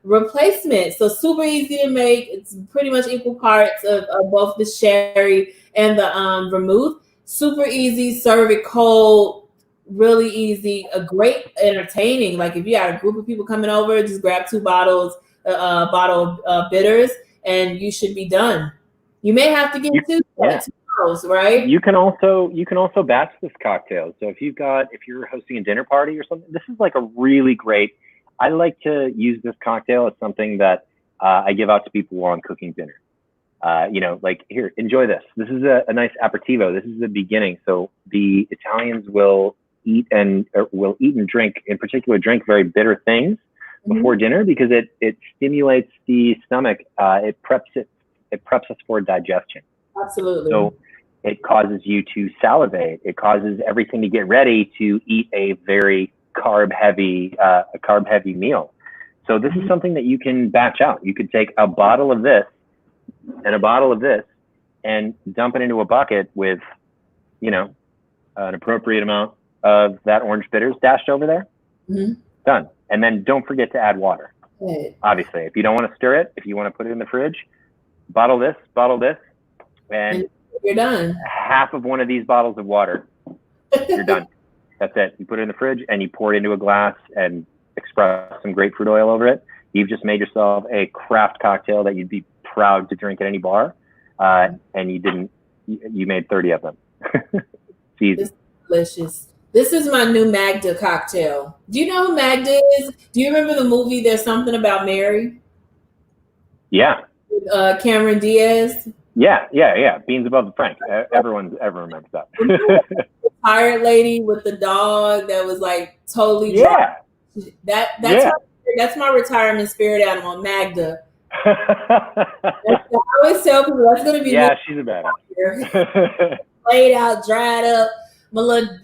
replacement. So super easy to make. It's pretty much equal parts of both the sherry and the vermouth. Super easy. Serve it cold. Really easy. A great entertaining. Like if you had a group of people coming over, just grab 2 bottles, bottle of bitters, and you should be done. You may have to get 2 bottles, right? You can also batch this cocktail. So if you're hosting a dinner party or something, this is like a really great. I like to use this cocktail as something that I give out to people while I'm cooking dinner. Like here, enjoy this. This is a nice aperitivo. This is the beginning. So the Italians will eat and drink, in particular, drink very bitter things before dinner because it stimulates the stomach. It preps us for digestion. Absolutely. So it causes you to salivate. It causes everything to get ready to eat a very carb heavy meal. So this is something that you can batch out. You could take a bottle of this and a bottle of this and dump it into a bucket with, an appropriate amount of that orange bitters dashed over there. Done. And then don't forget to add water. Right. Obviously, if you don't want to stir it, if you want to put it in the fridge, bottle this, and you're done. Half of one of these bottles of water, you're done. That's it. You put it in the fridge and you pour it into a glass and express some grapefruit oil over it. You've just made yourself a craft cocktail that you'd be proud to drink at any bar. And you made 30 of them. It's easy. This is delicious. This is my new Magda cocktail. Do you know who Magda is? Do you remember the movie There's Something About Mary? Yeah. With Cameron Diaz? Yeah. Beans above the Frank. Everyone remembers that. Tired lady with the dog that was like totally dry. That's my retirement spirit animal, Magda. I always tell people that's gonna be she's a badass. Laid out, dried up. My little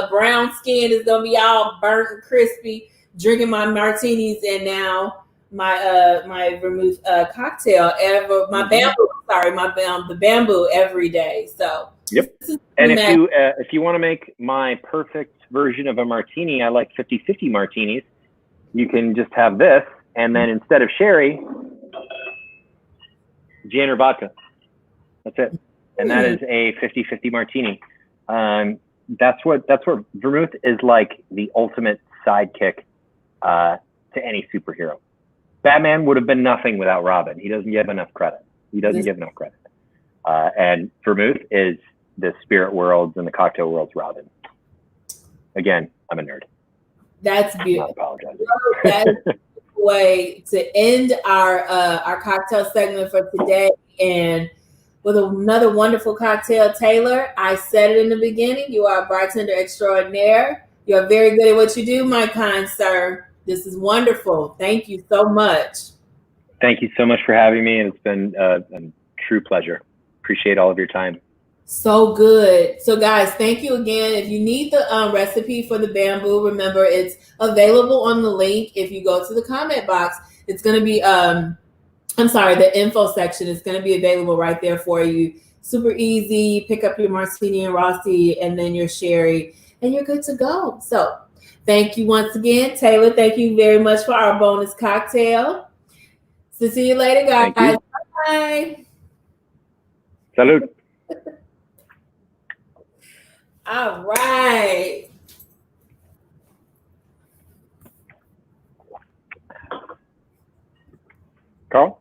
brown skin is gonna be all burnt and crispy. Drinking my martinis and now my vermouth cocktail the bamboo every day. So yep. And if you want to make my perfect version of a martini, I like 50-50 martinis. You can just have this, and then instead of sherry, gin or vodka. That's it. And that is a 50-50 martini. That's what vermouth is like, the ultimate sidekick to any superhero. Batman would have been nothing without Robin. He doesn't give enough credit. And vermouth is the spirit world's and the cocktail world's Robin. Again, I'm a nerd. That's beautiful. I apologize. That's a way to end our cocktail segment for today. And with another wonderful cocktail, Taylor, I said it in the beginning, you are a bartender extraordinaire. You are very good at what you do, my kind sir. This is wonderful. Thank you so much. Thank you so much for having me, and it's been a true pleasure. Appreciate all of your time. So good. So guys, thank you again. If you need the recipe for the bamboo, remember it's available on the link. If you go to the comment box, it's going to be, the info section is going to be available right there for you. Super easy. Pick up your martini and Rossi and then your sherry and you're good to go. So thank you once again, Taylor. Thank you very much for our bonus cocktail. So see you later, guys. Bye. Salud. All right. Carl?